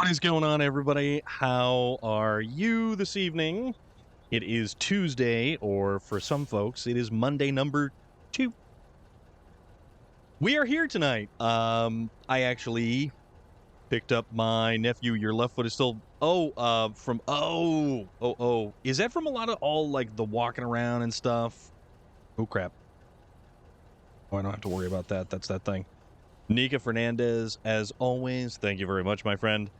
What is going on, everybody? How are you this evening? It is Tuesday, or for some folks, it is Monday number 2. We are here tonight. I actually picked up my nephew. Your left foot is still... Is that from a lot of like, the walking around and stuff? Oh, crap. Oh, I don't have to worry about that. That's that thing. Nika Fernandez, as always, thank you very much, my friend.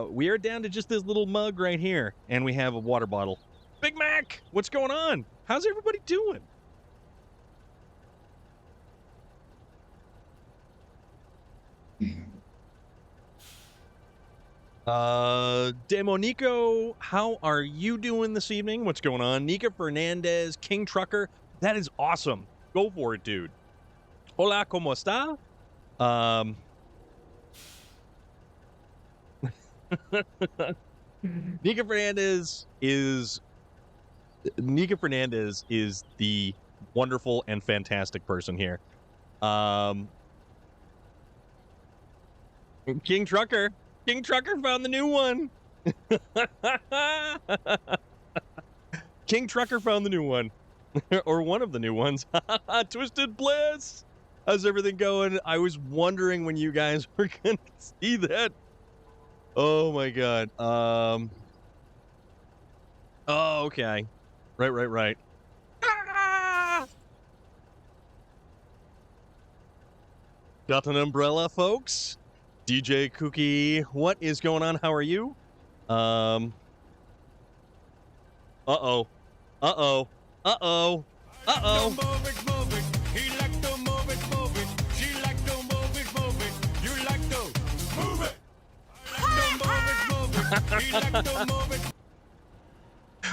We are down to just this little mug right here, and we have a water bottle. Big Mac, what's going on? How's everybody doing? Demonico, how are you doing this evening? What's going on? Nika Fernandez, King Trucker, that is awesome. Go for it, dude. Hola, ¿cómo está? Nika Fernandez is the wonderful and fantastic person here. King Trucker found the new one. King Trucker found the new one. Or one of the new ones. Twisted Bliss. How's everything going? I was wondering when you guys were gonna see that. Oh my god. Oh, okay. Right. Got an umbrella, folks. DJ Cookie, what is going on? How are you? Uh-oh.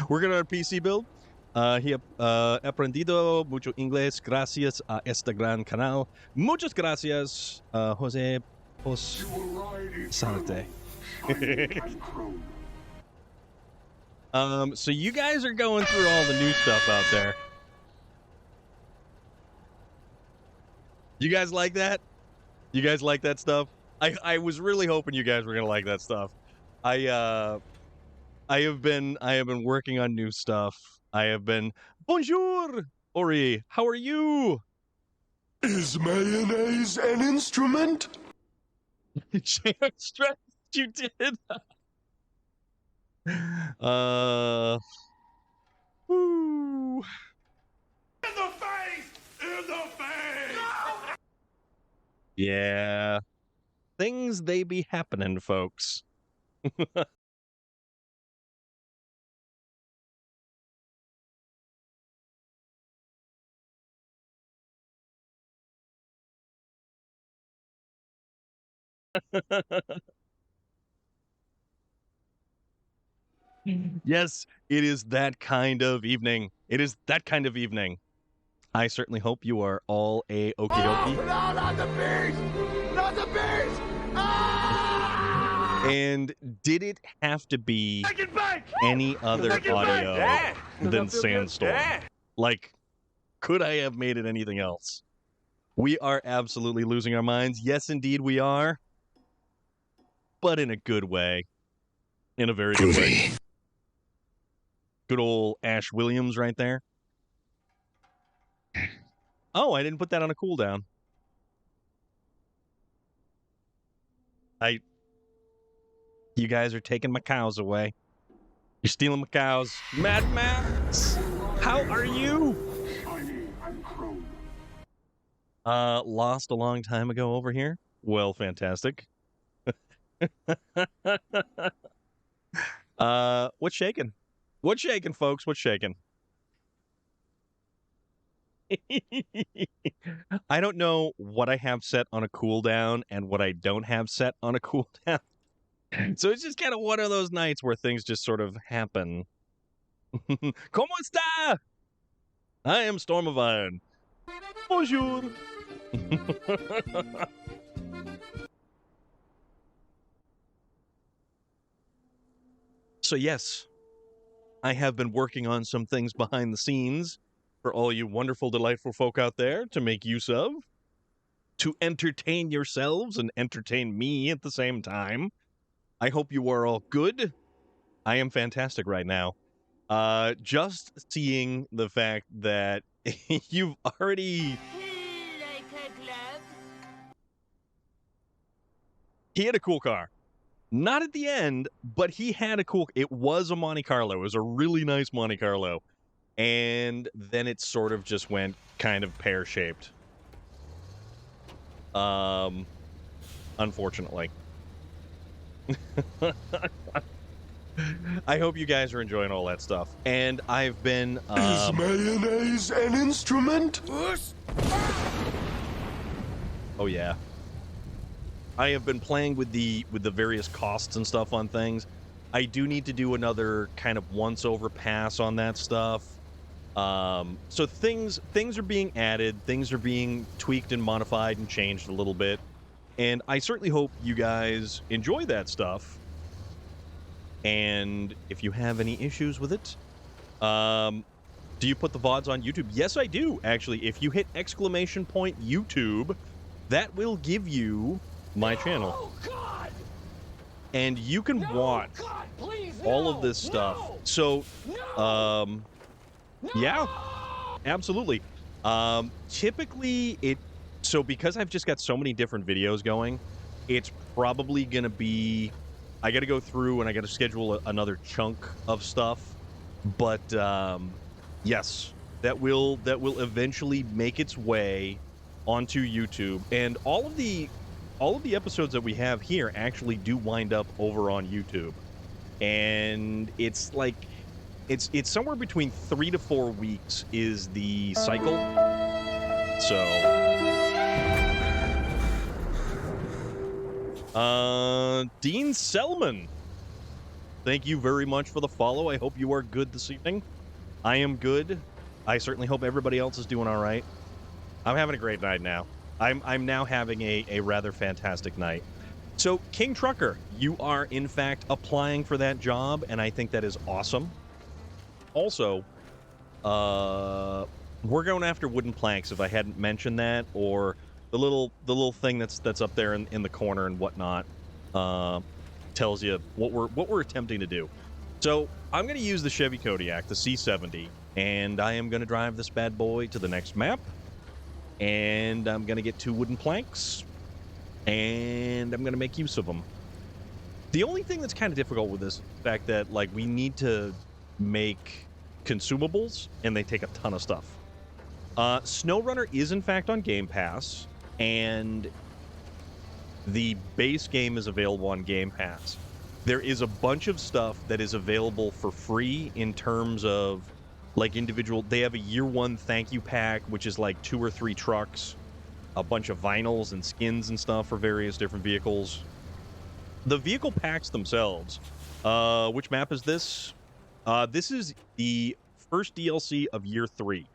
Working on a PC build. He aprendido mucho inglés gracias a este gran canal. Muchas gracias, Jose Salte. So you guys are going through all the new stuff out there. You guys like that? You guys like that stuff? I was really hoping you guys were gonna like that stuff. I have been working on new stuff. I have been... Bonjour, Ori. How are you? Is mayonnaise an instrument? You did. Woo. In the face! In the face! Yeah. Things they be happening, folks. Yes, it is that kind of evening. It is that kind of evening. I certainly hope you are all a okie dokie. Oh, no, not the beast! Not the beast! Ah! And did it have to be any other audio than Sandstorm? Like, could I have made it anything else? We are absolutely losing our minds. Yes, indeed we are. But in a good way. In a very good way. Good old Ash Williams right there. Oh, I didn't put that on a cooldown. You guys are taking my cows away. You're stealing my cows. Mad Max, how are you? Lost a long time ago over here. Well, fantastic. What's shaking? What's shaking, folks? What's shaking? I don't know what I have set on a cooldown and what I don't have set on a cooldown. So it's just kind of one of those nights where things just sort of happen. ¿Cómo está? I am Storm of Iron. Bonjour. So yes, I have been working on some things behind the scenes for all you wonderful, delightful folk out there to make use of, to entertain yourselves and entertain me at the same time. I hope you are all good. I am fantastic right now. Just seeing the fact that you've already... He had a cool car. Not at the end, but he had a cool... It was a Monte Carlo. It was a really nice Monte Carlo. And then it sort of just went kind of pear-shaped. Unfortunately. I hope you guys are enjoying all that stuff. And I've been... Is mayonnaise an instrument? Oh, yeah. I have been playing with the various costs and stuff on things. I do need to do another kind of once-over pass on that stuff. So things are being added. Things are being tweaked and modified and changed a little bit. And I certainly hope you guys enjoy that stuff. And if you have any issues with it, do you put the VODs on YouTube? Yes, I do, actually. If you hit !YouTube, that will give you my channel. Oh, God! And you can watch God, please, all of this stuff. So, yeah, absolutely. Typically, so because I've just got so many different videos going, it's probably going to be... I got to go through and I got to schedule another chunk of stuff. But, yes, that will eventually make its way onto YouTube. And all of the episodes that we have here actually do wind up over on YouTube. And it's like... It's somewhere between 3 to 4 weeks is the cycle. So... Dean Selman, thank you very much for the follow. I hope you are good this evening. I am good. I certainly hope everybody else is doing all right. I'm having a great night now. I'm now having a rather fantastic night. So, King Trucker, you are in fact applying for that job, and I think that is awesome. Also, we're going after wooden planks, if I hadn't mentioned that, or the little thing that's up there in the corner and whatnot tells you what we're attempting to do. So I'm going to use the Chevy Kodiak, the C70, and I am going to drive this bad boy to the next map. And I'm going to get 2 wooden planks, and I'm going to make use of them. The only thing that's kind of difficult with this is the fact that, like, we need to make consumables, and they take a ton of stuff. SnowRunner is, in fact, on Game Pass, and the base game is available on Game Pass. There is a bunch of stuff that is available for free in terms of, like, individual... They have a year 1 thank you pack, which is like 2 or 3 trucks, a bunch of vinyls and skins and stuff for various different vehicles. The vehicle packs themselves... which map is this? This is the first DLC of year 3.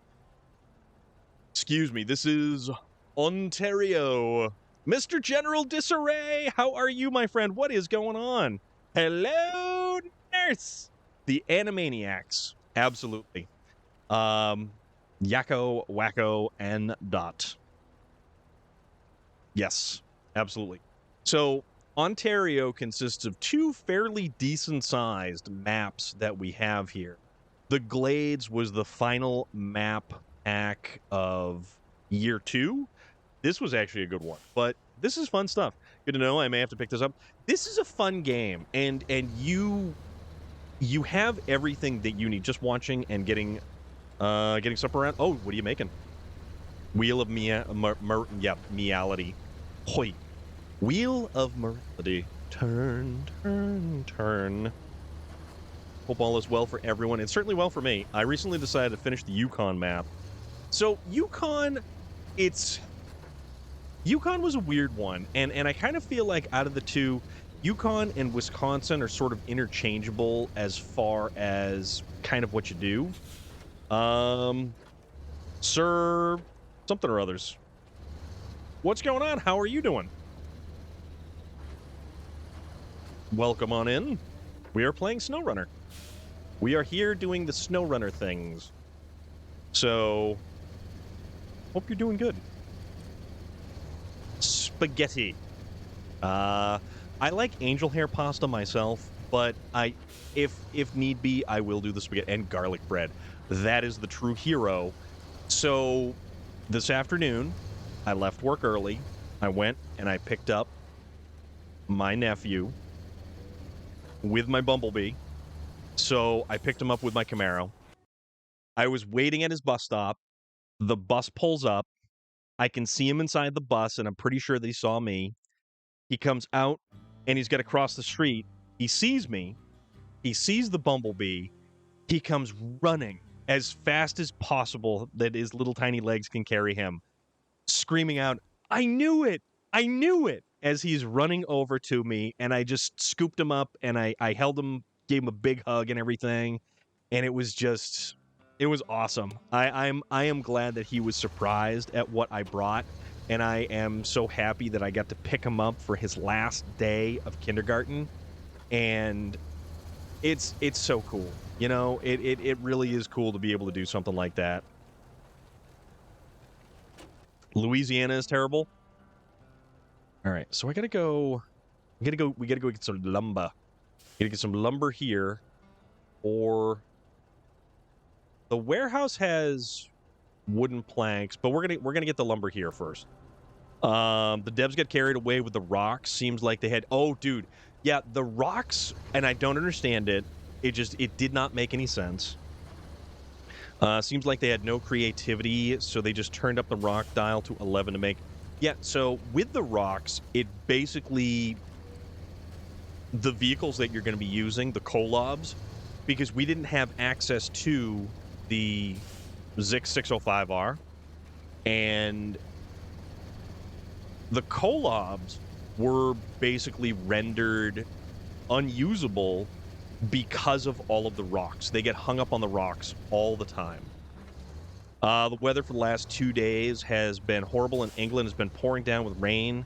Excuse me, this is Ontario. Mr. General Disarray, how are you, my friend? What is going on? Hello, nurse. The Animaniacs, absolutely. Yakko, Wacko, and Dot. Yes, absolutely. So, Ontario consists of 2 fairly decent-sized maps that we have here. The Glades was the final map pack of year 2. This was actually a good one, but this is fun stuff. Good to know. I may have to pick this up. This is a fun game, and you have everything that you need. Just watching and getting stuff around. Oh, what are you making? Wheel of Meality. Hoi. Wheel of Morality. Turn, turn, turn. Hope all is well for everyone. It's certainly well for me. I recently decided to finish the Yukon map. So, Yukon was a weird one, and I kind of feel like out of the 2, Yukon and Wisconsin are sort of interchangeable as far as kind of what you do. Sir something or others. What's going on? How are you doing? Welcome on in. We are playing SnowRunner. We are here doing the SnowRunner things. So, hope you're doing good. Spaghetti. I like angel hair pasta myself, but if need be, I will do the spaghetti and garlic bread. That is the true hero. So this afternoon, I left work early. I went and I picked up my nephew with my Bumblebee. So I picked him up with my Camaro. I was waiting at his bus stop. The bus pulls up. I can see him inside the bus, and I'm pretty sure that he saw me. He comes out, and he's got to cross the street. He sees me. He sees the Bumblebee. He comes running as fast as possible that his little tiny legs can carry him, screaming out, "I knew it! I knew it!" as he's running over to me, and I just scooped him up, and I held him, gave him a big hug and everything, and it was awesome. I am glad that he was surprised at what I brought, and I am so happy that I got to pick him up for his last day of kindergarten, and it's so cool. You know, it really is cool to be able to do something like that. Louisiana is terrible. All right, so we gotta go get some lumber. Gotta get some lumber here, or the warehouse has wooden planks, but we're gonna get the lumber here first. The devs got carried away with the rocks. Seems like they had. Oh, dude, yeah, the rocks, and I don't understand it. It did not make any sense. Seems like they had no creativity, so they just turned up the rock dial to 11 to make. Yeah, so with the rocks, it basically the vehicles that you're going to be using, the Kolobs, because we didn't have access to the Zix 605R, and the Kolobs were basically rendered unusable because of all of the rocks. They get hung up on the rocks all the time. The weather for the last 2 days has been horrible in England. It's been pouring down with rain.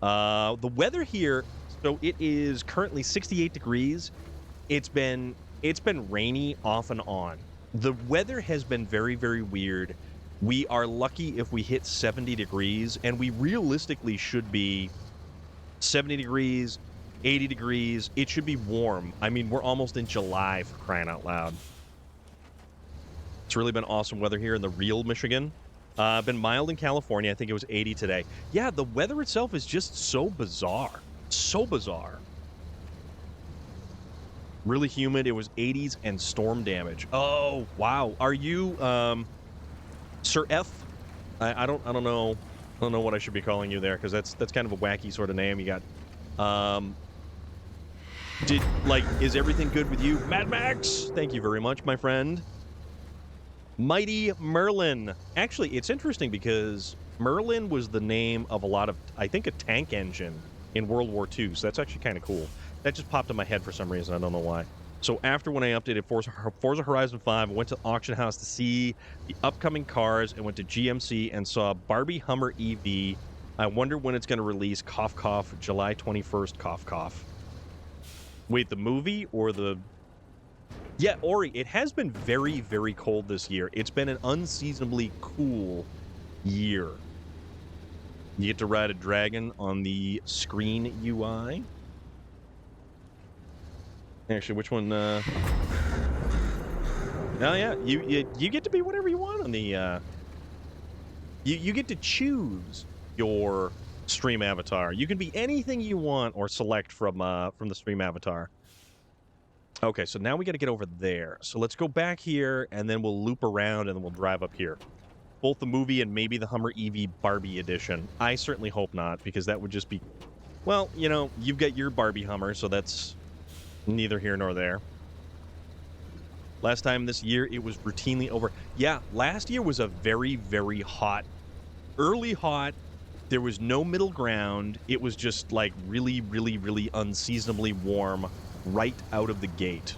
The weather here, so it is currently 68 degrees. It's been rainy off and on. The weather has been very, very weird. We are lucky if we hit 70 degrees, and we realistically should be 70 degrees, 80 degrees. It should be warm. I mean, we're almost in July, for crying out loud. It's really been awesome weather here in the real Michigan. Been mild in California. I think it was 80 today. Yeah, the weather itself is just so bizarre. So bizarre. Really humid. It was 80s and storm damage. Oh, wow. Are you Sir F? I don't know. I don't know what I should be calling you there, because that's kind of a wacky sort of name. You got is everything good with you? Mad Max! Thank you very much, my friend. Mighty Merlin. Actually, it's interesting because Merlin was the name of I think, a tank engine in World War II, so that's actually kind of cool. That just popped in my head for some reason. I don't know why. So after when I updated Forza Horizon 5, I went to Auction House to see the upcoming cars and went to GMC and saw Barbie Hummer EV. I wonder when it's going to release. Cough, cough. July 21st. Cough, cough. Wait, the movie or the... Yeah, Ori, it has been very, very cold this year. It's been an unseasonably cool year. You get to ride a dragon on the screen UI. Actually, which one? Oh yeah, you get to be whatever you want on the. You get to choose your stream avatar. You can be anything you want or select from the stream avatar. Okay, so now we got to get over there. So let's go back here, and then we'll loop around, and then we'll drive up here. Both the movie and maybe the Hummer EV Barbie edition. I certainly hope not, because that would just be... Well, you know, you've got your Barbie Hummer, so that's neither here nor there. Last time this year, it was routinely over. Yeah, last year was a very, very hot, early hot. There was no middle ground. It was just like really, really, really unseasonably warm right out of the gate.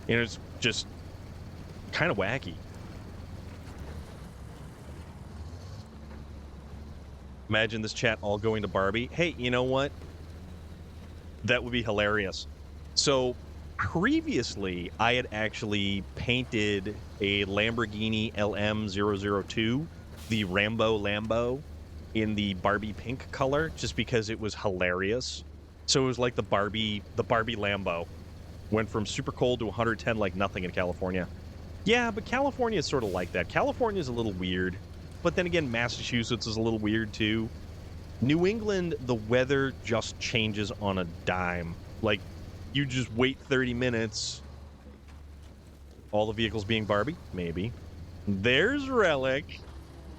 And it's just kind of wacky. Imagine this chat all going to Barbie. Hey, you know what? That would be hilarious. So previously, I had actually painted a Lamborghini LM002, the Rambo Lambo, in the Barbie pink color, just because it was hilarious. So it was like the Barbie Lambo. Went from super cold to 110 like nothing in California. Yeah, but California is sort of like that. California is a little weird. But then again, Massachusetts is a little weird too. New England, the weather just changes on a dime. Like, you just wait 30 minutes. All the vehicles being Barbie? Maybe. There's Relic.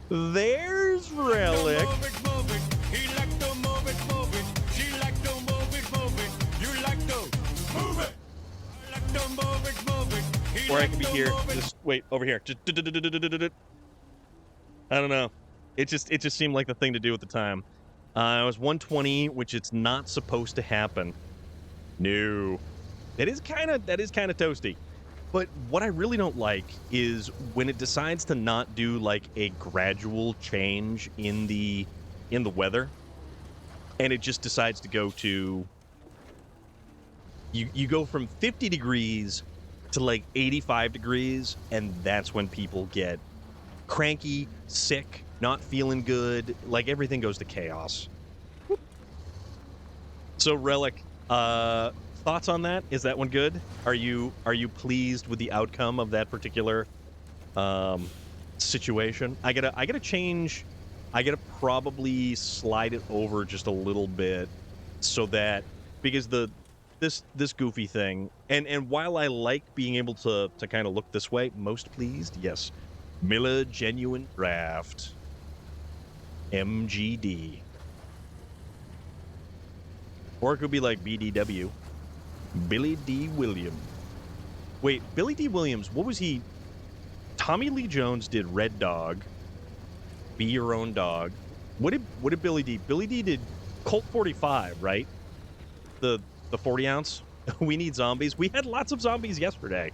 There's Relic. Or I can be here. Just wait over here. I don't know. It just seemed like the thing to do at the time. It was 120, which it's not supposed to happen. No. That is kind of toasty. But what I really don't like is when it decides to not do like a gradual change in the weather, and it just decides to go to you go from 50 degrees to like 85 degrees, and that's when people get cranky, sick, not feeling good, like everything goes to chaos. So Relic, thoughts on that? Is that one good? Are you pleased with the outcome of that particular situation? I gotta change. I gotta probably slide it over just a little bit so that, because this goofy thing, and while I like being able to kind of look this way, most pleased, yes, Miller Genuine Draft, MGD, or it could be like BDW. Billy D. Williams. Wait, Billy D. Williams, what was he? Tommy Lee Jones did Red Dog. Be Your Own Dog. What did Billy D? Billy D did Colt 45, right? The 40 ounce. We Need Zombies. We had lots of zombies yesterday.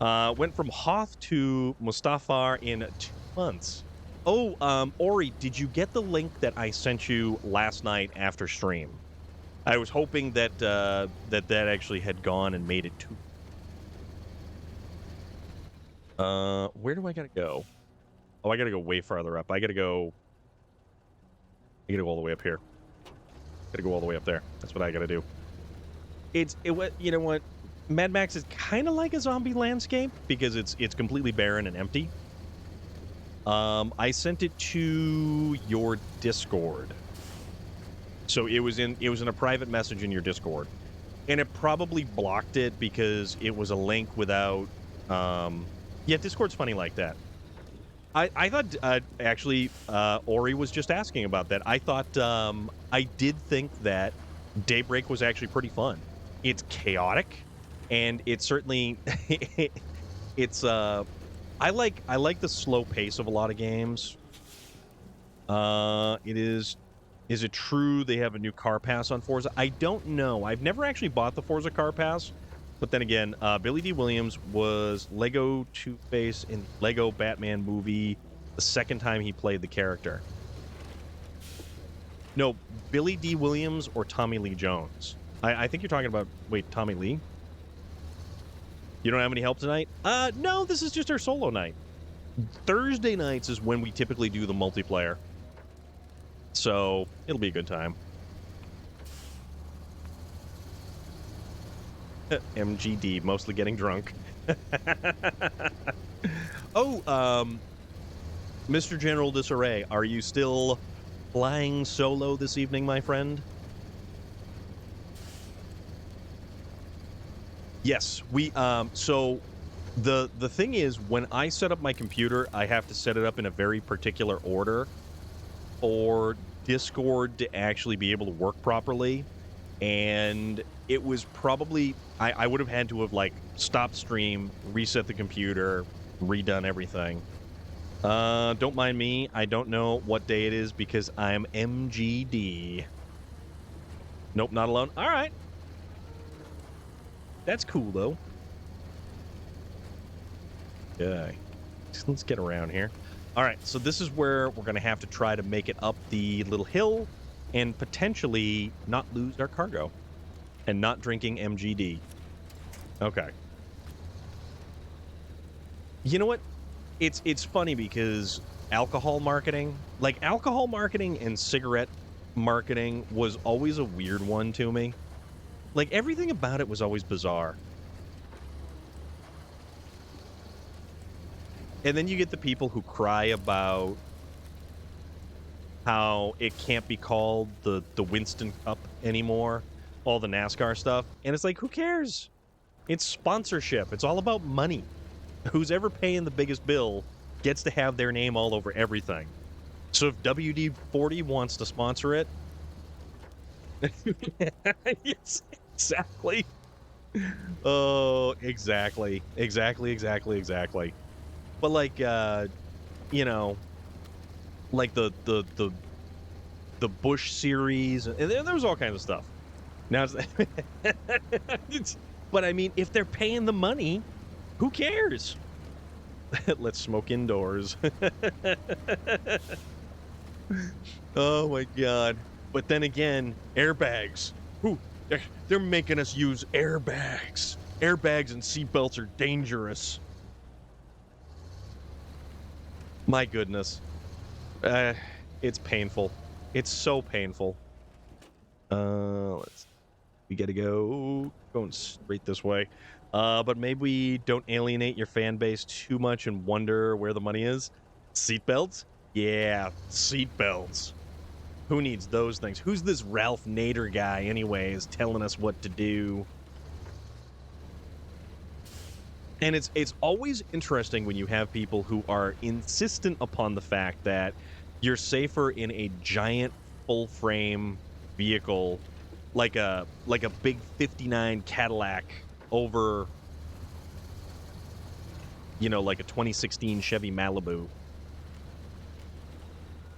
Went from Hoth to Mustafar in 2 months. Oh, Ori, did you get the link that I sent you last night after stream? I was hoping that that actually had gone and made it to. Where do I gotta go? Oh, I gotta go way farther up. I gotta go all the way up here. Gotta go all the way up there. That's what I gotta do. You know what? Mad Max is kind of like a zombie landscape because it's completely barren and empty. I sent it to your Discord. So it was in a private message in your Discord, and it probably blocked it because it was a link without. Yeah, Discord's funny like that. I thought actually Ori was just asking about that. I thought I did think that Daybreak was actually pretty fun. It's chaotic, and it's certainly it's I like the slow pace of a lot of games. It is. Is it true they have a new car pass on Forza? I don't know. I've never actually bought the Forza car pass. But then again, Billy D. Williams was Lego Two-Face in Lego Batman movie the second time he played the character. No, Billy D. Williams or Tommy Lee Jones. I think you're talking about, wait, Tommy Lee? You don't have any help tonight? No, this is just our solo night. Thursday nights is when we typically do the multiplayer. So, it'll be a good time. MGD, mostly getting drunk. Oh, Mr. General Disarray, are you still flying solo this evening, my friend? Yes, we, so the thing is, when I set up my computer, I have to set it up in a very particular order for Discord to actually be able to work properly. And it was probably, I would have had to have, like, stopped stream, reset the computer, redone everything. Don't mind me. I don't know what day it is because I'm MGD. Nope, not alone. All right. That's cool, though. Okay. Let's get around here. All right, so this is where we're going to have to try to make it up the little hill and potentially not lose our cargo and not drinking MGD. Okay. You know what? It's funny because alcohol marketing and cigarette marketing was always a weird one to me. Like, everything about it was always bizarre. And then you get the people who cry about how it can't be called the Winston Cup anymore, all the NASCAR stuff. And it's like, who cares? It's sponsorship. It's all about money. Who's ever paying the biggest bill gets to have their name all over everything. So if WD-40 wants to sponsor it, yes, exactly. Oh, exactly. But like, you know, like the Bush series, and there was all kinds of stuff. Now, but I mean, if they're paying the money, who cares? Let's smoke indoors. Oh my god! But then again, airbags. Who? They're making us use airbags. Airbags and seatbelts are dangerous. My goodness. It's painful. It's so painful. We gotta go going straight this way. But maybe we don't alienate your fan base too much and wonder where the money is. Seatbelts? Yeah, seatbelts. Who needs those things? Who's this Ralph Nader guy, anyways, telling us what to do? And it's always interesting when you have people who are insistent upon the fact that you're safer in a giant full-frame vehicle like a big 59 Cadillac over, you know, like a 2016 Chevy Malibu.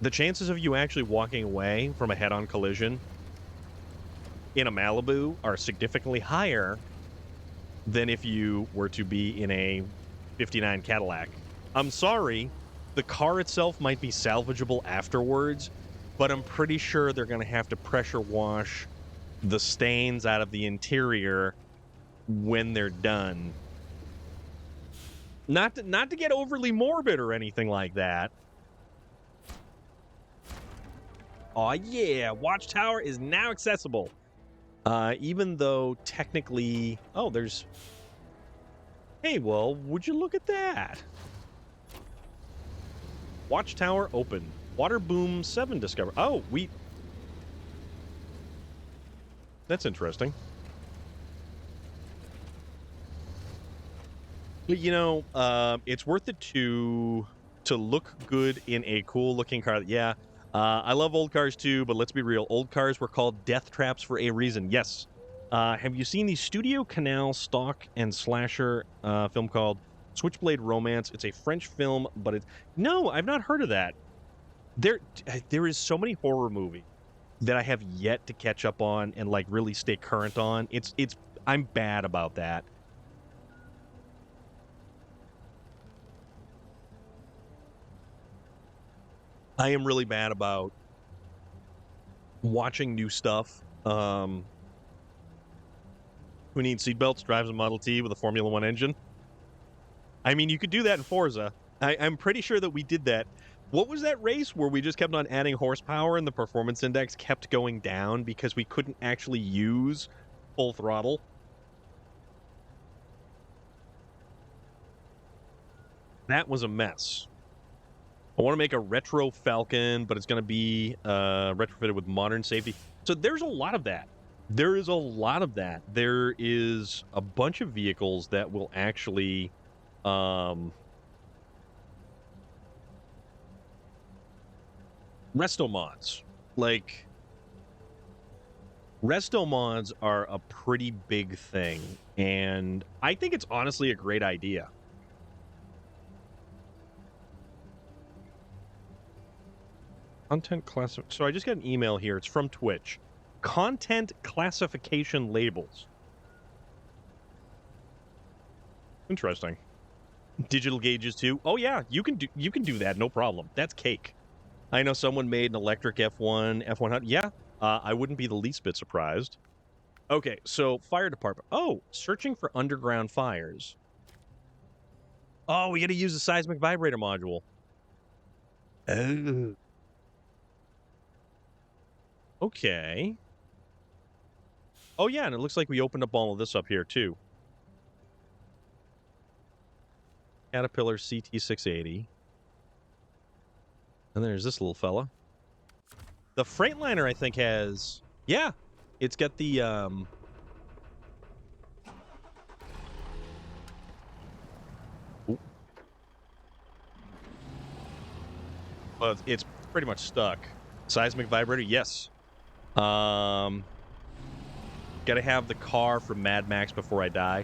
The chances of you actually walking away from a head-on collision in a Malibu are significantly higher than if you were to be in a 59 Cadillac. I'm sorry, the car itself might be salvageable afterwards, but I'm pretty sure they're going to have to pressure wash the stains out of the interior when they're done. Not to get overly morbid or anything like that. Oh yeah, Watchtower is now accessible. Even though technically, oh, there's. Hey, well, would you look at that? Watchtower open. Water Boom 7 discovered. Oh, that's interesting. But, you know, it's worth it to look good in a cool looking car. Yeah, I love old cars too, but let's be real. Old cars were called death traps for a reason. Yes. Have you seen the Studio Canal stalk and slasher film called Switchblade Romance? It's a French film, but it's... No, I've not heard of that. There is so many horror movies that I have yet to catch up on and like really stay current on. I'm bad about that. I am really bad about watching new stuff. Who needs seatbelts? Drives a Model T with a Formula One engine. I mean, you could do that in Forza. I'm pretty sure that we did that. What was that race where we just kept on adding horsepower and the performance index kept going down because we couldn't actually use full throttle? That was a mess. I want to make a retro Falcon, but it's going to be retrofitted with modern safety. So there's a lot of that. There is a lot of that. There is a bunch of vehicles that will actually resto mods. Like, resto mods are a pretty big thing, and I think it's honestly a great idea. Content class. So I just got an email here. It's from Twitch. Content classification labels. Interesting. Digital gauges too. Oh yeah, you can do that, no problem. That's cake. I know someone made an electric F1, F100. Yeah, I wouldn't be the least bit surprised. Okay, so fire department. Oh, searching for underground fires. Oh, we got to use the seismic vibrator module. Oh. Okay. Oh, yeah, and it looks like we opened up all of this up here, too. Caterpillar CT680. And there's this little fella. The Freightliner, I think, has... Yeah, it's got the... Well, it's pretty much stuck. Seismic vibrator, yes. Gotta have the car from Mad Max Before I Die.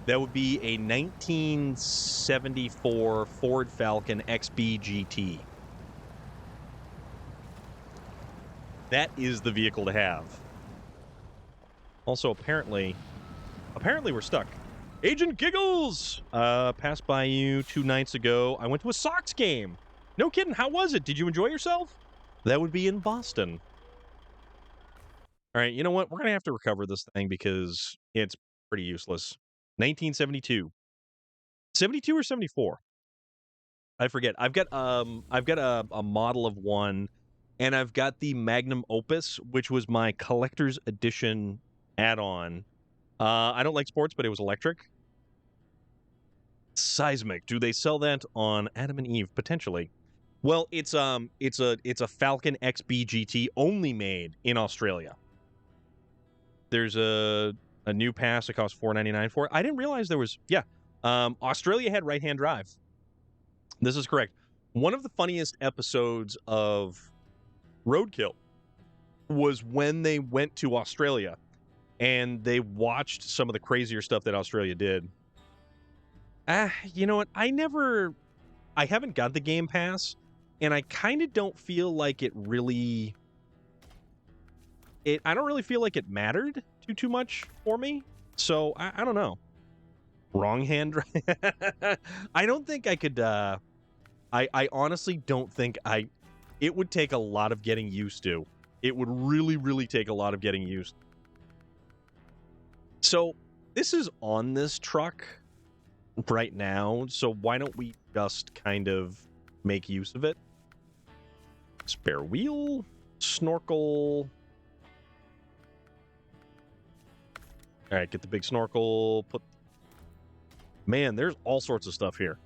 That would be a 1974 Ford Falcon XB GT. That is the vehicle to have. Also, apparently we're stuck. Agent Giggles! Passed by you 2 nights ago. I went to a Sox game. No kidding, how was it? Did you enjoy yourself? That would be in Boston. All right, you know what? We're going to have to recover this thing because it's pretty useless. 1972. 72 or 74? I forget. I've got a model of one, and I've got the Magnum Opus, which was my collector's edition add-on. I don't like sports, but it was electric. Seismic. Do they sell that on Adam and Eve? Potentially. Well, it's a Falcon XB GT only made in Australia. There's a new pass that costs $4.99 for it. I didn't realize there was... Yeah. Australia had right-hand drive. This is correct. One of the funniest episodes of Roadkill was when they went to Australia and they watched some of the crazier stuff that Australia did. You know what? I haven't got the Game Pass, and I kind of don't feel like it really... I don't really feel like it mattered too much for me. So, I don't know. Wrong hand drive. I don't think I could... I honestly don't think it would take a lot of getting used to. It would really, really take a lot of getting used. So, this is on this truck right now, so why don't we just kind of make use of it? Spare wheel, snorkel. All right, get the big snorkel. Man, there's all sorts of stuff here.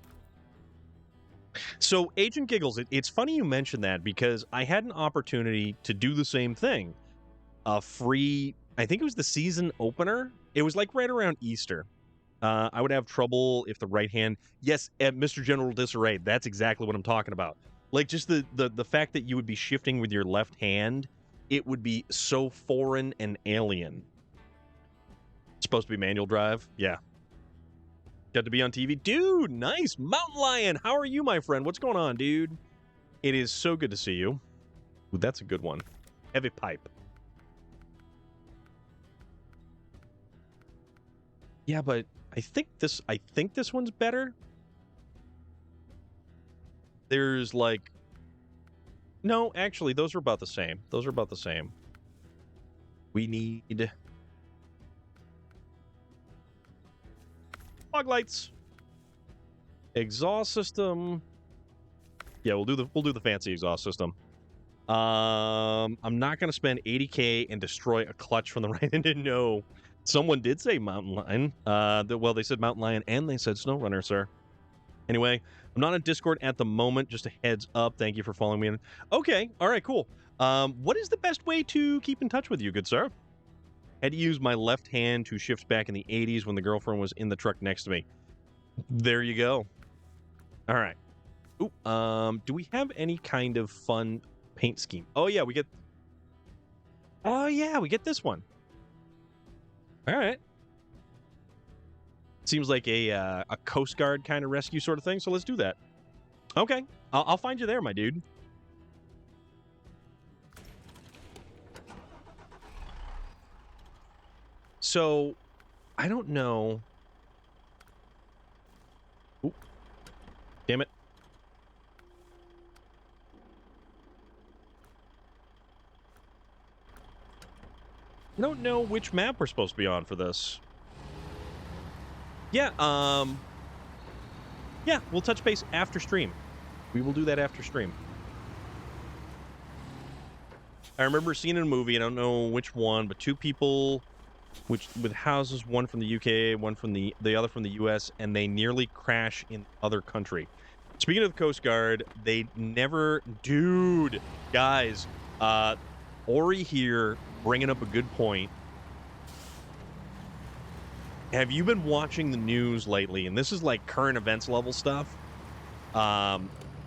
So, Agent Giggles, it's funny you mentioned that because I had an opportunity to do the same thing. A free, I think it was the season opener. It was like right around Easter. I would have trouble if the right hand... Yes, at Mr. General Disarray, that's exactly what I'm talking about. Like, just the fact that you would be shifting with your left hand, it would be so foreign and alien. It's supposed to be manual drive? Yeah. Got to be on TV? Dude, nice! Mountain Lion, how are you, my friend? What's going on, dude? It is so good to see you. Ooh, that's a good one. Heavy pipe. Yeah, but I think this one's better. There's like... No, actually, those are about the same. Those are about the same. We need... fog lights. Exhaust system. Yeah, we'll do the fancy exhaust system. I'm not going to spend $80K and destroy a clutch from the right-handed. No. Someone did say Mountain Lion. Well, they said Mountain Lion and they said SnowRunner, sir. Anyway, I'm not on Discord at the moment. Just a heads up. Thank you for following me. Okay. All right, cool. What is the best way to keep in touch with you, good sir? Had to use my left hand to shift back in the 80s when the girlfriend was in the truck next to me. There you go. All right. Ooh, do we have any kind of fun paint scheme? Oh, yeah, we get... Oh, yeah, we get this one. All right. Seems like a Coast Guard kind of rescue sort of thing, so let's do that. Okay. I'll find you there, my dude. So, I don't know... Ooh. Damn it. I don't know which map we're supposed to be on for this. Yeah, yeah, we'll touch base after stream. We will do that after stream. I remember seeing in a movie, I don't know which one, but two people with houses, one from the UK, one from the other from the US, and they nearly crash in other country. Speaking of the Coast Guard, they never... Dude, guys, Ori here bringing up a good point. Have you been watching the news lately? And this is like current events level stuff.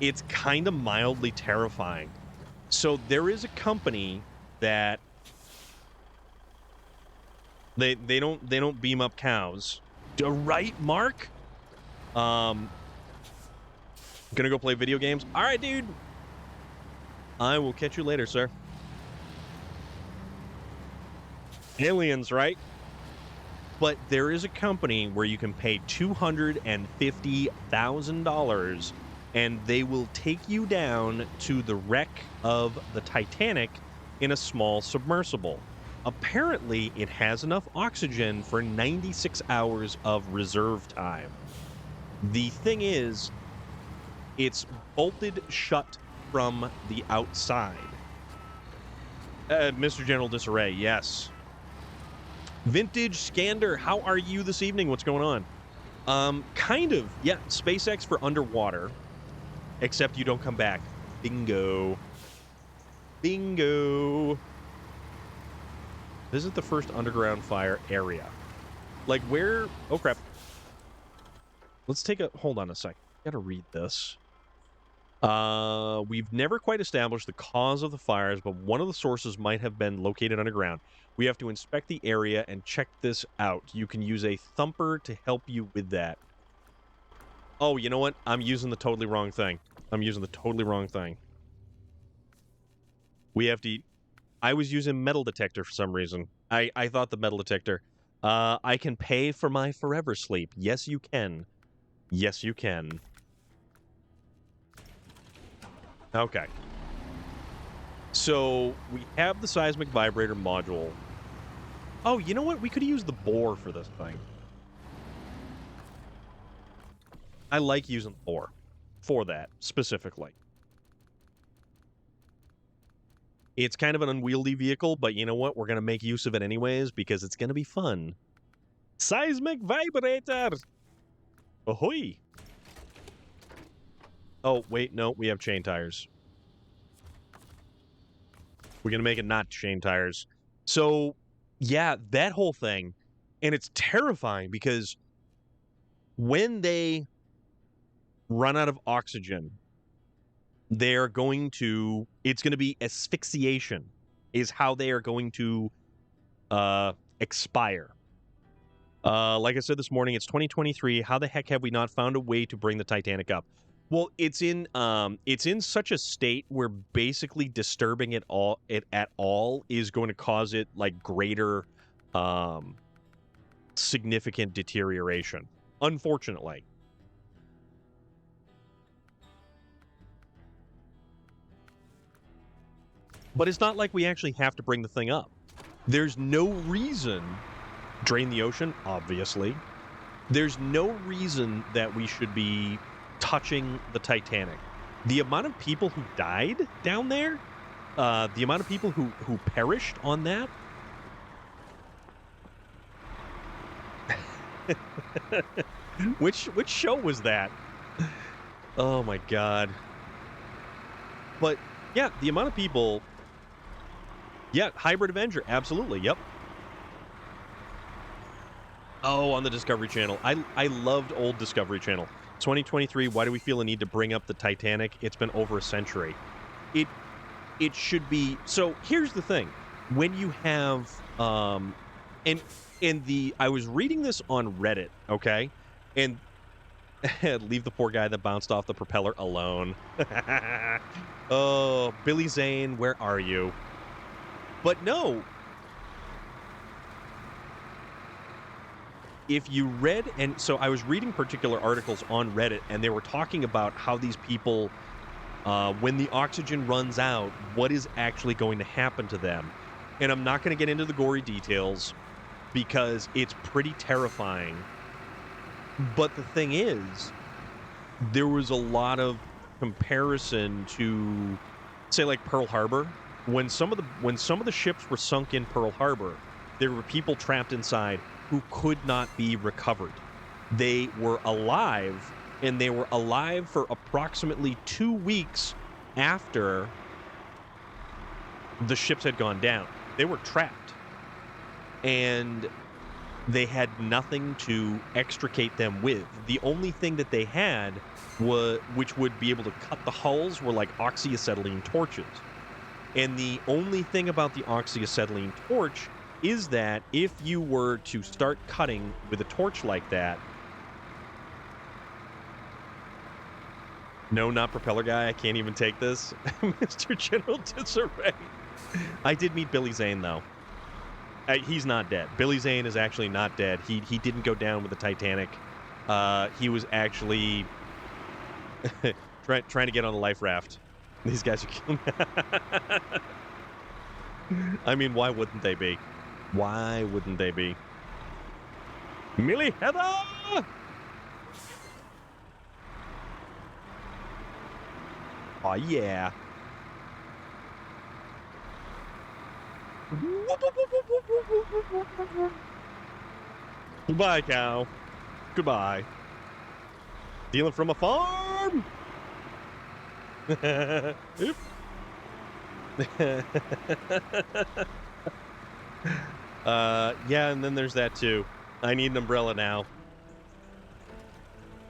It's kind of mildly terrifying. So there is a company that they don't beam up cows. Right, Mark? Gonna go play video games. All right, dude. I will catch you later, sir. Aliens, right? But there is a company where you can pay $250,000 and they will take you down to the wreck of the Titanic in a small submersible. Apparently, it has enough oxygen for 96 hours of reserve time. The thing is, it's bolted shut from the outside. Mr. General Disarray, yes. Vintage Scander, how are you this evening? What's going on? Kind of. Yeah, SpaceX for underwater. Except you don't come back. Bingo. Bingo. Visit the first underground fire area. Like where... Oh, crap. Let's take a... Hold on a sec. Gotta read this. We've never quite established the cause of the fires, but one of the sources might have been located underground. We have to inspect the area and check this out. You can use a thumper to help you with that. Oh, you know what? I'm using the totally wrong thing. We have to... I was using metal detector for some reason. I thought the metal detector. I can pay for my forever sleep. Yes, you can. Yes, you can. Okay. So, we have the seismic vibrator module. Oh, you know what? We could use the bore for this thing. I like using the bore for that, specifically. It's kind of an unwieldy vehicle, but you know what? We're going to make use of it anyways, because it's going to be fun. Seismic vibrator! Ahoy! Oh, wait, no, we have chain tires. We're going to make it not chain tires. So, yeah, that whole thing. And it's terrifying because when they run out of oxygen, they're going to... It's going to be asphyxiation is how they are going to expire. Like I said this morning, it's 2023. How the heck have we not found a way to bring the Titanic up? Well, it's in such a state where basically disturbing it at all is going to cause it like greater significant deterioration. Unfortunately. But it's not like we actually have to bring the thing up. There's no reason... Drain the ocean, obviously. There's no reason that we should be touching the Titanic. The amount of people who died down there, the amount of people who perished on that. Which show was that? Oh my god. But yeah, the amount of people. Yeah, Hybrid Avenger, absolutely. Yep. Oh, on the Discovery Channel. I loved old Discovery Channel. 2023, why do we feel a need to bring up the Titanic? It's been over a century. It should be... So, here's the thing. When you have... I was reading this on Reddit, okay? And... leave the poor guy that bounced off the propeller alone. Oh, Billy Zane, where are you? But no... If you read, and so I was reading particular articles on Reddit, and they were talking about how these people, when the oxygen runs out, what is actually going to happen to them. And I'm not going to get into the gory details because it's pretty terrifying. But the thing is, there was a lot of comparison to, say, like Pearl Harbor, when some of the ships were sunk in Pearl Harbor, there were people trapped inside who could not be recovered. They were alive, and they were alive for approximately 2 weeks after the ships had gone down. They were trapped, and they had nothing to extricate them with. The only thing that they had which would be able to cut the hulls, were like oxyacetylene torches. And the only thing about the oxyacetylene torch is that if you were to start cutting with a torch like that... No, not propeller guy. I can't even take this. Mr. General Disarray. I did meet Billy Zane, though. He's not dead. Billy Zane is actually not dead. He didn't go down with the Titanic. He was actually trying to get on the life raft. These guys are killing me. I mean, why wouldn't they be? Why wouldn't they be? Millie Heather! Oh, yeah. Goodbye, cow. Goodbye. Stealing from a farm? Oop. Yeah, and then there's that too. I need an umbrella now.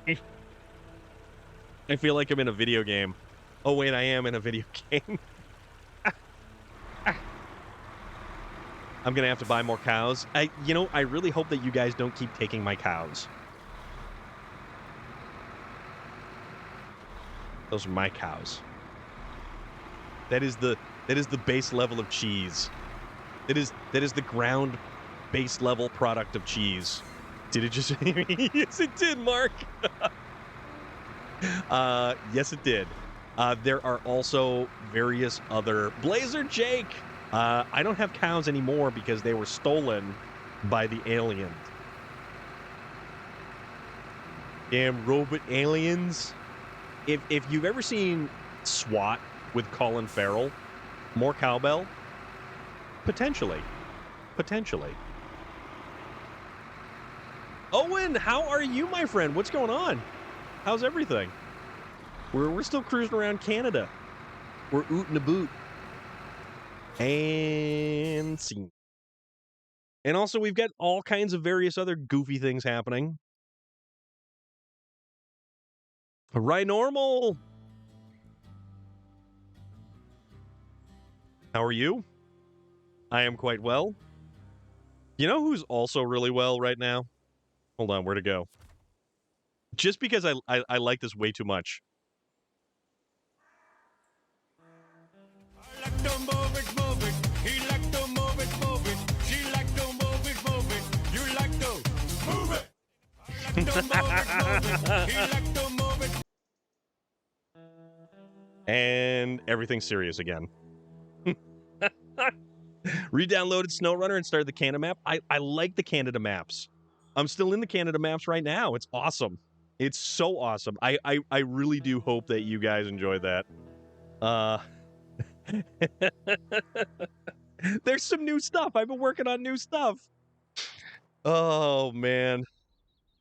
I feel like I'm in a video game. Oh wait, I am in a video game. I'm gonna have to buy more cows. I really hope that you guys don't keep taking my cows. Those are my cows. That is the base level of cheese. That is the ground base level product of cheese. Did it just... Yes, it did, Mark. Yes, it did. There are also various other... Blazer Jake! I don't have cows anymore because they were stolen by the aliens. Damn robot aliens. If you've ever seen SWAT with Colin Farrell, more cowbell? Potentially. Owen, how are you, my friend? What's going on? How's everything? We're still cruising around Canada. We're ootin' a boot. And scene. And also, we've got all kinds of various other goofy things happening. Right, normal. How are you? I am quite well. You know who's also really well right now? Hold on, where to go? Just because I like this way too much. I like to move it. He like to move it. She like to move it. You like to move it. I like to move it. He like to move it. And everything's serious again. Re-downloaded SnowRunner and started the Canada map. I like the Canada maps. I'm still in the Canada maps right now. It's awesome. It's so awesome. I really do hope that you guys enjoy that. There's some new stuff. I've been working on new stuff. Oh, man.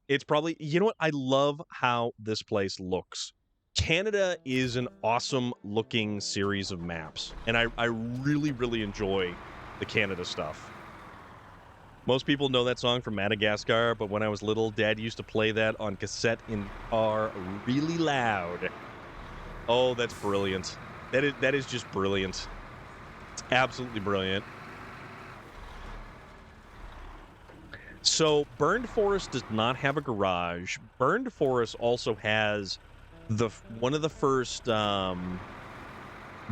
It's probably... You know what? I love how this place looks. Canada is an awesome-looking series of maps, and I really, really enjoy the Canada stuff. Most people know that song from Madagascar, but when I was little, Dad used to play that on cassette in the car really loud. Oh, that's brilliant. That is just brilliant. It's absolutely brilliant. So, Burned Forest does not have a garage. Burned Forest also has one of the first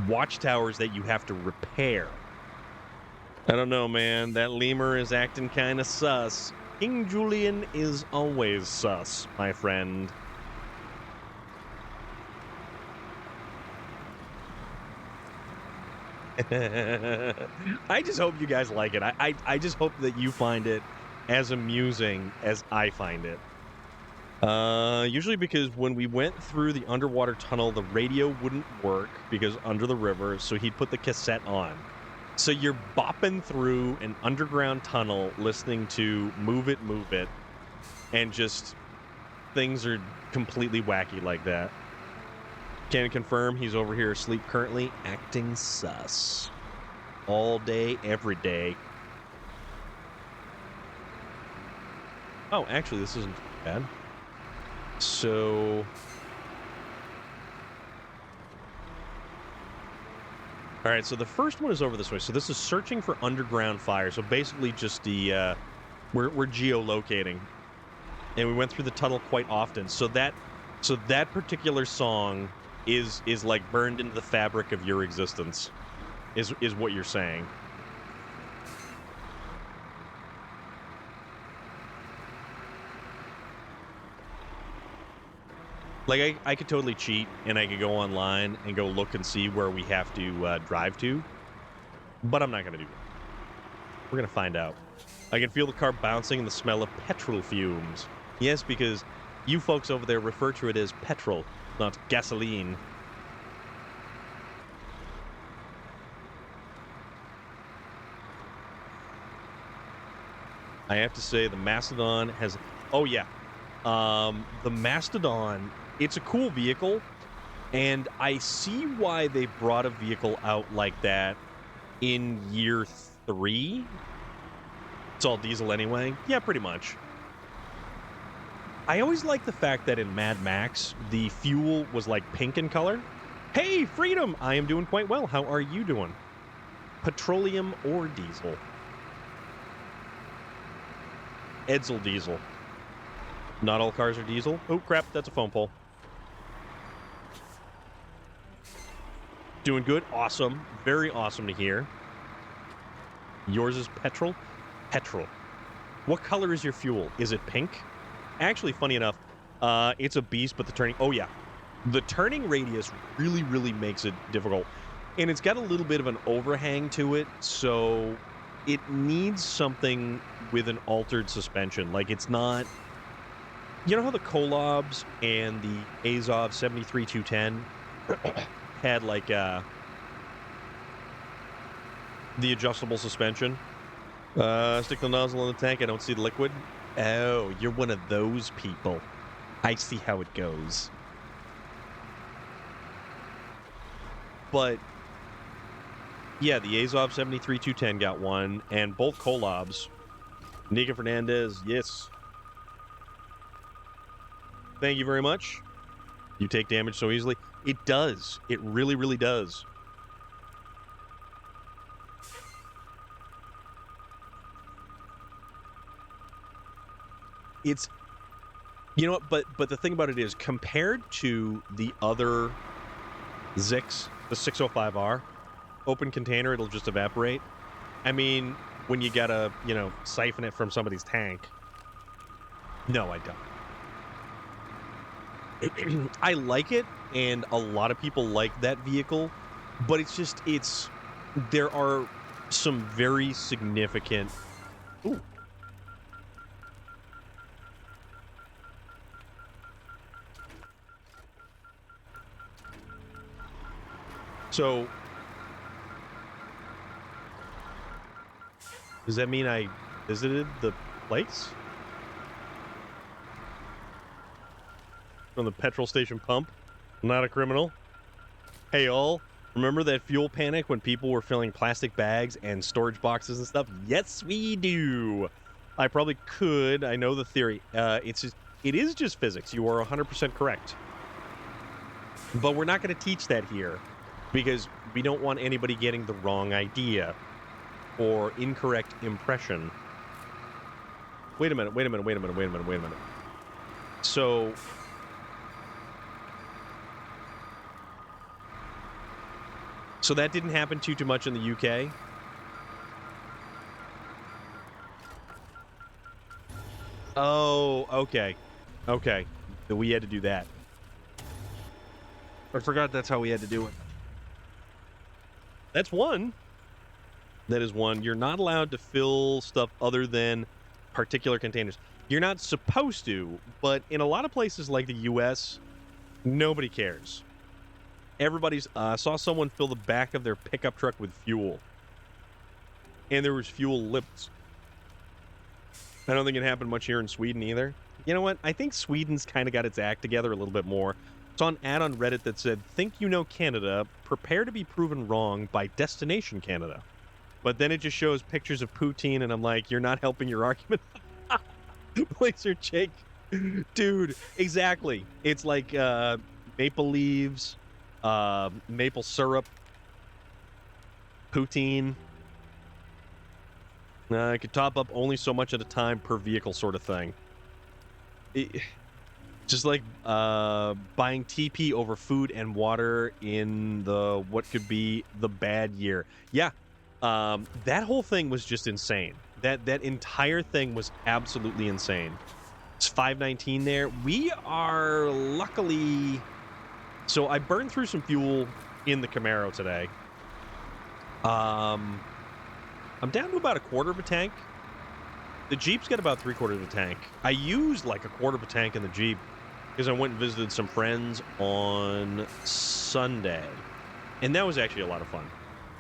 watchtowers that you have to repair. I don't know, man. That lemur is acting kind of sus. King Julian is always sus, my friend. I just hope you guys like it. I just hope that you find it as amusing as I find it. Usually because when we went through the underwater tunnel, the radio wouldn't work because under the river, so he'd put the cassette on. So you're bopping through an underground tunnel listening to Move It, and just things are completely wacky like that. Can confirm he's over here asleep currently, acting sus. All day, every day. Oh, actually, this isn't bad. So... Alright, so the first one is over this way. So this is searching for underground fire. So basically just the... we're geolocating. And we went through the tunnel quite often. So that particular song is like burned into the fabric of your existence. Is what you're saying. Like, I could totally cheat, and I could go online and go look and see where we have to drive to. But I'm not going to do that. We're going to find out. I can feel the car bouncing and the smell of petrol fumes. Yes, because you folks over there refer to it as petrol, not gasoline. I have to say, the Mastodon has... Oh, yeah. The Mastodon, it's a cool vehicle, and I see why they brought a vehicle out like that in year 3. It's all diesel anyway. Yeah, pretty much. I always like the fact that in Mad Max, the fuel was like pink in color. Hey, Freedom! I am doing quite well. How are you doing? Petroleum or diesel? Edsel diesel. Not all cars are diesel. Oh, crap. That's a phone pole. Doing good. Awesome. Very awesome to hear. Yours is petrol? Petrol. What color is your fuel? Is it pink? Actually, funny enough, it's a beast, but the turning... Oh, yeah. The turning radius really, really makes it difficult. And it's got a little bit of an overhang to it, so it needs something with an altered suspension. Like, it's not... You know how the Kolobs and the Azov 73-210 had, like, the adjustable suspension? Stick the nozzle in the tank, I don't see the liquid. Oh, you're one of those people. I see how it goes. But, yeah, the Azov 73-210 got one, and both Kolobs. Nika Fernandez, yes. Thank you very much. You take damage so easily. It does. It really, really does. It's, you know what, but the thing about it is, compared to the other Zix, the 605R, open container, it'll just evaporate. I mean, when you gotta, you know, siphon it from somebody's tank. No, I don't. I like it, and a lot of people like that vehicle, but it's just, there are some very significant... Ooh. So, does that mean I visited the place? From the petrol station pump? I'm not a criminal. Hey, all. Remember that fuel panic when people were filling plastic bags and storage boxes and stuff? Yes, we do. I probably could. I know the theory. It is just physics. You are 100% correct. But we're not going to teach that here, because we don't want anybody getting the wrong idea or incorrect impression. Wait a minute. So... So that didn't happen too much in the UK? Oh, okay. Okay. We had to do that. I forgot that's how we had to do it. That's one. That is one. You're not allowed to fill stuff other than particular containers. You're not supposed to, but in a lot of places like the U.S., nobody cares. Everybody's saw someone fill the back of their pickup truck with fuel, and there was fuel limits. I don't think it happened much here in Sweden either. You know what? I think Sweden's kind of got its act together a little bit more. Saw an ad on Reddit that said, "Think you know Canada, prepare to be proven wrong by Destination Canada." But then it just shows pictures of poutine, and I'm like, you're not helping your argument. Laser Jake. Dude, exactly. It's like maple leaves, maple syrup, poutine. I could top up only so much at a time per vehicle sort of thing. Just like buying TP over food and water in the what could be the bad year. Yeah, that whole thing was just insane. That entire thing was absolutely insane. It's 519 there. We are luckily... So I burned through some fuel in the Camaro today. I'm down to about a quarter of a tank. The Jeep's got about 3/4 of a tank. I used like a quarter of a tank in the Jeep because I went and visited some friends on Sunday. And that was actually a lot of fun.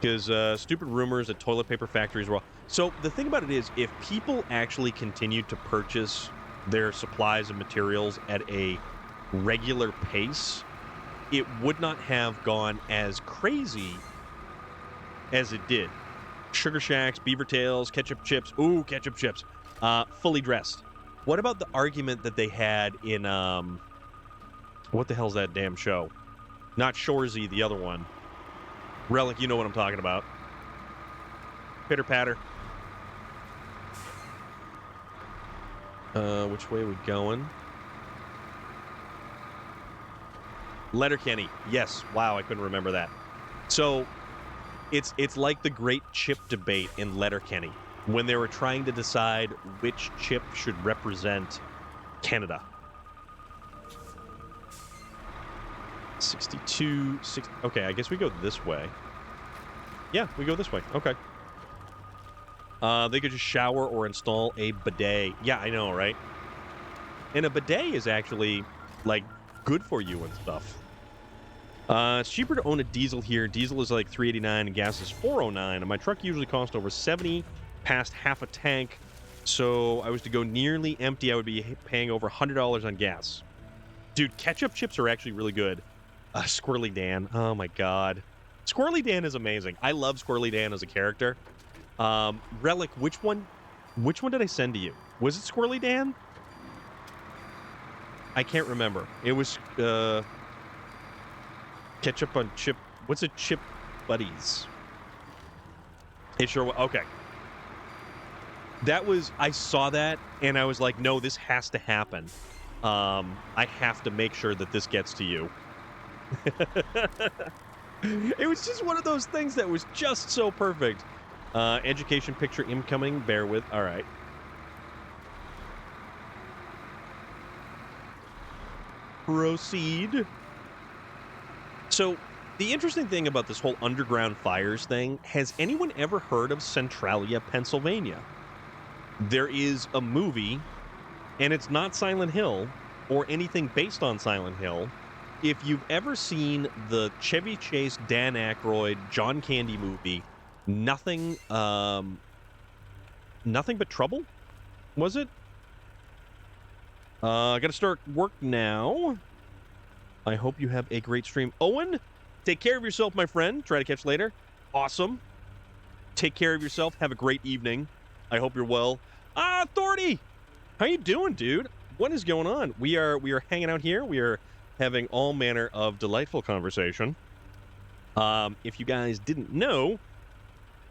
Because stupid rumors that toilet paper factories were... So the thing about it is, if people actually continued to purchase their supplies and materials at a regular pace, it would not have gone as crazy as it did. Sugar Shacks, Beaver Tails, ketchup chips. Ooh, ketchup chips. Fully dressed. What about the argument that they had in, what the hell's that damn show? Not Shoresy, the other one. Relic, you know what I'm talking about. Pitter patter. Which way are we going? Letterkenny. Yes. Wow, I couldn't remember that. So, it's like the great chip debate in Letterkenny when they were trying to decide which chip should represent Canada. 62, 60. Okay, I guess we go this way. Yeah, we go this way. Okay. They could just shower or install a bidet. Yeah, I know, right? And a bidet is actually, like, good for you and stuff. It's cheaper to own a diesel here. Diesel is like $3.89 and gas is $4.09. And my truck usually costs over $70, past half a tank. So I was to go nearly empty, I would be paying over $100 on gas. Dude, ketchup chips are actually really good. Squirrely Dan. Oh my god. Squirrely Dan is amazing. I love Squirrely Dan as a character. Relic, which one did I send to you? Was it Squirrely Dan? I can't remember. It was ketchup on chip. What's a chip buddies? It sure was. Okay. That was, I saw that and I was like, no, this has to happen. I have to make sure that this gets to you. It was just one of those things that was just so perfect. Education picture incoming. Bear with. All right. Proceed. So, the interesting thing about this whole underground fires thing, has anyone ever heard of Centralia, Pennsylvania? There is a movie, and it's not Silent Hill or anything based on Silent Hill. If you've ever seen the Chevy Chase, Dan Aykroyd, John Candy movie, Nothing But Trouble? Was it? I gotta start work now. I hope you have a great stream. Owen, take care of yourself, my friend. Try to catch later. Awesome. Take care of yourself. Have a great evening. I hope you're well. Thorny! How you doing, dude? What is going on? We are hanging out here. We are having all manner of delightful conversation. If you guys didn't know,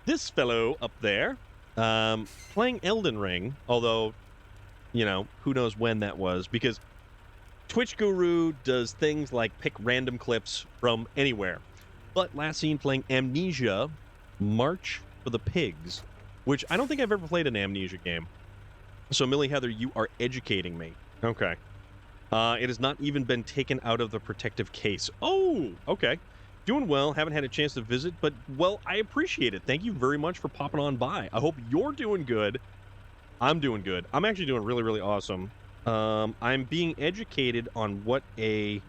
this fellow up there, playing Elden Ring, although, you know, who knows when that was, because Twitch Guru does things like pick random clips from anywhere. But last seen playing Amnesia, March for the Pigs, which I don't think I've ever played an Amnesia game. So, Millie Heather, you are educating me. Okay. It has not even been taken out of the protective case. Oh, okay. Doing well. Haven't had a chance to visit, but, well, I appreciate it. Thank you very much for popping on by. I hope you're doing good. I'm doing good. I'm actually doing really, really awesome. I'm being educated on what a...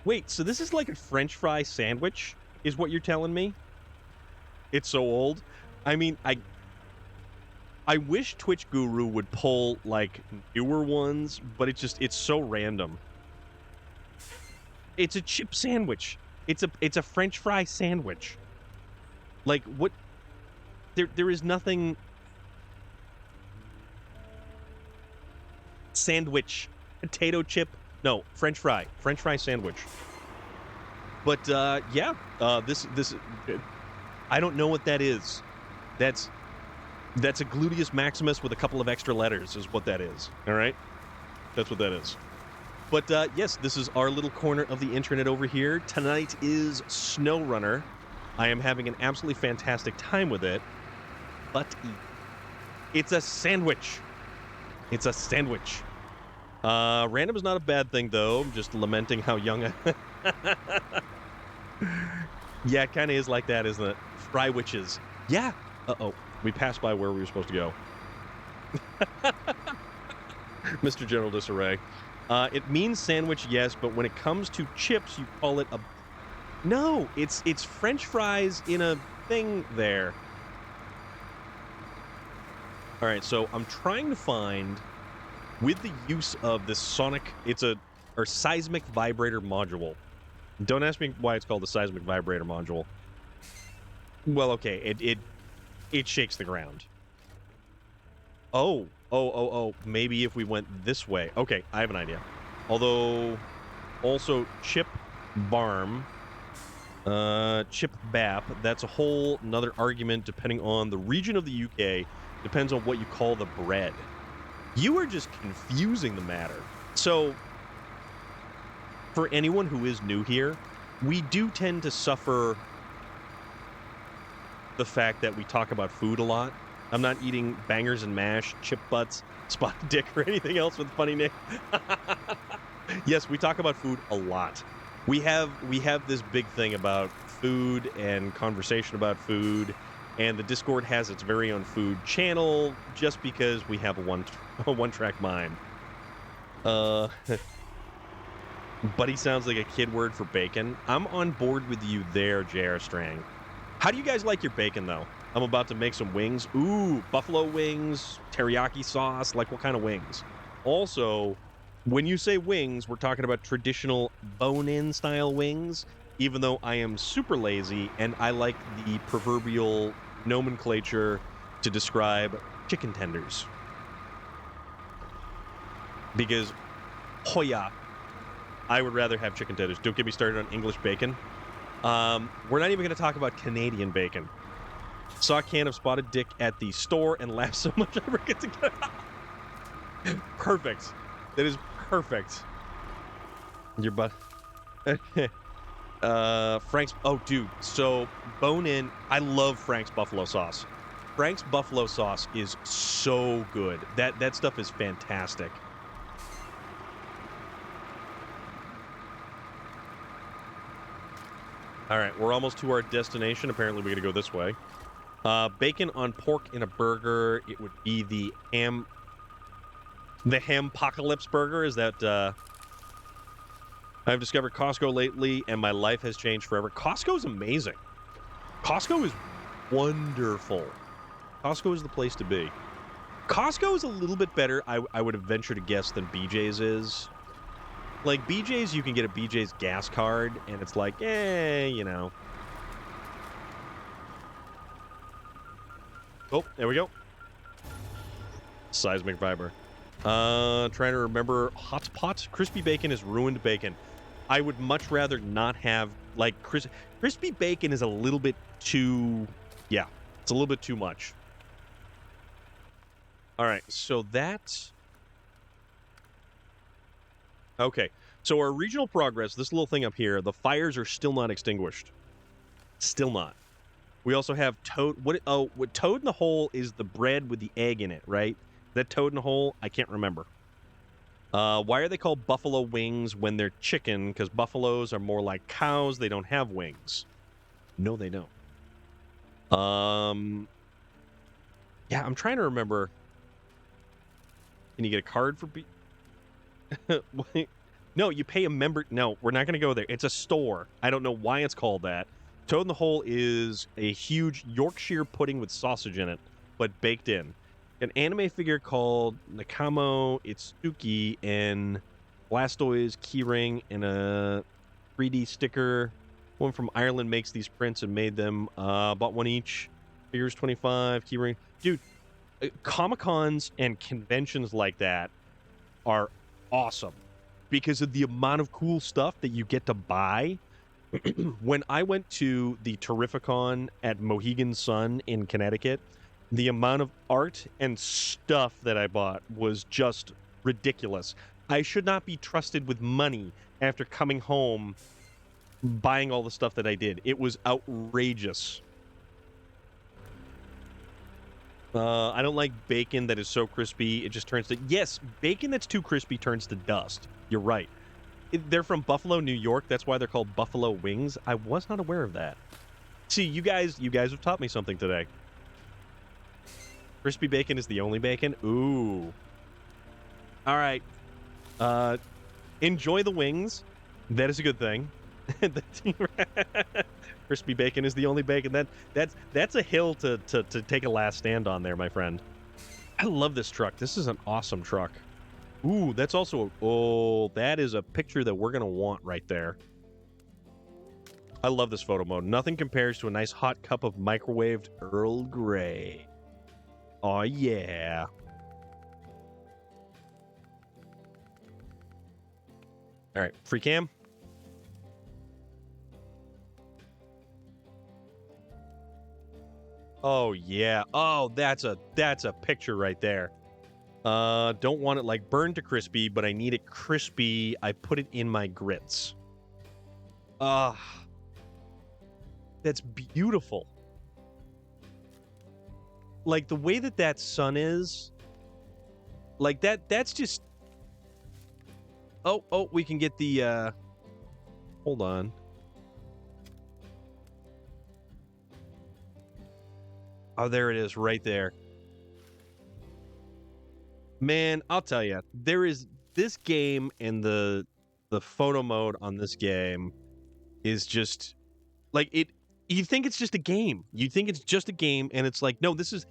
Wait, so this is like a French fry sandwich, is what you're telling me? It's so old. I mean, I wish Twitch Guru would pull, like, newer ones, but it's so random. It's a chip sandwich. It's a French fry sandwich. Like, what... There is nothing... Sandwich. Potato chip. No, French fry. French fry sandwich. But, yeah. This... I don't know what that is. That's a gluteus maximus with a couple of extra letters is what that is. All right? That's what that is. But, yes, this is our little corner of the internet over here. Tonight is SnowRunner. I am having an absolutely fantastic time with it. But it's a sandwich. It's a sandwich. Random is not a bad thing, though. I'm just lamenting how young I... Yeah, it kind of is like that, isn't it? Fry witches. Yeah. Uh-oh. We passed by where we were supposed to go. Mr. General Disarray. It means sandwich, yes, but when it comes to chips, you call it a... No, it's French fries in a thing there. All right, so I'm trying to find, with the use of this sonic, or seismic vibrator module. Don't ask me why it's called the seismic vibrator module. Well, okay, it shakes the ground. Oh, maybe if we went this way. Okay, I have an idea. Although, also, chip barm, chip bap, that's a whole another argument depending on the region of the UK, depends on what you call the bread. You are just confusing the matter. So, for anyone who is new here, we do tend to suffer the fact that we talk about food a lot. I'm not eating bangers and mash, chip butts, spotted dick, or anything else with funny name. Yes, we talk about food a lot. We have this big thing about food and conversation about food, and the Discord has its very own food channel just because we have a one-track mind. Buddy sounds like a kid word for bacon. I'm on board with you there, J.R. Strang. How do you guys like your bacon, though? I'm about to make some wings. Ooh, buffalo wings, teriyaki sauce. Like, what kind of wings? Also, when you say wings, we're talking about traditional bone-in style wings, even though I am super lazy and I like the proverbial nomenclature to describe chicken tenders. Because, hoya, I would rather have chicken tenders. Don't get me started on English bacon. We're not even going to talk about Canadian bacon. Saw a can of spotted dick at the store and laughed so much I forget to get it out. Perfect. That is perfect. Your butt. Frank's... Oh, dude. So, bone-in... I love Frank's buffalo sauce. Frank's buffalo sauce is so good. That stuff is fantastic. All right, we're almost to our destination. Apparently, we're going to go this way. Bacon on pork in a burger. It would be the Hampocalypse burger. Is that... I've discovered Costco lately, and my life has changed forever. Costco is amazing. Costco is wonderful. Costco is the place to be. Costco is a little bit better, I would venture to guess, than BJ's is. Like, BJ's, you can get a BJ's gas card, and it's like, you know. Oh, there we go. Seismic fiber. Trying to remember hot pot. Crispy bacon is ruined bacon. I would much rather not have, like, crispy bacon is a little bit too, yeah, it's a little bit too much. All right, so that's... Okay, so our regional progress, this little thing up here, the fires are still not extinguished. Still not. We also have toad... what toad in the hole is the bread with the egg in it, right? That toad in the hole? I can't remember. Why are they called buffalo wings when they're chicken? Because buffaloes are more like cows. They don't have wings. No, they don't. Yeah, I'm trying to remember. Can you get a card for... No, you pay a member... No, we're not going to go there. It's a store. I don't know why it's called that. Toad in the Hole is a huge Yorkshire pudding with sausage in it, but baked in. An anime figure called Nakamo Itsuki and Blastoise keyring and a 3D sticker. One from Ireland makes these prints and made them. Bought one each. Figures 25, keyring. Dude, Comic-Cons and conventions like that are awesome because of the amount of cool stuff that you get to buy. When I went to the Terrificon at Mohegan Sun in Connecticut, the amount of art and stuff that I bought was just ridiculous. I should not be trusted with money after coming home buying all the stuff that I did. It was outrageous. I don't like bacon that is so crispy it just turns to... Yes, bacon that's too crispy turns to dust. You're right. They're from Buffalo, New York. That's why they're called Buffalo Wings. I was not aware of that. See, you guys have taught me something today. Crispy bacon is the only bacon? Ooh. All right. Enjoy the wings. That is a good thing. Crispy bacon is the only bacon. That's a hill to take a last stand on there, my friend. I love this truck. This is an awesome truck. Ooh, that's also that is a picture that we're gonna want right there. I love this photo mode. Nothing compares to a nice hot cup of microwaved Earl Grey. Oh yeah. All right, free cam. Oh yeah. Oh, that's a picture right there. Don't want it like burned to crispy, but I need it crispy. I put it in my grits. That's beautiful. Like the way that sun is, like that's just... Oh, we can get the, hold on. Oh, there it is right there. Man, I'll tell you, there is this game, and the photo mode on this game is just like it. You think it's just a game. You think it's just a game, and it's like, no, this is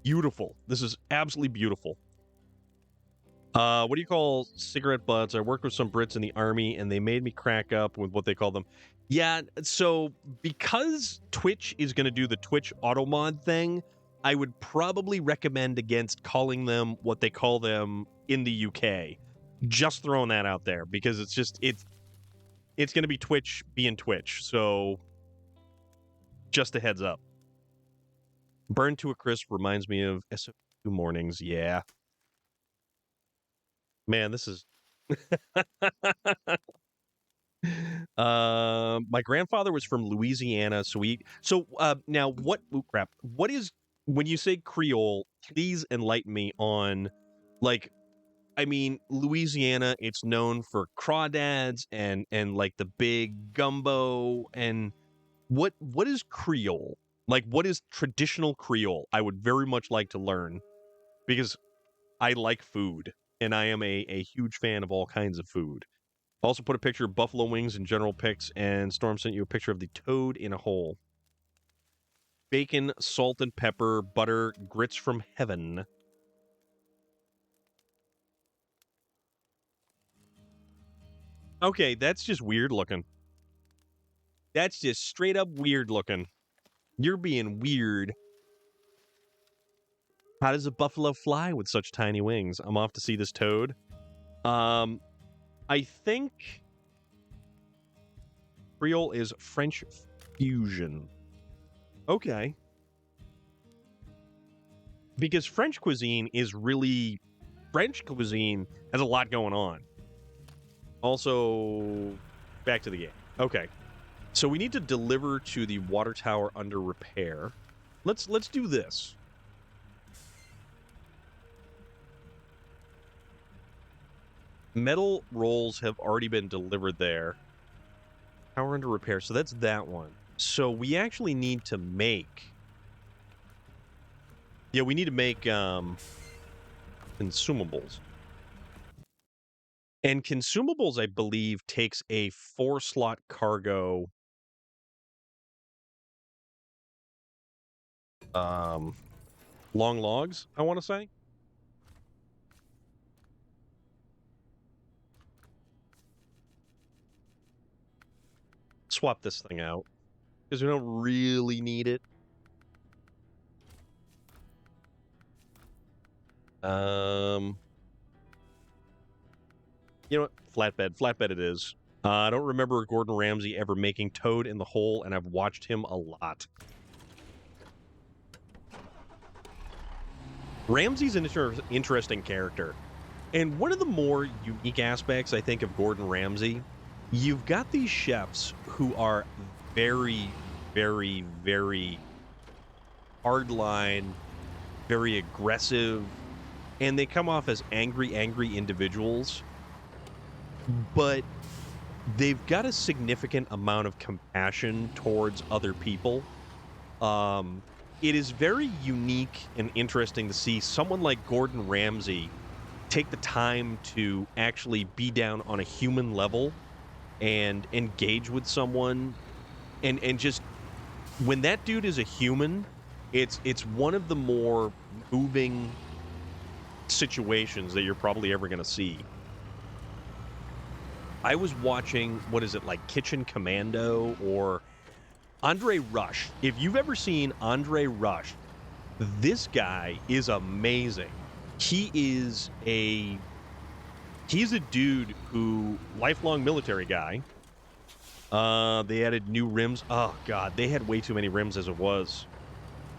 beautiful. This is absolutely beautiful. What do you call cigarette butts? I worked with some Brits in the army, and they made me crack up with what they call them. Yeah, so because Twitch is going to do the Twitch auto mod thing, I would probably recommend against calling them what they call them in the UK. Just throwing that out there, because it's going to be Twitch being Twitch. So just a heads up. Burn to a crisp reminds me of SO2 mornings. Yeah. Man, this is... my grandfather was from Louisiana, so now what... Oh, crap. What is... When you say Creole, please enlighten me on, like, I mean, Louisiana, it's known for crawdads and like the big gumbo, and what is Creole? Like, what is traditional Creole? I would very much like to learn, because I like food, and I am a huge fan of all kinds of food. Also put a picture of buffalo wings in general pics, and Storm sent you a picture of the toad in a hole. Bacon, salt and pepper, butter, grits from heaven. Okay, that's just weird looking. That's just straight up weird looking. You're being weird. How does a buffalo fly with such tiny wings? I'm off to see this toad. I think Creole is French fusion. Okay. Because French cuisine is really... French cuisine has a lot going on. Also, back to the game. Okay. So we need to deliver to the water tower under repair. Let's do this. Metal rolls have already been delivered there. Tower under repair. So that's that one. So we actually need to make... Yeah, we need to make... consumables. And consumables, I believe, takes a 4-slot cargo. Long logs, I want to say. Swap this thing out because we don't really need it. You know what? Flatbed it is. I don't remember Gordon Ramsay ever making Toad in the Hole, and I've watched him a lot. Ramsay's an interesting character. And one of the more unique aspects, I think, of Gordon Ramsay, you've got these chefs who are very, very, very hardline, very aggressive, and they come off as angry individuals. But they've got a significant amount of compassion towards other people. It is very unique and interesting to see someone like Gordon Ramsay take the time to actually be down on a human level and engage with someone. And just when that dude is a human, it's one of the more moving situations that you're probably ever going to see. I was watching, what is it, like Kitchen Commando or Andre Rush. If you've ever seen Andre Rush, this guy is amazing. He's a dude who, lifelong military guy. They added new rims. Oh, God, they had way too many rims as it was.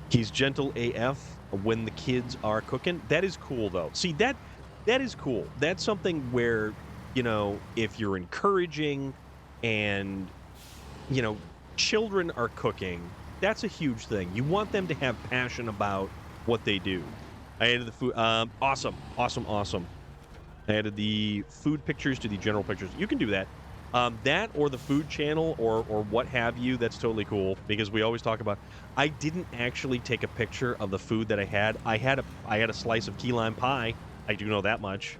He's gentle AF when the kids are cooking. That is cool, though. See, that is cool. That's something where, you know, if you're encouraging and, you know, children are cooking, that's a huge thing. You want them to have passion about what they do. I added the food. Awesome. I added the food pictures to the general pictures. You can do that. That or the food channel or what have you, that's totally cool because we always talk about. I didn't actually take a picture of the food that I had. I had a slice of key lime pie. I do know that much.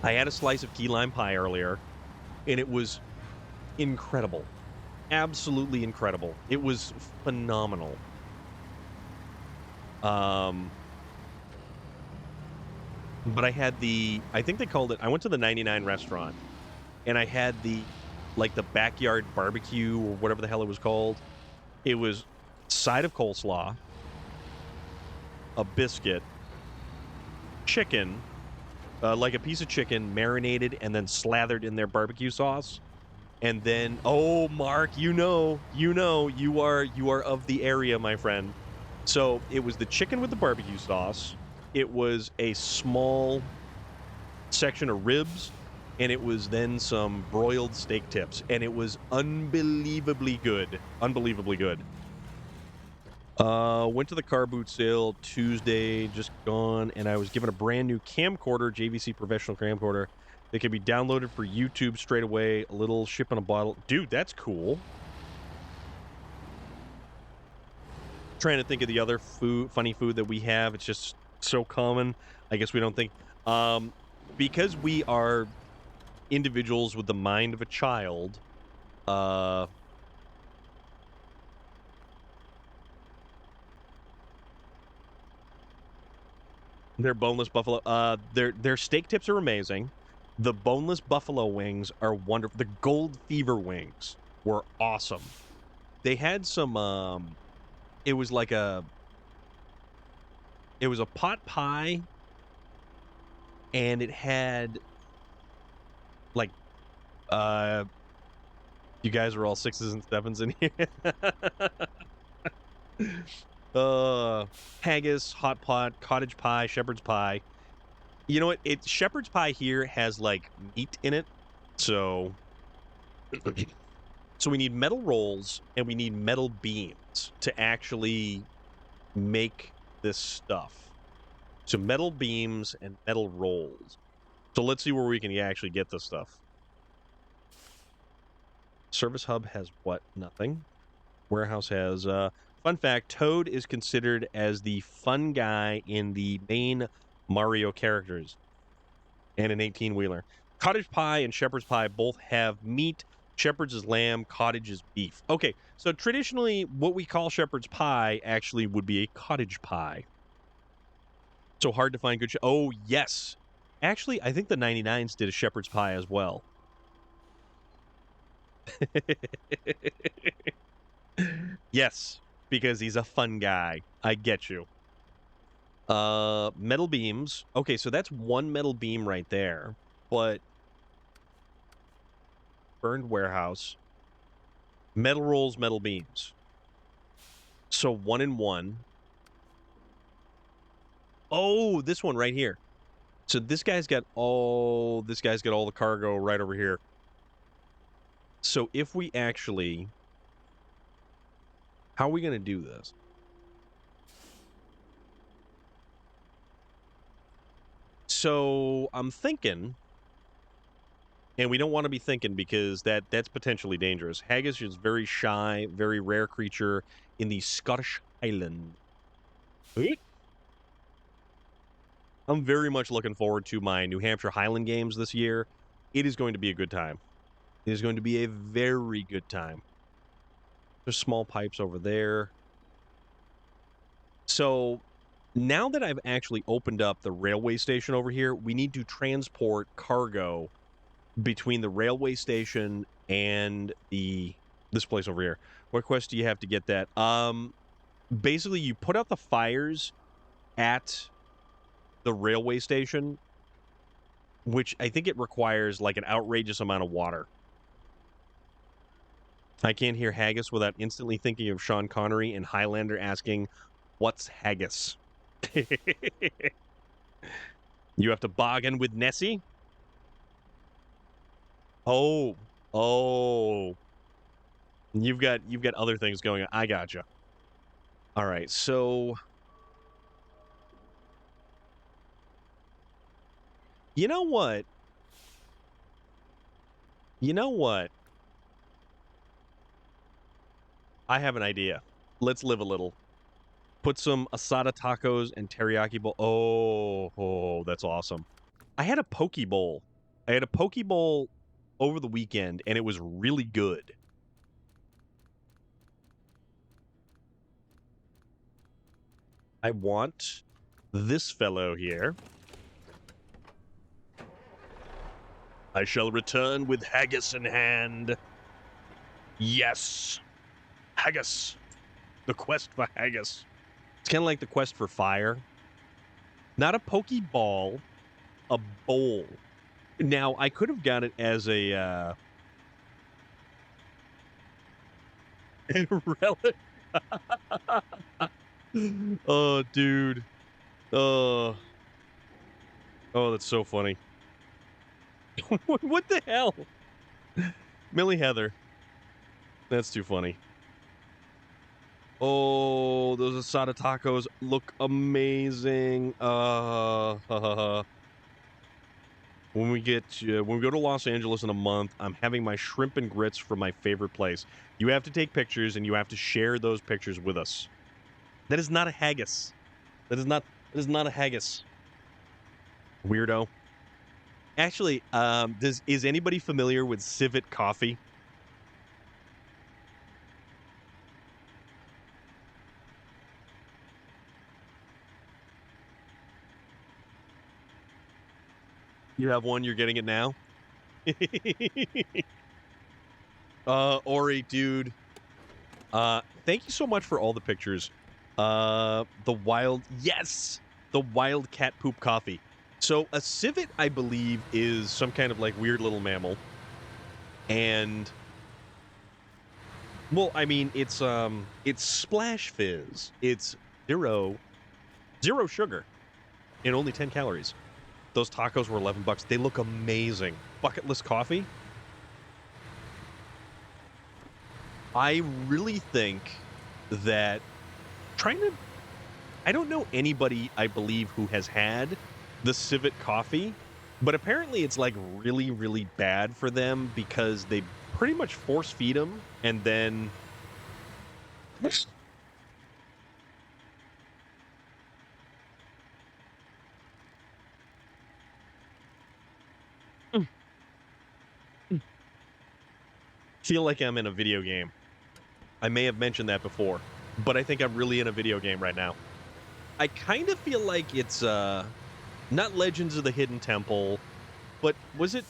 I had a slice of key lime pie earlier, and it was incredible. Absolutely incredible. It was phenomenal. But I had I think they called it, I went to the 99 restaurant, and I had the backyard barbecue or whatever the hell it was called. It was side of coleslaw, a biscuit, chicken, like a piece of chicken marinated and then slathered in their barbecue sauce. And then, oh, Mark, you are of the area, my friend. So it was the chicken with the barbecue sauce. It was a small section of ribs, and it was then some broiled steak tips, and it was unbelievably good. Unbelievably good. Went to the car boot sale Tuesday, just gone, and I was given a brand new camcorder, JVC professional camcorder. They can be downloaded for YouTube straight away. A little ship in a bottle. Dude, that's cool. Trying to think of the other funny food that we have. It's just so common. I guess we don't think. Because we are individuals with the mind of a child, their boneless buffalo. Their steak tips are amazing. The boneless buffalo wings are wonderful. The gold fever wings were awesome. They had some, it was a pot pie, and it had, like, you guys are all 6s and 7s in here. Haggis, hot pot, cottage pie, shepherd's pie. You know what? Shepherd's pie here has, like, meat in it. So we need metal rolls and we need metal beams to actually make this stuff. So metal beams and metal rolls. So let's see where we can actually get this stuff. Service hub has what? Nothing. Warehouse has Fun fact, Toad is considered as the fun guy in the main Mario characters and an 18-wheeler. Cottage pie and shepherd's pie both have meat. Shepherd's is lamb, cottage is beef. Okay, so traditionally what we call shepherd's pie actually would be a cottage pie. So hard to find good. Oh, yes. Actually, I think the 99s did a shepherd's pie as well. Yes, because he's a fun guy. I get you. Metal beams. Okay, so that's one metal beam right there. But burned warehouse. Metal rolls, metal beams. So 1 and 1. Oh, this one right here. So this guy's got all the cargo right over here. So if we actually, how are we going to do this? So I'm thinking, and we don't want to be thinking because that's potentially dangerous. Haggis is very shy, very rare creature in the Scottish Highlands. I'm very much looking forward to my New Hampshire Highland games this year. It is going to be a good time. It is going to be a very good time. There's small pipes over there. So now that I've actually opened up the railway station over here, we need to transport cargo between the railway station and this place over here. What quest do you have to get that? Basically, you put out the fires at the railway station, which I think it requires like an outrageous amount of water. I can't hear haggis without instantly thinking of Sean Connery and Highlander asking, "What's haggis?" You have to bargain with Nessie? Oh. You've got other things going on. I gotcha. All right, so you know what? I have an idea. Let's live a little. Put some asada tacos and teriyaki bowl. Oh, that's awesome. I had a poke bowl. Over the weekend, and it was really good. I want this fellow here. I shall return with haggis in hand. Yes. Haggis. The quest for haggis. It's kind of like the quest for fire. Not a pokeball, a bowl. Now, I could have got it as a relic. Oh, dude. Oh, that's so funny. What the hell? Millie Heather. That's too funny. Oh, those asada tacos look amazing. When we go to Los Angeles in a month, I'm having my shrimp and grits from my favorite place. You have to take pictures and you have to share those pictures with us. That is not a haggis. That is not a haggis. Weirdo. Actually, is anybody familiar with Civet coffee? You have one, you're getting it now? Ori, dude. Thank you so much for all the pictures. The wild cat poop coffee. So a civet, I believe, is some kind of like weird little mammal. And well, I mean, it's Splash Fizz. It's zero sugar and only 10 calories. Those tacos were $11. They look amazing. Bucket list coffee. I really think that I don't know anybody, I believe, who has had the civet coffee, but apparently it's like really, really bad for them because they pretty much force feed them and then feel like I'm in a video game. I may have mentioned that before, but I think I'm really in a video game right now. I kind of feel like it's not Legends of the Hidden Temple, but was it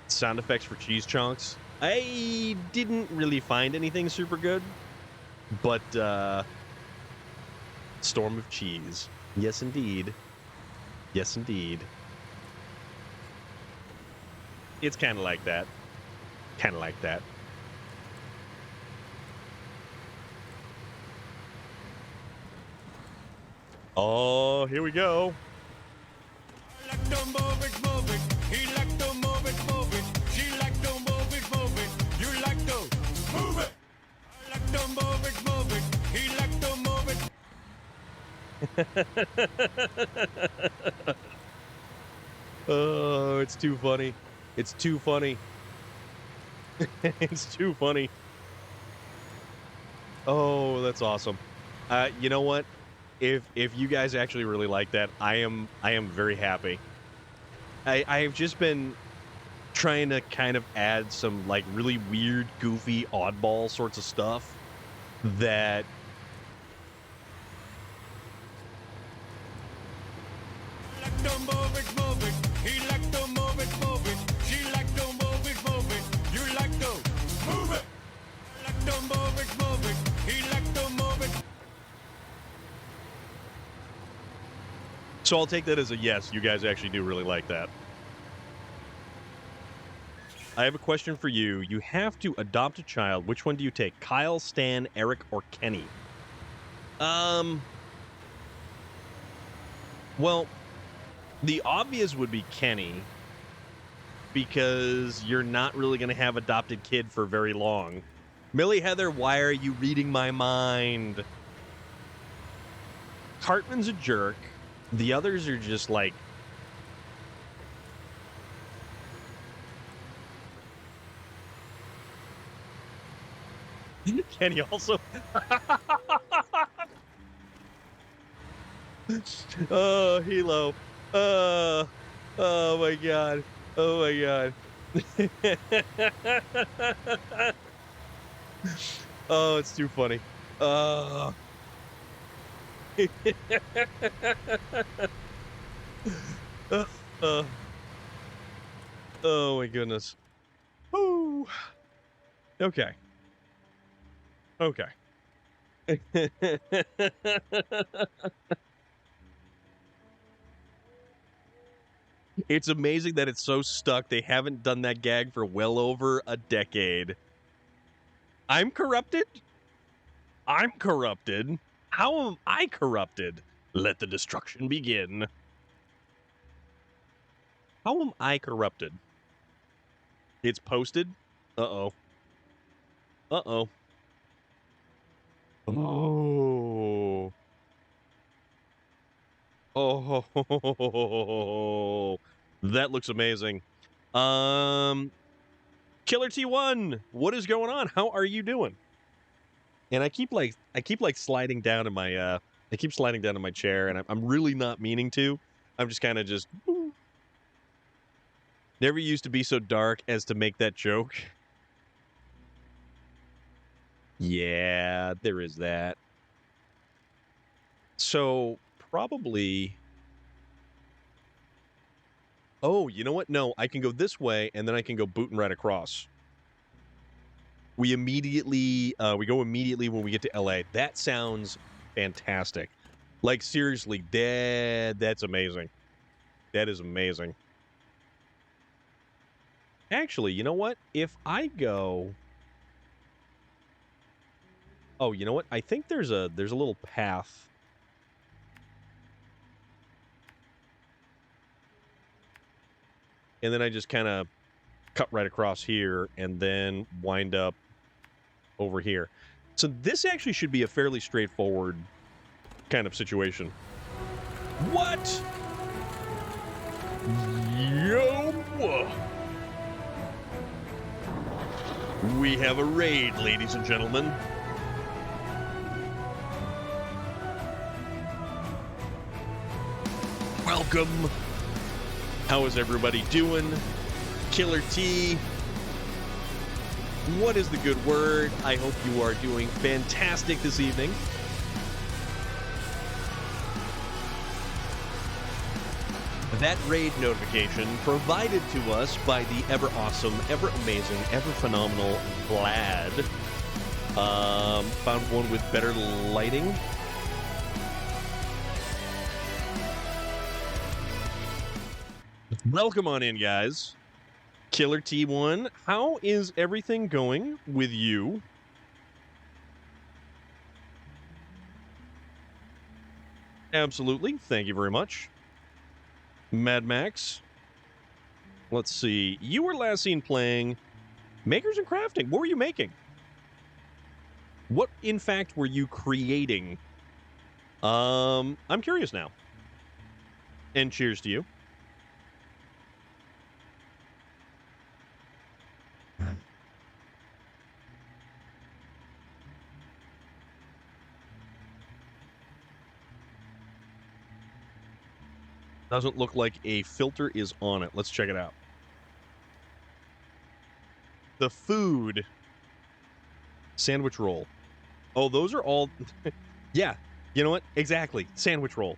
sound effects for cheese chunks? I didn't really find anything super good, but Storm of Cheese. Yes, indeed. Yes, indeed. It's kind of like that. Kind of like that. Oh, here we go. I like to move it, move it. He like to move it, move it. She like to move it, move it. You like to move it. I like to move it, move it. He like to move it. Oh, it's too funny. It's too funny. It's too funny. Oh, that's awesome. You know what? If you guys actually really like that, I am very happy. I've just been trying to kind of add some like really weird, goofy, oddball sorts of stuff that Like to move it, move it. He like to move it, move it. She like to move it, move it. You like to move it. I like to move it, move it. He like to move it. So I'll take that as a yes. You guys actually do really like that. I have a question for you. You have to adopt a child. Which one do you take? Kyle, Stan, Eric, or Kenny? Well, the obvious would be Kenny, because you're not really going to have adopted kid for very long. Millie Heather, why are you reading my mind? Cartman's a jerk. The others are just like... Kenny also... Oh, Hilo. Oh my god. Oh my god. Oh, it's too funny. Oh my goodness. Ooh. Okay. Okay. It's amazing that it's so stuck. They haven't done that gag for well over a decade. I'm corrupted? I'm corrupted? How am I corrupted? Let the destruction begin. How am I corrupted? It's posted? Uh-oh. Uh-oh. Oh. Oh. That looks amazing. Killer T1, what is going on? How are you doing? And I keep sliding down in my chair, and I'm really not meaning to. I'm just kind of just never used to be so dark as to make that joke. Yeah, there is that. So probably. Oh, you know what? No, I can go this way, and then I can go booting right across. We go immediately when we get to LA. That sounds fantastic. Like, seriously, that's amazing. That is amazing. Actually, you know what? If I go... Oh, you know what? I think there's a little path. And then I just kind of cut right across here and then wind up over here. So this actually should be a fairly straightforward kind of situation. What? Yo! We have a raid, ladies and gentlemen. Welcome. How is everybody doing? Killer T. What is the good word? I hope you are doing fantastic this evening. That raid notification provided to us by the ever awesome, ever amazing, ever phenomenal Vlad. Found one with better lighting. Welcome on in, guys. Killer T1, how is everything going with you? Absolutely. Thank you very much. Mad Max. Let's see. You were last seen playing Makers and Crafting. What were you making? What, in fact, were you creating? I'm curious now. And cheers to you. Doesn't look like a filter is on it. Let's check it out. The food. Sandwich roll. Oh, those are all... Yeah. You know what? Exactly. Sandwich roll.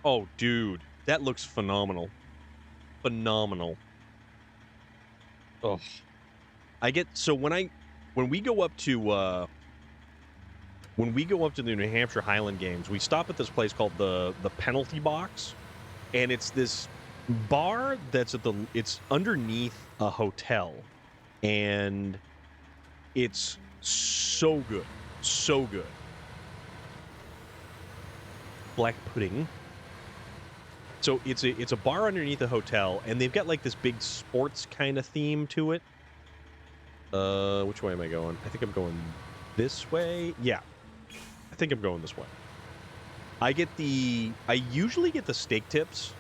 Oh, dude. That looks phenomenal. Phenomenal. Oh. I get... So when we go up to... When we go up to the New Hampshire Highland Games, we stop at this place called the Penalty Box, and it's this bar that's it's underneath a hotel, and it's so good, so good. Black pudding. So it's a bar underneath a hotel, and they've got like this big sports kind of theme to it. Which way am I going? I think I'm going this way. Yeah. I think I'm going this way. I usually get the steak tips,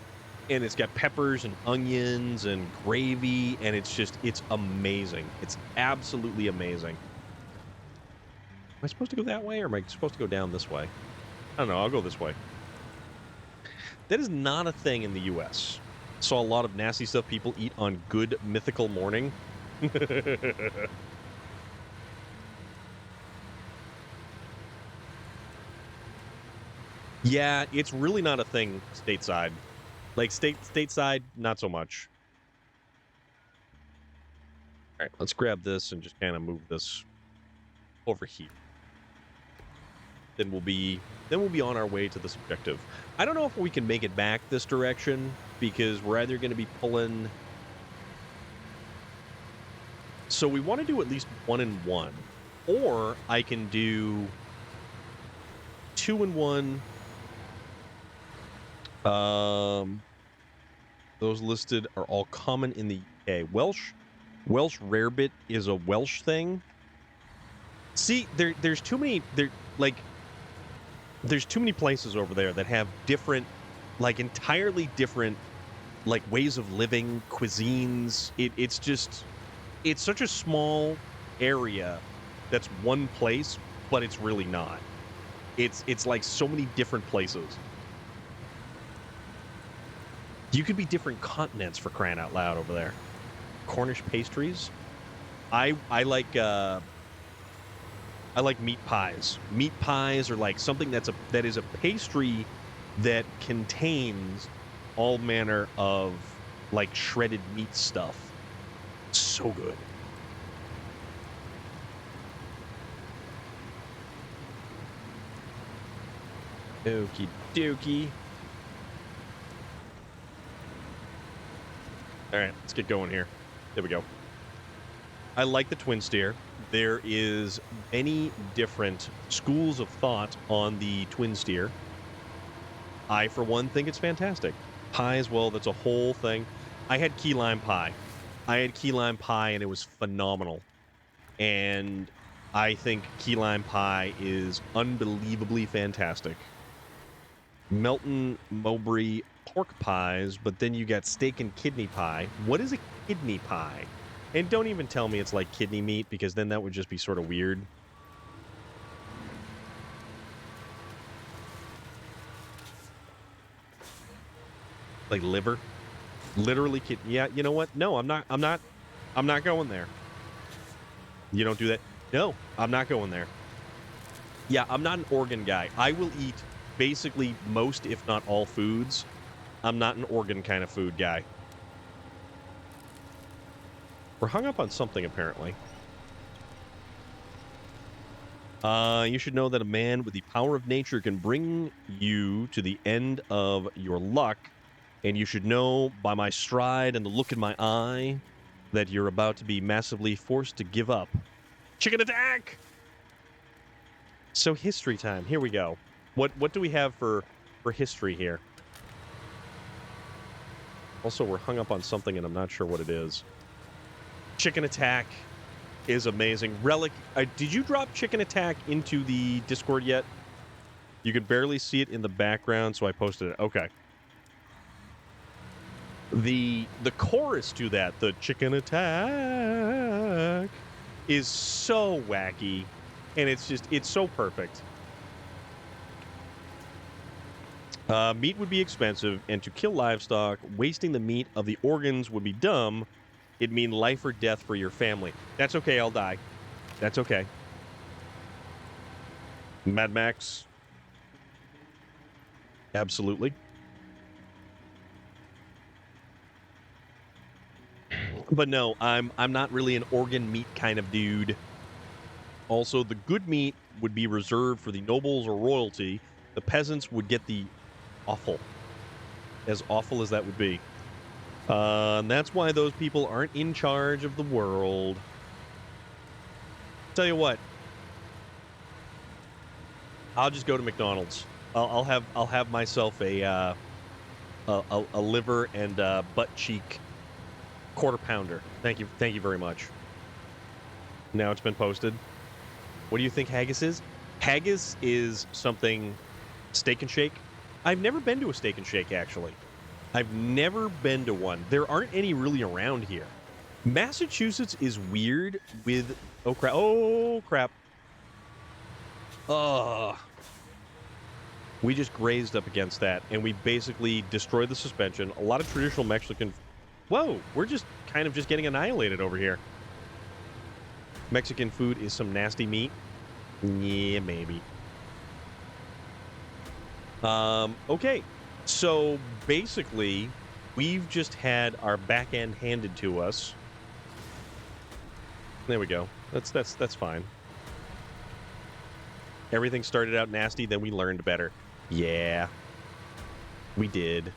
and it's got peppers and onions and gravy, and it's amazing. It's absolutely amazing. Am I supposed to go that way, or am I supposed to go down this way? I don't know. I'll go this way. That is not a thing in the U.S. Saw a lot of nasty stuff people eat on Good Mythical Morning. Yeah, it's really not a thing stateside. Like, stateside, not so much. All right, let's grab this and just kind of move this over here. Then we'll be on our way to this objective. I don't know if we can make it back this direction, because we're either going to be pulling... So we want to do at least 1 and 1. Or I can do 2 and 1... Those listed are all common in the UK. Welsh rarebit is a Welsh thing. See, there's too many there's too many places over there that have different, like entirely different, like ways of living, cuisines. It's such a small area that's one place, but it's really not. It's like so many different places. You could be different continents, for crying out loud, over there. Cornish pastries. I like meat pies. Meat pies are like something that is a pastry that contains all manner of like shredded meat stuff. So good. Okie dokie. All right, let's get going here. There we go. I like the twin steer. There is many different schools of thought on the twin steer. I, for one, think it's fantastic. Pies, well, that's a whole thing. I had key lime pie. And it was phenomenal. And I think key lime pie is unbelievably fantastic. Melton Mowbray pork pies, but then you got steak and kidney pie. What is a kidney pie? And don't even tell me it's like kidney meat, because then that would just be sort of weird. Like liver? Literally kidney. Yeah, you know what? No, I'm not I'm not going there. You don't do that? No, I'm not going there. Yeah, I'm not an organ guy. I will eat basically most, if not all, foods. I'm not an organ kind of food guy. We're hung up on something, apparently. You should know that a man with the power of nature can bring you to the end of your luck, and you should know by my stride and the look in my eye that you're about to be massively forced to give up. Chicken attack! So history time. Here we go. What do we have for history here? Also, we're hung up on something, and I'm not sure what it is. Chicken attack is amazing. Relic, did you drop Chicken Attack into the Discord yet? You can barely see it in the background, so I posted it. Okay. The chorus to that, the Chicken Attack, is so wacky, and it's so perfect. Meat would be expensive, and to kill livestock, wasting the meat of the organs would be dumb. It'd mean life or death for your family. That's okay, I'll die. That's okay. Mad Max. Absolutely. But no, I'm not really an organ meat kind of dude. Also, the good meat would be reserved for the nobles or royalty. The peasants would get the awful. As awful as that would be. And that's why those people aren't in charge of the world. Tell you what, I'll just go to McDonald's. I'll have myself a liver and butt cheek quarter pounder. Thank you very much. Now it's been posted. What do you think haggis is? Haggis is something Steak and Shake. I've never been to a Steak and Shake actually. I've never been to one. There aren't any really around here. Massachusetts is weird with... Oh, crap. Oh, crap. We just grazed up against that, and we basically destroyed the suspension. A lot of traditional Mexican... Whoa, we're just kind of just getting annihilated over here. Mexican food is some nasty meat. Yeah, maybe. Okay. So basically, we've just had our back end handed to us. There we go. That's fine. Everything started out nasty, then we learned better. Yeah, we did.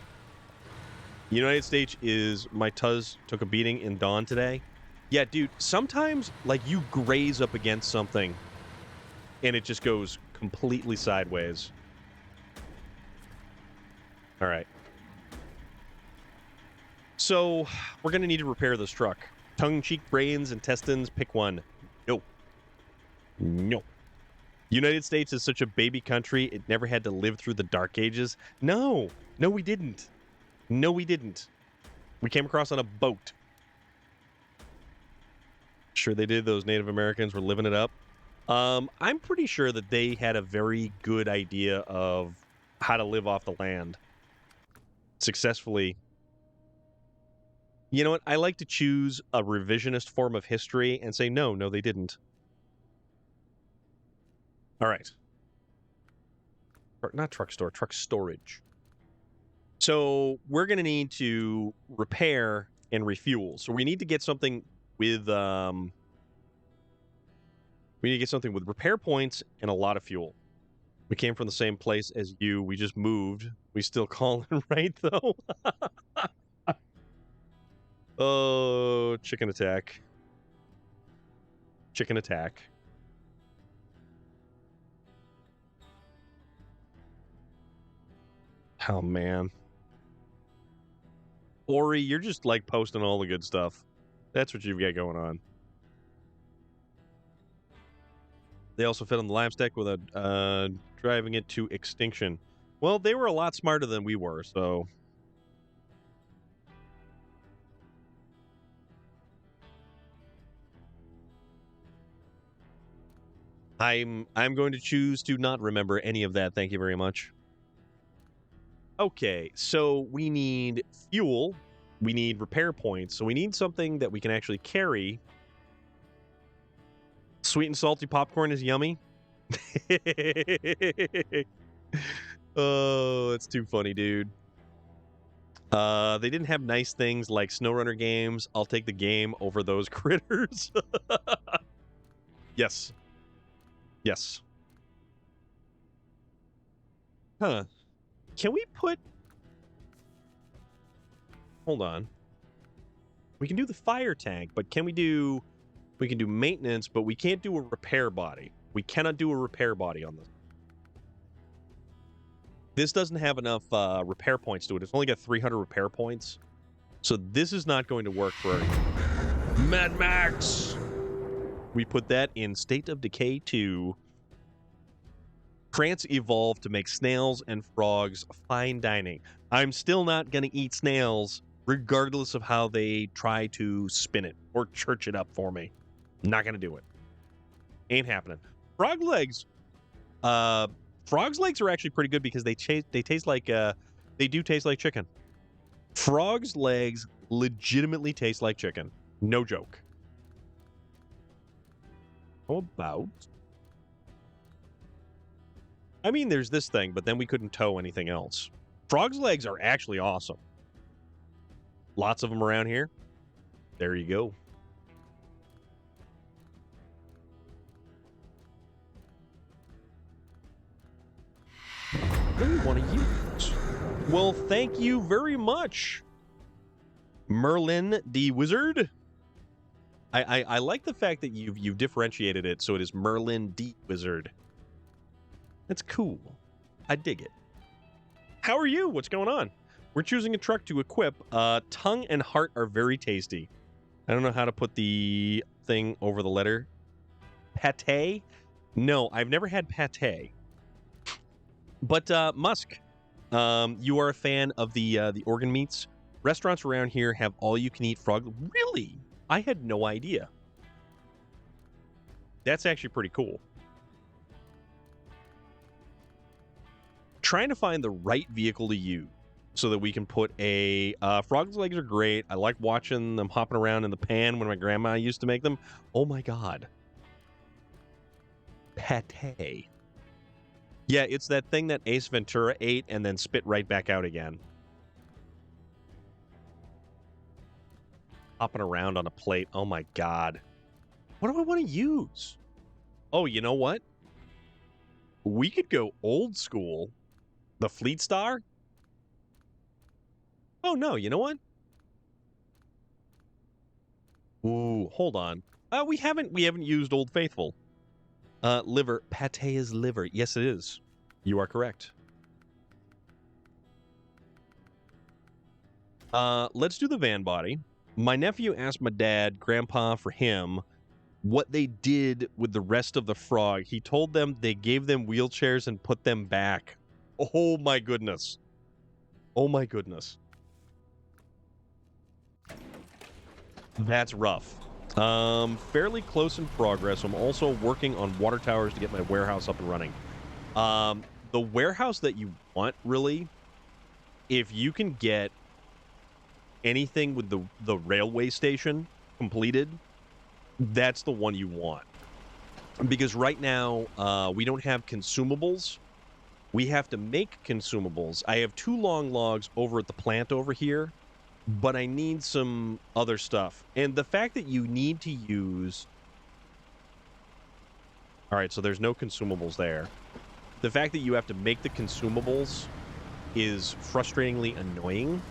United States is my Tuz took a beating in Dawn today. Yeah, dude. Sometimes like you graze up against something, and it just goes completely sideways. All right. So, we're going to need to repair this truck. Tongue, cheek, brains, intestines, pick one. No. No. United States is such a baby country, it never had to live through the Dark Ages. No. No, we didn't. No, we didn't. We came across on a boat. Sure they did. Those Native Americans were living it up. I'm pretty sure that they had a very good idea of how to live off the land. Successfully. You know what? I like to choose a revisionist form of history and say, no, they didn't. All right. Not truck store, truck storage. So we're going to need to repair and refuel. So we need to get something with repair points and a lot of fuel. We came from the same place as you. We just moved. We still call it right, though. Oh, chicken attack. Chicken attack. Oh, man. Ori, you're just, like, posting all the good stuff. That's what you've got going on. They also fit on the lab stack without driving it to extinction. Well, they were a lot smarter than we were, so... I'm going to choose to not remember any of that. Thank you very much. Okay, so we need fuel, we need repair points, so we need something that we can actually carry. Sweet and salty popcorn is yummy. Oh, it's too funny, dude. They didn't have nice things like SnowRunner games. I'll take the game over those critters. Yes. Yes. Huh. Can we put... Hold on. We can do the fire tank, but can we do... We can do maintenance, but we can't do a repair body. We cannot do a repair body on this. This doesn't have enough repair points to it. It's only got 300 repair points. So this is not going to work for Mad Max. We put that in State of Decay 2. Krantz evolved to make snails and frogs fine dining. I'm still not going to eat snails, regardless of how they try to spin it or church it up for me. Not going to do it. Ain't happening. Frog legs. Frog's legs are actually pretty good because they taste like they do taste like chicken. Frog's legs legitimately taste like chicken. No joke. How about... I mean, there's this thing, but then we couldn't tow anything else. Frog's legs are actually awesome. Lots of them around here. There you go. What do you want to use? Well, thank you very much, Merlin the Wizard. I like the fact that you've differentiated it so it is Merlin the Wizard. That's cool. I dig it. How are you? What's going on? We're choosing a truck to equip. Tongue and heart are very tasty. I don't know how to put the thing over the letter. Pate? No, I've never had pate. But Musk, you are a fan of the organ meats. Restaurants around here have all-you-can-eat frog. Really? I had no idea. That's actually pretty cool. Trying to find the right vehicle to use so that we can put a... frog's legs are great. I like watching them hopping around in the pan when my grandma used to make them. Oh my god. Pate. Yeah, it's that thing that Ace Ventura ate and then spit right back out again. Hopping around on a plate. Oh my god. What do I want to use? Oh, you know what? We could go old school. The Fleet Star? Oh no, you know what? Ooh, hold on. We haven't used Old Faithful. Liver. Pate is liver. Yes, it is. You are correct. Let's do the van body. My nephew asked my dad, Grandpa, for him, what they did with the rest of the frog. He told them they gave them wheelchairs and put them back. Oh my goodness. Oh my goodness. That's rough. Fairly close in progress. I'm also working on water towers to get my warehouse up and running. The warehouse that you want, really, if you can get anything with the railway station completed, that's the one you want. Because right now, we don't have consumables. We have to make consumables. I have 2 long logs over at the plant over here, but I need some other stuff. And the fact that you need to use... Alright, so there's no consumables there. The fact that you have to make the consumables is frustratingly annoying.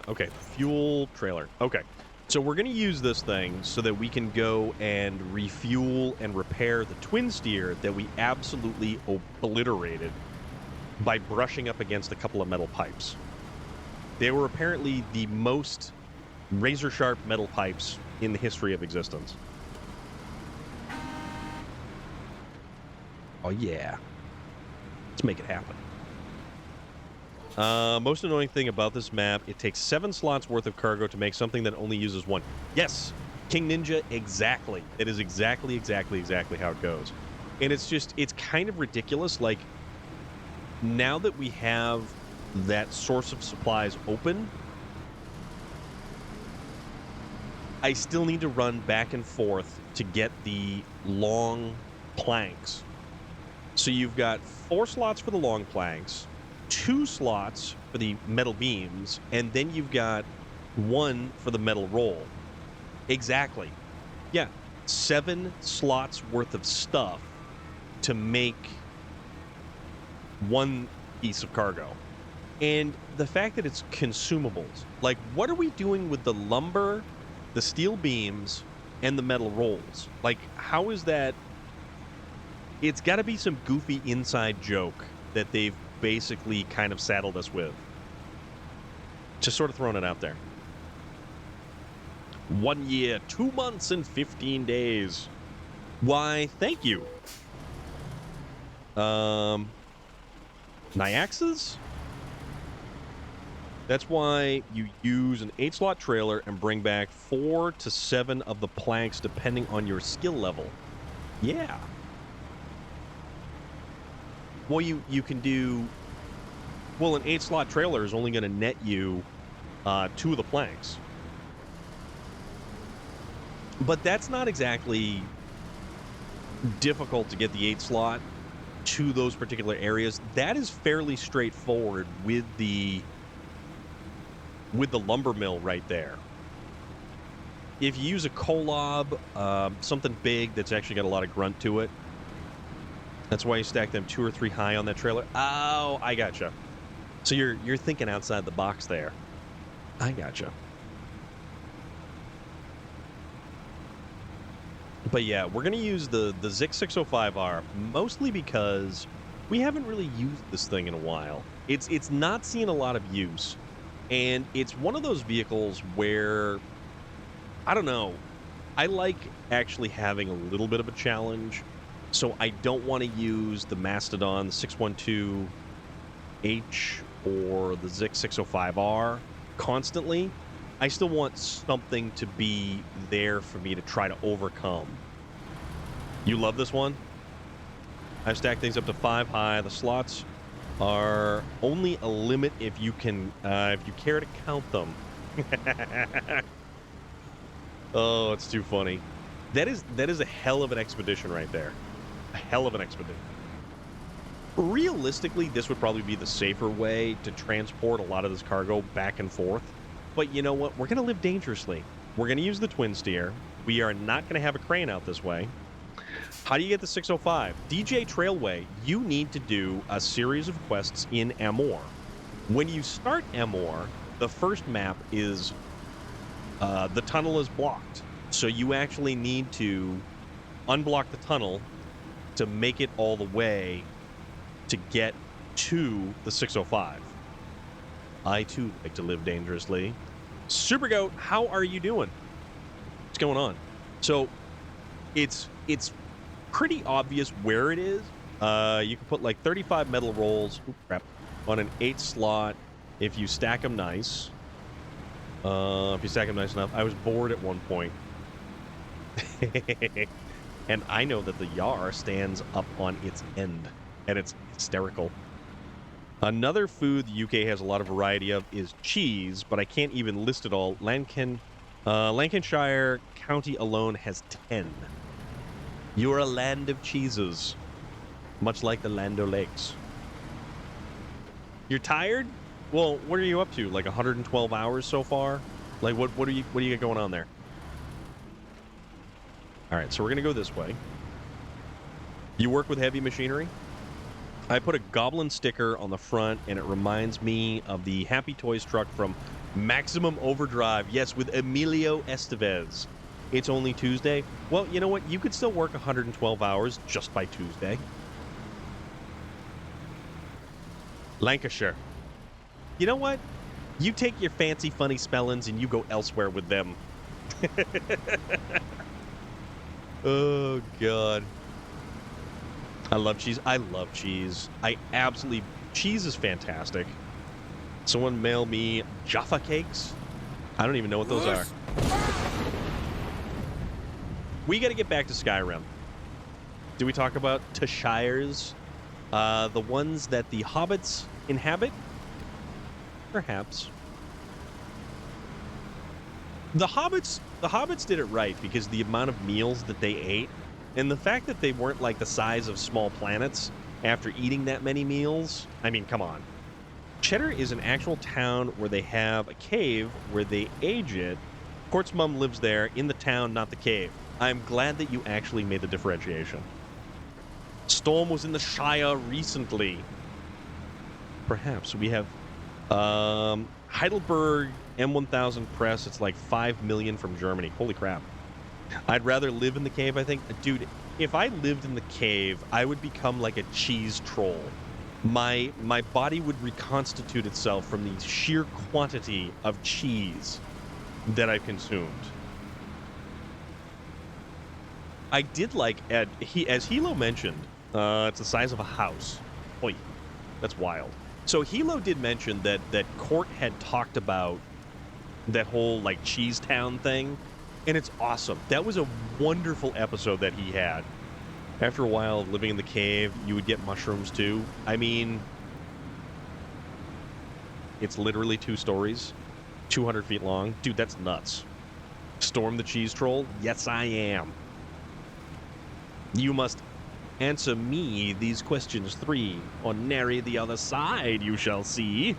Okay, fuel trailer. Okay, so we're going to use this thing so that we can go and refuel and repair the twin steer that we absolutely obliterated by brushing up against a couple of metal pipes. They were apparently the most razor-sharp metal pipes in the history of existence. Oh yeah. Let's make it happen. Most annoying thing about this map, it takes 7 slots worth of cargo to make something that only uses 1. Yes, King Ninja, exactly. It is exactly how it goes. And it's kind of ridiculous. Like, now that we have that source of supplies open, I still need to run back and forth to get the long planks. So you've got 4 slots for the long planks, 2 slots for the metal beams, and then you've got 1 for the metal roll. Exactly. Yeah, 7 slots worth of stuff to make 1 piece of cargo. And the fact that it's consumables, like, what are we doing with the lumber, the steel beams, and the metal rolls? Like, how is that? It's got to be some goofy inside joke that they've basically kind of saddled us with. Just sort of throwing it out there. 1 year, 2 months, and 15 days. Why, thank you. Nyaxes? That's why you use an 8-slot trailer and bring back 4 to 7 of the planks depending on your skill level. Yeah. Well, you can do... Well, an 8-slot trailer is only going to net you 2 of the planks. But that's not exactly difficult to get the 8-slot to those particular areas. That is fairly straightforward with the lumber mill right there. If you use a Kolob, something big that's actually got a lot of grunt to it, that's why you stack them 2 or 3 high on that trailer. Oh, I gotcha. So you're thinking outside the box there. I gotcha. But yeah, we're going to use the Zik 605R mostly because we haven't really used this thing in a while. It's not seeing a lot of use. And it's one of those vehicles where, I don't know, I like actually having a little bit of a challenge. So I don't want to use the Mastodon, the 612H, or the Zik 605R constantly. I still want something to be there for me to try to overcome. You love this one? I've stacked things up to 5 high. The slots are only a limit if you can, if you care to count them. Oh, it's too funny. That is a hell of an expedition right there. A hell of an expedition. Realistically, this would probably be the safer way to transport a lot of this cargo back and forth. But you know what? We're going to live dangerously. We're going to use the twin steer. We are not going to have a crane out this way. How do you get the 605? DJ Trailway, you need to do a series of quests in Amor. When you start Amor, the first map is the tunnel is blocked. So you actually need to unblock the tunnel to make it all the way to get to the 605. I, too, like to live dangerously. Super Goat, how are you doing? What's going on? So, it's pretty obvious where it is. You can put like 35 metal rolls on an 8-slot if you stack them nice. If you stack them nice enough. I was bored at one point. And I know that the Yar stands up on its end, and it's hysterical. Another food the UK has a lot of variety of is cheese, but I can't even list it all. Lancashire County alone has 10. You are a land of cheeses, much like the Land O'Lakes. You're tired? Well, what are you up to? Like 112 hours so far? Like what do you got going on there? All right, so we're gonna go this way. You work with heavy machinery? I put a goblin sticker on the front, and it reminds me of the Happy Toys truck from Maximum Overdrive. Yes, with Emilio Estevez. It's only Tuesday. Well, you know what? You could still work 112 hours just by Tuesday. Lancashire. You know what? You take your fancy, funny spellings and you go elsewhere with them. Oh, God. I love cheese. I love cheese. I absolutely... Cheese is fantastic. Someone mail me Jaffa cakes? I don't even know what those are. We got to get back to Skyrim. Do we talk about Tashires? The ones that the hobbits inhabit? Perhaps. The hobbits did it right because the amount of meals that they ate and the fact that they weren't like the size of small planets after eating that many meals. I mean, come on. Cheddar is an actual town where they have a cave where they age it. Court's mom lives there in the town, not the cave. I'm glad that you actually made the differentiation. Storm was in the Shire recently. Perhaps. We have Heidelberg M1000 press. It's like 5 million from Germany. Holy crap. I'd rather live in the cave, I think. Dude, if I lived in the cave, I would become like a cheese troll. My body would reconstitute itself from the sheer quantity of cheese that I've consumed. I did like, as Hilo mentioned, it's the size of a house. Oy, that's wild. So Hilo did mention that Court had talked about that whole like cheese town thing, and it's awesome. That was a wonderful episode that he had. After a while living in the cave, you would get mushrooms too. I mean, it's literally 2 stories, 200 feet long. Dude, that's nuts. Storm the cheese troll? Yes, I am. You must answer me these questions 3, or nary the other side you shall see.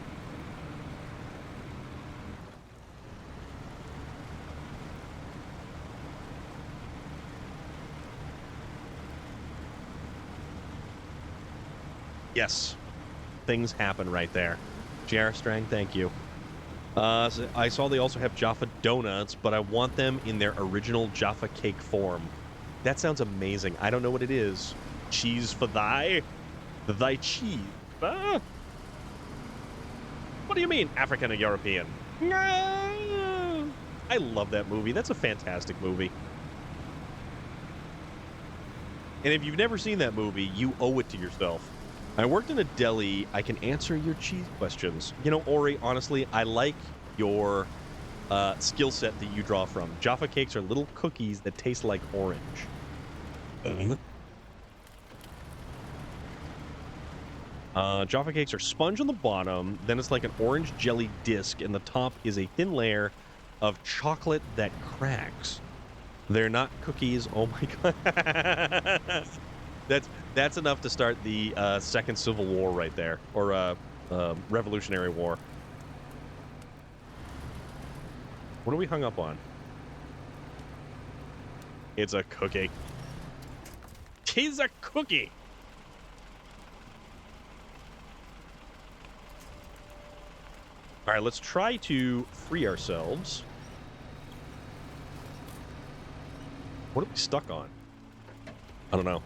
Yes. Things happen right there. J.R. Strang, thank you. So I saw they also have Jaffa donuts, but I want them in their original Jaffa cake form. That sounds amazing. I don't know what it is. Cheese for thy cheese. Ah. What do you mean, African or European? Ah. I love that movie. That's a fantastic movie. And if you've never seen that movie, you owe it to yourself. I worked in a deli. I can answer your cheese questions. You know, Ori, honestly, I like your skill set that you draw from. Jaffa cakes are little cookies that taste like orange. Jaffa cakes are sponge on the bottom, then it's like an orange jelly disc, and the top is a thin layer of chocolate that cracks. They're not cookies. Oh my god. That's enough to start the Second Civil War right there, or Revolutionary War. What are we hung up on? It's a cookie. Tis a cookie. All right, let's try to free ourselves. What are we stuck on? I don't know.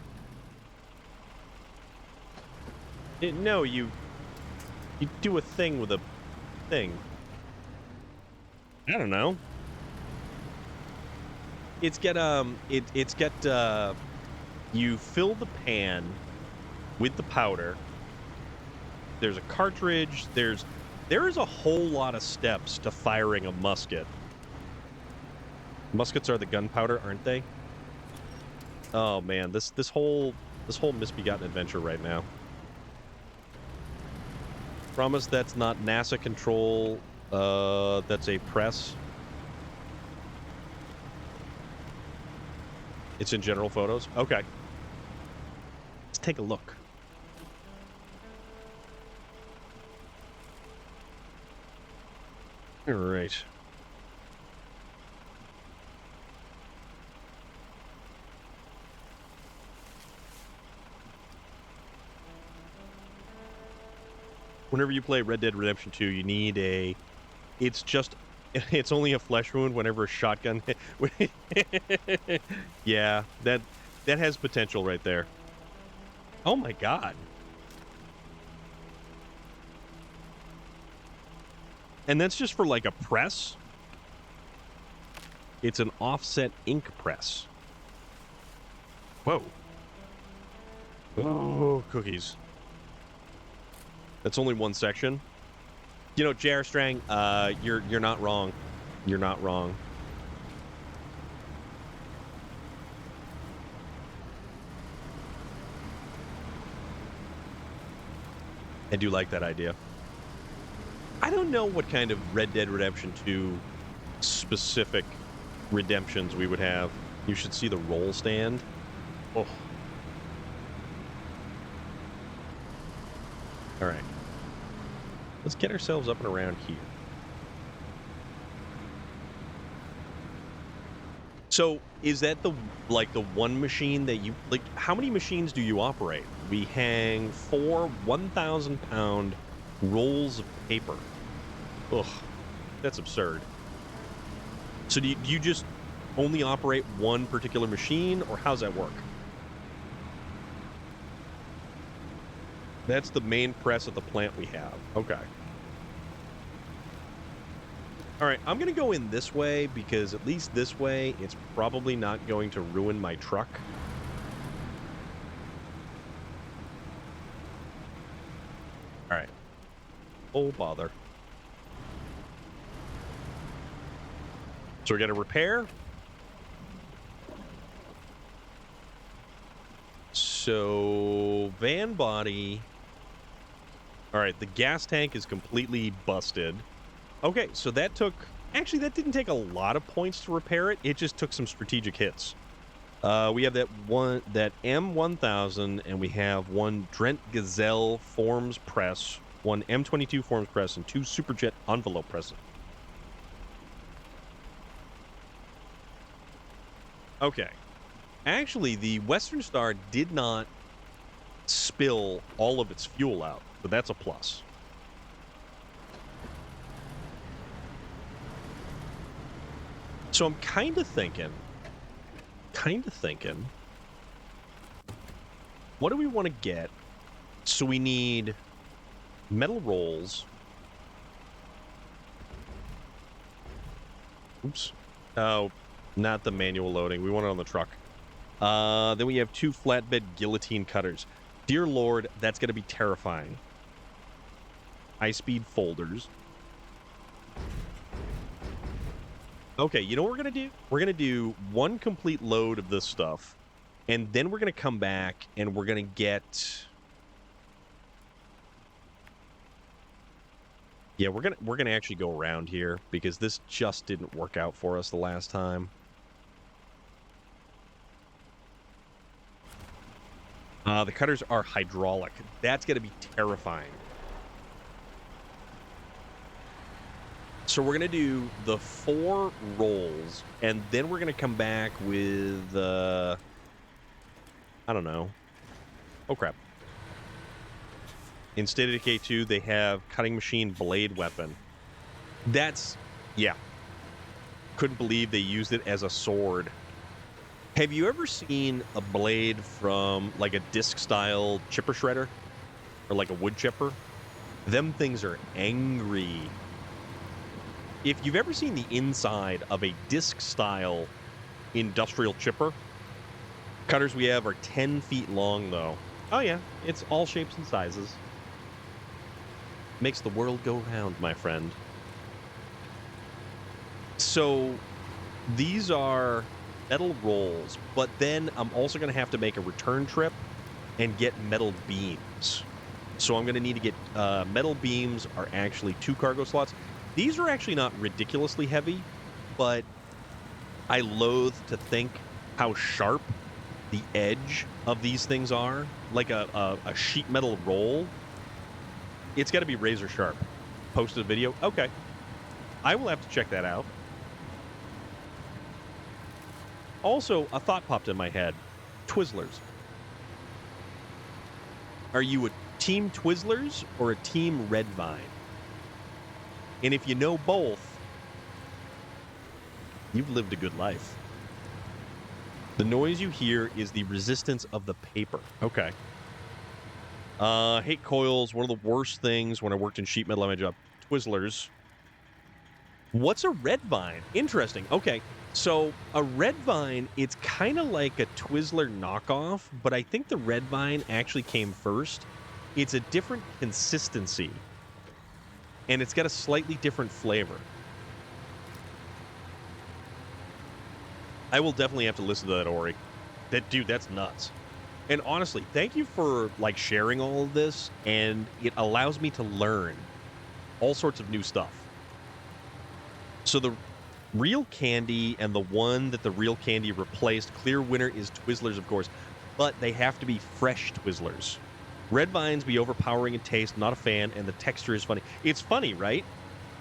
No, you do a thing with a thing. I don't know. It's you fill the pan with the powder. There's a cartridge. There is a whole lot of steps to firing a musket. Muskets are the gunpowder, aren't they? Oh man, this whole misbegotten adventure right now. Promise that's not NASA control. That's a press. It's in general photos. Okay. Let's take a look. All right. Whenever you play Red Dead Redemption 2, you need a... It's only a flesh wound whenever a shotgun... Yeah, that has potential right there. Oh my god. And that's just for like a press? It's an offset ink press. Whoa. Oh, cookies. That's only one section. You know, J.R. Strang, you're not wrong. You're not wrong. I do like that idea. I don't know what kind of Red Dead Redemption 2 specific redemptions we would have. You should see the roll stand. Oh. All right. Let's get ourselves up and around here. So, is that the one machine that you like? How many machines do you operate? We hang 4 1,000-pound rolls of paper. Ugh, that's absurd. So do you just only operate one particular machine, or how's that work? That's the main press at the plant we have. Okay. All right, I'm going to go in this way because at least this way, it's probably not going to ruin my truck. All right. Oh, bother. So we got to repair. So, van body. All right, the gas tank is completely busted. Okay, so that took... Actually, that didn't take a lot of points to repair it. It just took some strategic hits. We have that M1000, and we have one Drent Gazelle forms press, one M22 forms press, and 2 Superjet envelope presses. Okay. Actually, the Western Star did not spill all of its fuel out, so that's a plus. So I'm kind of thinking, what do we want to get? So we need metal rolls. Oops. Oh, not the manual loading. We want it on the truck. Then we have 2 flatbed guillotine cutters. Dear Lord, that's going to be terrifying. High-speed folders. Okay, you know what we're going to do? We're going to do 1 complete load of this stuff, and then we're going to come back and we're going to get... Yeah, we're gonna actually go around here because this just didn't work out for us the last time. The cutters are hydraulic. That's going to be terrifying. So we're going to do the 4 rolls, and then we're going to come back with, I don't know. Oh, crap. In State of Decay 2, they have cutting machine blade weapon. That's, yeah. Couldn't believe they used it as a sword. Have you ever seen a blade from, like, a disc-style chipper shredder? Or, like, a wood chipper? Them things are angry. If you've ever seen the inside of a disc-style industrial chipper, cutters we have are 10 feet long, though. Oh, yeah. It's all shapes and sizes. Makes the world go round, my friend. So, these are metal rolls, but then I'm also going to have to make a return trip and get metal beams. So I'm going to need to get metal beams are actually 2 cargo slots. These are actually not ridiculously heavy, but I loathe to think how sharp the edge of these things are. Like a sheet metal roll. It's got to be razor sharp. Posted a video? Okay. I will have to check that out. Also, a thought popped in my head. Twizzlers. Are you a team Twizzlers or a team Red Vine? And if you know both, you've lived a good life. The noise you hear is the resistance of the paper. Okay. Hate coils. One of the worst things when I worked in sheet metal on my job. Twizzlers. What's a red vine? Interesting. Okay. So a red vine, it's kind of like a Twizzler knockoff, but I think the red vine actually came first. It's a different consistency. And it's got a slightly different flavor. I will definitely have to listen to that, Ori. Dude, that's nuts. And honestly, thank you for like sharing all of this, and it allows me to learn all sorts of new stuff. So the real candy and the one that the real candy replaced, clear winner is Twizzlers, of course, but they have to be fresh Twizzlers. Red Vines be overpowering in taste, not a fan, and the texture is funny. It's funny, right?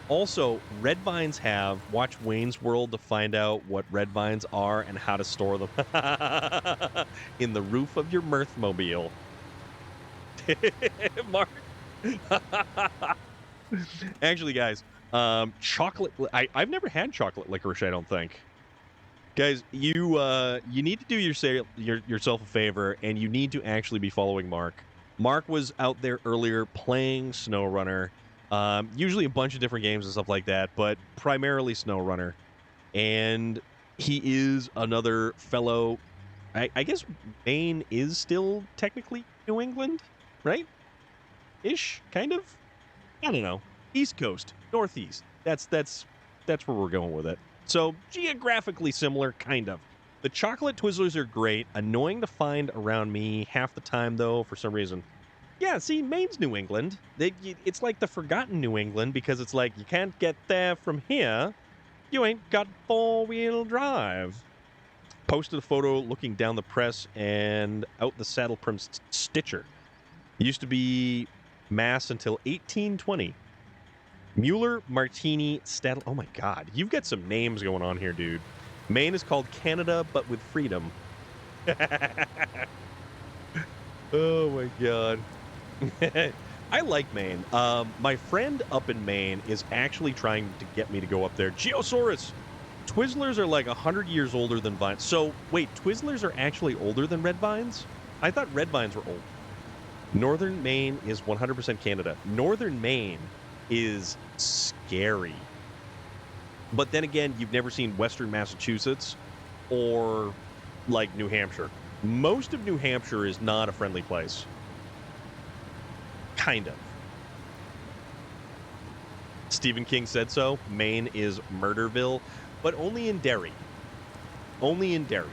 Also, Red Vines have, watch Wayne's World to find out what Red Vines are and how to store them. In the roof of your Mirthmobile. Mark. Actually, guys, chocolate. I've never had chocolate licorice. I don't think. Guys, you need to do yourself a favor, and you need to actually be following Mark. Mark was out there earlier playing SnowRunner, usually a bunch of different games and stuff like that, but primarily SnowRunner. And he is another fellow. I guess Maine is still technically New England, right? Ish, kind of. I don't know. East Coast, Northeast. That's where we're going with it. So geographically similar, kind of. The chocolate Twizzlers are great. Annoying to find around me half the time, though, for some reason. Yeah, see, Maine's New England. It's like the forgotten New England because it's like you can't get there from here. You ain't got four-wheel drive. Posted a photo looking down the press and out the saddle prim stitcher. Used to be Mass until 1820. Mueller, Martini, Stadl. Oh my God, you've got some names going on here, dude. Maine is called Canada, but with freedom. Oh my God. I like Maine. My friend up in Maine is actually trying to get me to go up there. Geosaurus! Twizzlers are like 100 years older than vines. So, wait, Twizzlers are actually older than red vines? I thought red vines were old. Northern Maine is 100% Canada. Northern Maine is scary. But then again, you've never seen Western Massachusetts or, like, New Hampshire. Most of New Hampshire is not a friendly place. Kind of. Stephen King said so. Maine is Murderville, but only in Derry. Only in Derry.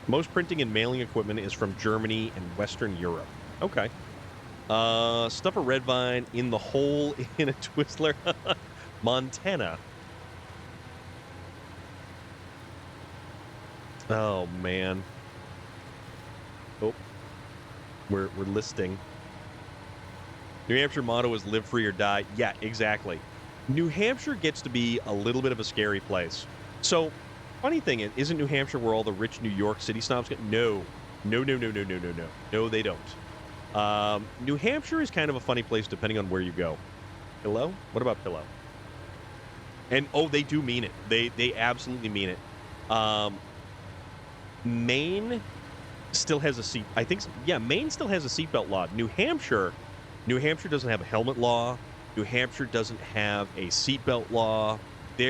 Most printing and mailing equipment is from Germany and Western Europe. Okay. Stuff a red vine in the hole in a Twizzler. Montana. Oh, man. Oh. We're listing. New Hampshire motto is live free or die. Yeah, exactly. New Hampshire gets to be a little bit of a scary place. So, funny thing is, isn't New Hampshire where all the rich New York City snobs get? No. No, they don't. New Hampshire is kind of a funny place depending on where you go. Pillow? What about Pillow? And, oh, they do mean it. They absolutely mean it. Maine still has a seat. I think, yeah, Maine still has a seatbelt law. New Hampshire doesn't have a helmet law. New Hampshire doesn't have a seatbelt law. They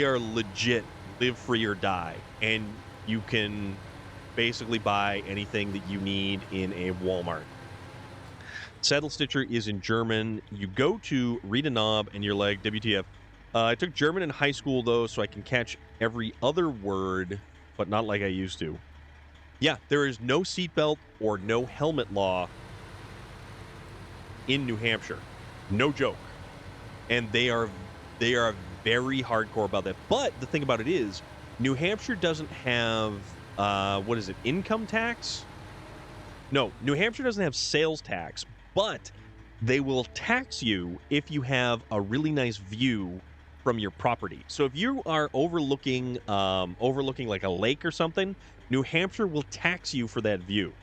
are legit live free or die, and you can basically buy anything that you need in a Walmart. Saddle Stitcher is in German. You go to read a knob, and you're like, WTF. I took German in high school, though, so I can catch every other word, but not like I used to. Yeah, there is no seatbelt or no helmet law in New Hampshire. No joke. And they are very hardcore about that. But the thing about it is, New Hampshire doesn't have, income tax? No, New Hampshire doesn't have sales tax, but they will tax you if you have a really nice view from your property. So if you are overlooking like a lake or something, New Hampshire will tax you for that view.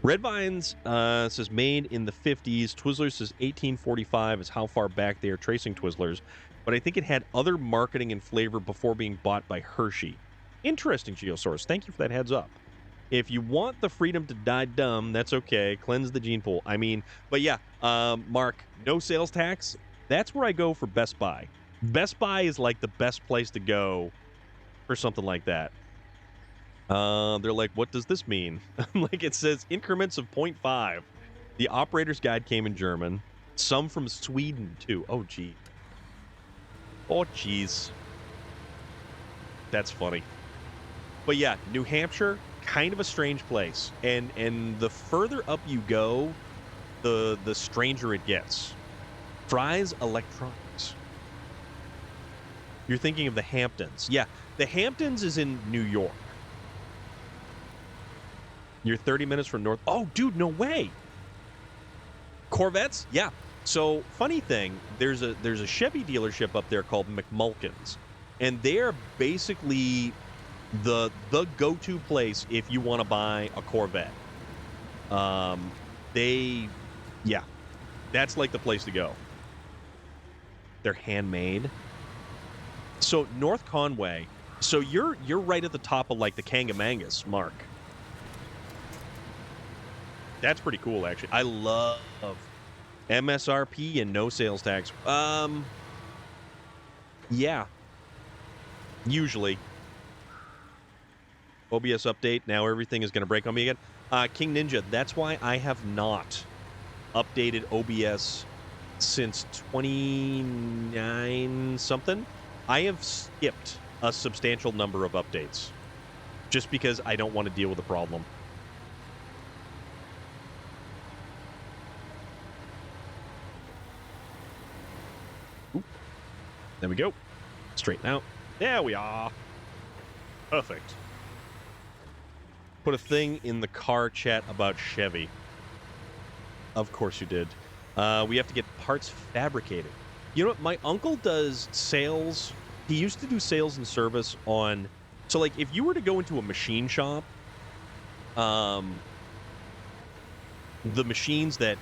Red Vines says made in the 50s. Twizzlers says 1845 is how far back they are tracing Twizzlers. But I think it had other marketing and flavor before being bought by Hershey. Interesting, Geosaurus. Thank you for that heads up. If you want the freedom to die dumb, that's okay. Cleanse the gene pool. I mean, but yeah, Mark, no sales tax. That's where I go for Best Buy. Best Buy is like the best place to go for something like that. They're like, what does this mean? Like, it says increments of 0.5. The operator's guide came in German. Some from Sweden, too. Oh, gee. Oh, geez. That's funny. But yeah, New Hampshire, kind of a strange place, and the further up you go, the stranger it gets. Fry's Electronics. You're thinking of the Hamptons. Yeah, the Hamptons is in New York. You're 30 minutes from North. Oh, dude, no way. Corvettes? Yeah. So, funny thing, there's a Chevy dealership up there called McMulkins, and they're basically the go-to place if you want to buy a Corvette. Yeah, that's like the place to go. They're handmade. So North Conway. So you're right at the top of like the Kangamangas, Mark. That's pretty cool, actually. I love MSRP and no sales tax. Yeah. Usually. OBS update. Now everything is going to break on me again. King Ninja, that's why I have not updated OBS since 29 something. I have skipped a substantial number of updates just because I don't want to deal with the problem. Oop. There we go. Straighten out. There we are. Perfect. Put a thing in the car chat about Chevy. Of course you did. We have to get parts fabricated. You know what? My uncle does sales. He used to do sales and service on... So, like, if you were to go into a machine shop, the machines that,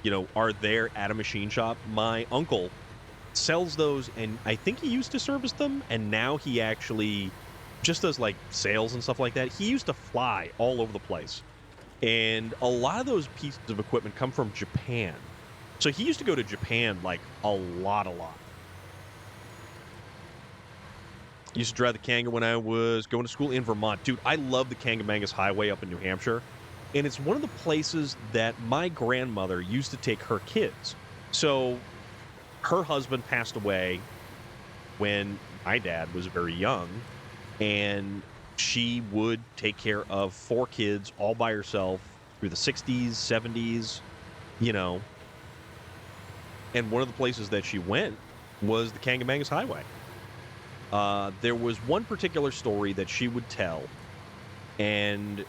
you know, are there at a machine shop, my uncle sells those, and I think he used to service them, and now he actually just does, like, sales and stuff like that. He used to fly all over the place. And a lot of those pieces of equipment come from Japan. So he used to go to Japan, like, a lot. Used to drive the Kanga when I was going to school in Vermont. Dude, I love the Kangamangas Highway up in New Hampshire. And it's one of the places that my grandmother used to take her kids. So her husband passed away when my dad was very young. And she would take care of 4 kids all by herself through the 60s, 70s, you know. And one of the places that she went was the Kangamangas Highway. There was one particular story that she would tell, and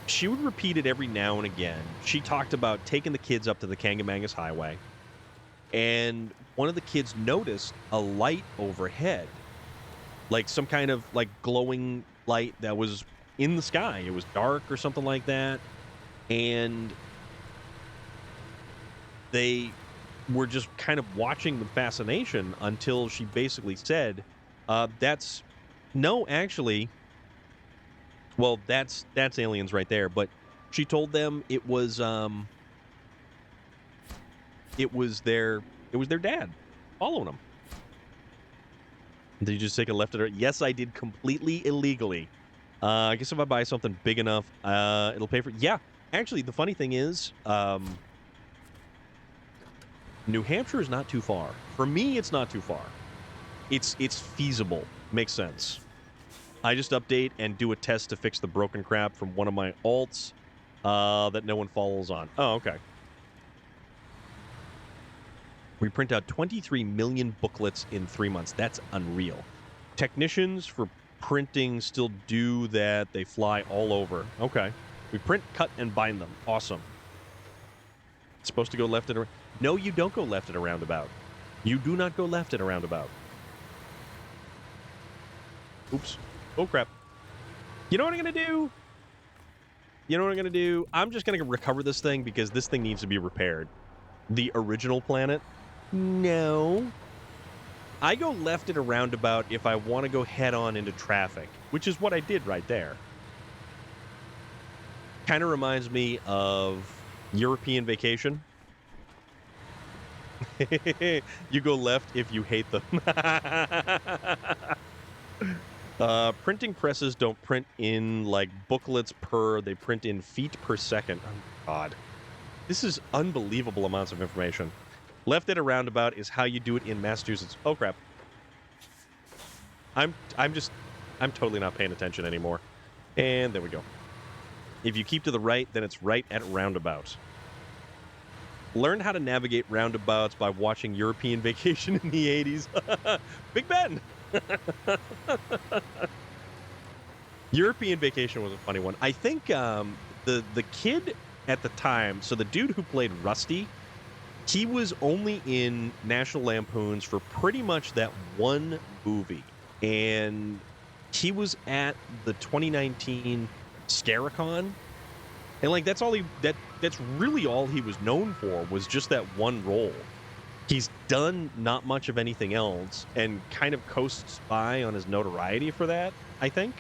she would repeat it every now and again. She talked about taking the kids up to the Kangamangas Highway, and one of the kids noticed a light overhead, like some kind of like glowing light that was in the sky. It was dark or something like that, and they were just kind of watching the fascination until she basically said, that's aliens right there. But she told them it was their dad following them. Did you just take a left at her? Yes, I did, completely illegally. I guess if I buy something big enough, it'll pay for it. Yeah, actually, the funny thing is, New Hampshire is not too far. For me, it's not too far. It's feasible. Makes sense. I just update and do a test to fix the broken crap from one of my alts that no one follows on. Oh, okay. We print out 23 million booklets in 3 months. That's unreal. Technicians for printing still do that. They fly all over. Okay. We print, cut, and bind them. Awesome. It's supposed to go left and right. No, you don't go left at a roundabout. You do not go left at a roundabout. Oops. Oh, crap. You know what I'm going to do? I'm just going to recover this thing because this thing needs to be repaired. The original planet? No. I go left at a roundabout if I want to go head-on into traffic, which is what I did right there. Kind of reminds me of European Vacation. You go left if you hate them. Printing presses don't print in like booklets they print in feet per second. Oh god, this is unbelievable amounts of information. Left at a roundabout is how you do it in Massachusetts. Oh crap. I'm totally not paying attention anymore. And there we go. If you keep to the right, then it's right at roundabout. Learn how to navigate roundabouts by watching European Vacation in the 80s. Big Ben! European Vacation was a funny one. I think the kid at the time, so the dude who played Rusty, he was only in National Lampoons for pretty much that one movie. And he was at the 2019 Scaricon. And like that's really all he was known for, was just that one role. He's done not much of anything else and kind of coasts by on his notoriety for that, I think.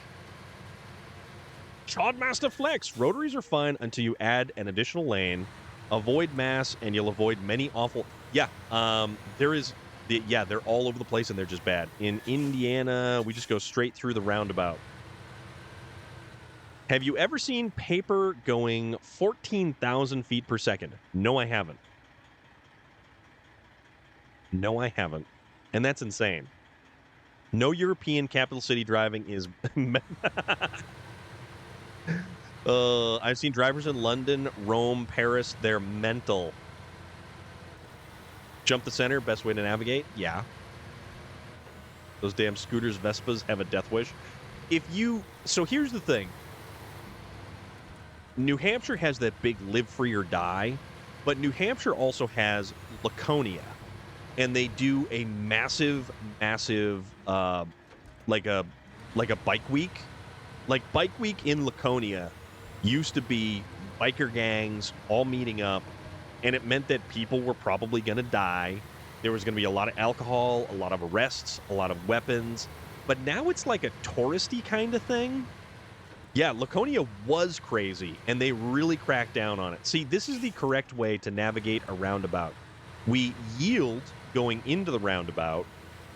Shotmaster Flex. Rotaries are fine until you add an additional lane. Avoid mass and you'll avoid many awful... Yeah, they're all over the place and they're just bad. In Indiana, we just go straight through the roundabout. Have you ever seen paper going 14,000 feet per second? No, I haven't. No, I haven't. And that's insane. No European capital city driving is... I've seen drivers in London, Rome, Paris. They're mental. Jump the center, best way to navigate? Yeah. Those damn scooters, Vespas, have a death wish. So here's the thing. New Hampshire has that big live free or die, but New Hampshire also has Laconia. And they do a massive, like a bike week. Like Bike Week in Laconia used to be biker gangs all meeting up, and it meant that people were probably going to die. There was going to be a lot of alcohol, a lot of arrests, a lot of weapons. But now it's like a touristy kind of thing. Yeah, Laconia was crazy, and they really cracked down on it. See, this is the correct way to navigate a roundabout. We yield going into the roundabout,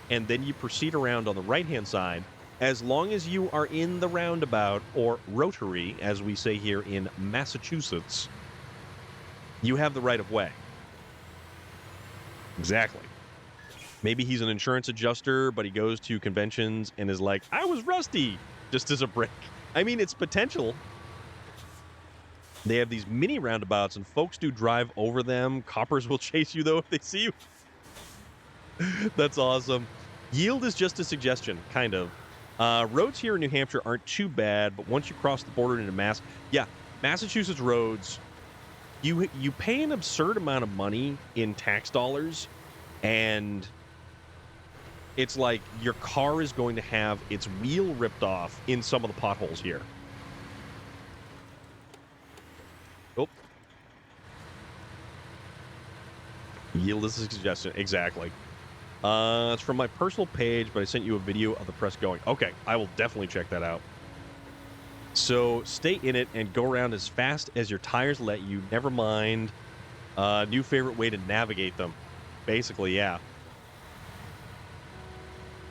and then you proceed around on the right-hand side. As long as you are in the roundabout, or rotary, as we say here in Massachusetts, you have the right of way. Exactly. Maybe he's an insurance adjuster, but he goes to conventions and is like, I was rusty, just as a break. I mean, it's potential. They have these mini roundabouts, and folks do drive over them. Coppers will chase you, though, if they see you. That's awesome. Yield is just a suggestion, kind of. Roads here in New Hampshire aren't too bad, but once you cross the border into Mass, yeah, Massachusetts roads, you pay an absurd amount of money in tax dollars, and it's like your car is going to have its wheel ripped off in some of the potholes here. Oh. Yield is a suggestion. Exactly. It's from my personal page, but I sent you a video of the press going. Okay, I will definitely check that out. So stay in it and go around as fast as your tires let you. Never mind. New favorite way to navigate them. Basically, yeah.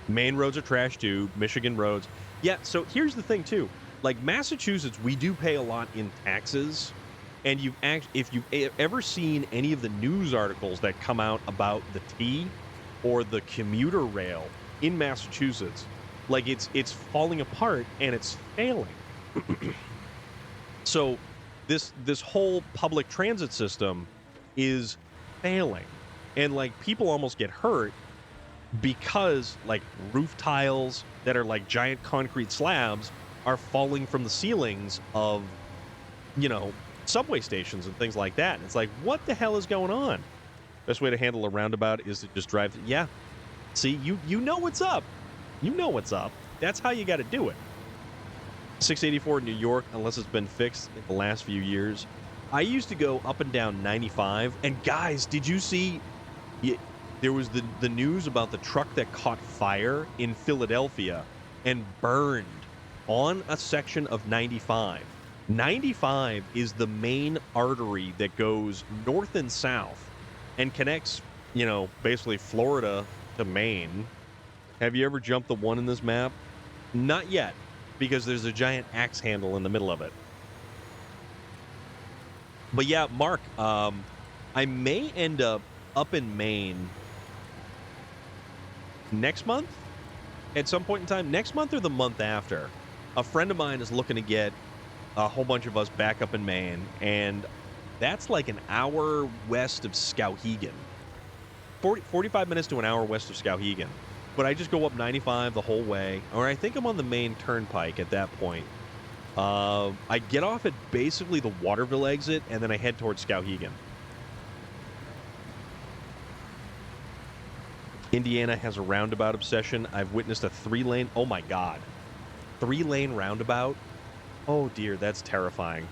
Maine roads are trash too. Michigan roads. Yeah, so here's the thing too. Like Massachusetts, we do pay a lot in taxes. And if you've ever seen any of the news articles that come out about the T or the commuter rail in Massachusetts, like it's falling apart and it's failing. So this whole public transit system is failing, and like people almost get hurt because like roof tiles that are like giant concrete slabs are falling from the ceilings of, subway stations and things like that. And it's like, what the hell is going on? Best way to handle a roundabout is to just drive. Yeah. See, you know what's up. You know what's up. That's how you got to do it. 684 in New York, unless it's been fixed in the last few years. I used to go up and down 95. And guys, did you see? There was the news about the truck that caught fire in Philadelphia and burned on a section of 95. 95 is the main artery that goes north and south and connects, basically Florida to Maine. Have you ever jumped the one in this map? Not yet, because there's a giant axe handle in the middle of it. But yeah, Mark, I may end up in Maine next month, at some point in time. Next month or the month after. a friend of mine is looking to get a whole bunch of us back up in Maine, and that's like an hour west of Skowhegan. 45 minutes to an hour west of Skowhegan. But I just go up 95 the whole way, or I think I'm on the main turnpike at that point. I get off at basically the Waterville exit, and then I head towards Skowhegan. Indiana has a roundabout obsession. I've witnessed a 3-lane... Oh, my God. 3-lane roundabout? Oh, dear, that's terrifying.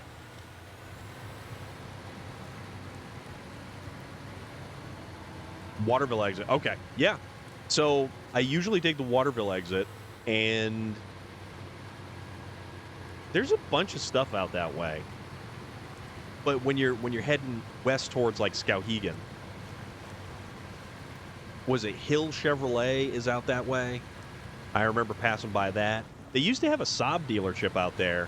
Waterville exit. Okay, yeah. So I usually take the Waterville exit, and there's a bunch of stuff out that way. But when you're heading west towards like Skowhegan, was it Hill Chevrolet is out that way? I remember passing by that. They used to have a Saab dealership out there,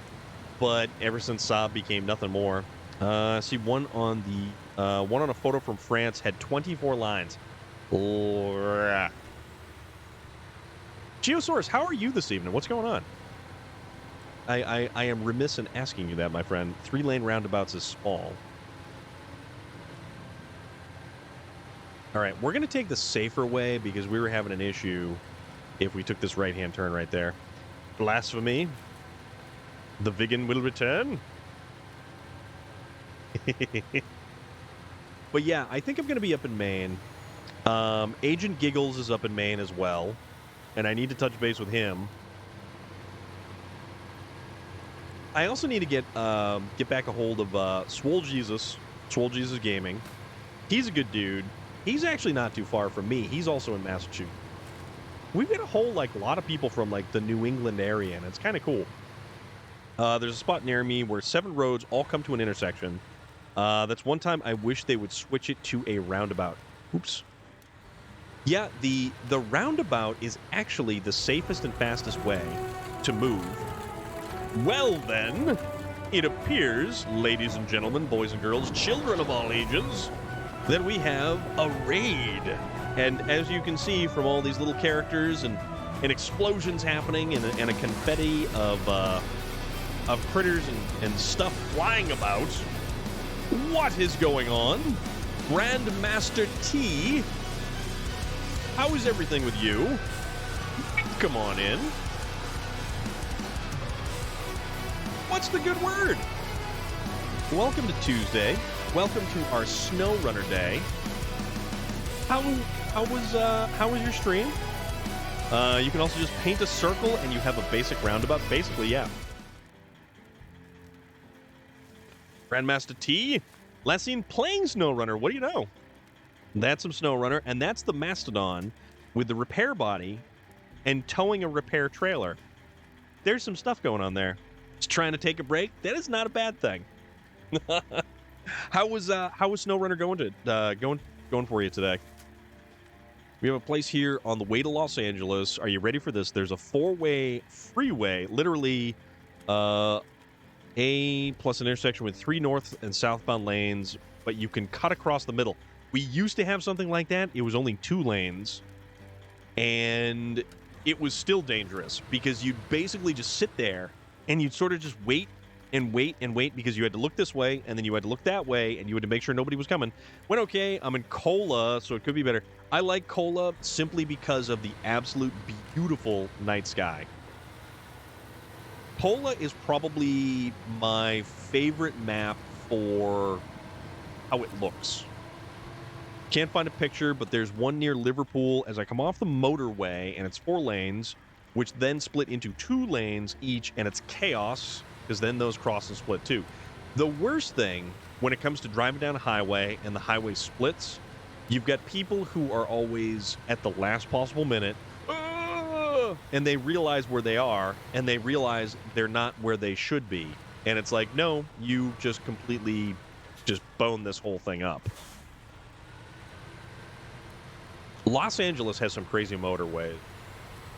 but ever since Saab became nothing more. I see one on a photo from France had 24 lines. Geosaurus, how are you this evening? What's going on? I am remiss in asking you that, my friend. 3-lane roundabouts is small. All right, we're going to take the safer way because we were having an issue if we took this right-hand turn right there. Blasphemy. The vegan will return. But yeah, I think I'm going to be up in Maine. Agent Giggles is up in Maine as well, and I need to touch base with him. I also need to get back a hold of Swole Jesus Gaming. He's a good dude. He's actually not too far from me. He's also in Massachusetts. We've got a whole lot of people from the New England area, and it's kind of cool. There's a spot near me where 7 roads all come to an intersection. That's one time I wish they would switch it to a roundabout. Oops. Yeah, the roundabout is actually the safest and fastest way to move. Well then, it appears, ladies and gentlemen, boys and girls, children of all ages, that we have a raid. And as you can see from all these little characters and explosions happening and a confetti of critters and stuff flying about, what is going on? Grandmaster T, how is everything with you? Come on in. What's the good word? Welcome to Tuesday. Welcome to our SnowRunner day. How was your stream? You can also just paint a circle and you have a basic roundabout. Basically, yeah. Grandmaster T, last seen playing SnowRunner. What do you know? That's some SnowRunner, and that's the Mastodon with the repair body and towing a repair trailer. There's some stuff going on there. Just trying to take a break. That is not a bad thing. How was SnowRunner going for you today? We have a place here on the way to Los Angeles. Are you ready for this? There's a 4-way freeway, literally A plus an intersection with 3 north and southbound lanes, but you can cut across the middle. We used to have something like that. It was only 2 lanes, and it was still dangerous because you'd basically just sit there and you'd sort of just wait and wait and wait because you had to look this way and then you had to look that way and you had to make sure nobody was coming. Went okay. I'm in Cola, so it could be better. I like Cola simply because of the absolute beautiful night sky. Cola is probably my favorite map for how it looks. Can't find a picture, but there's one near Liverpool as I come off the motorway, and it's 4 lanes, which then split into 2 lanes each, and it's chaos, because then those cross and split too. The worst thing when it comes to driving down a highway and the highway splits, you've got people who are always at the last possible minute, and they realize where they are, and they realize they're not where they should be. And it's like, no, you just completely just bone this whole thing up. Los Angeles has some crazy motorways.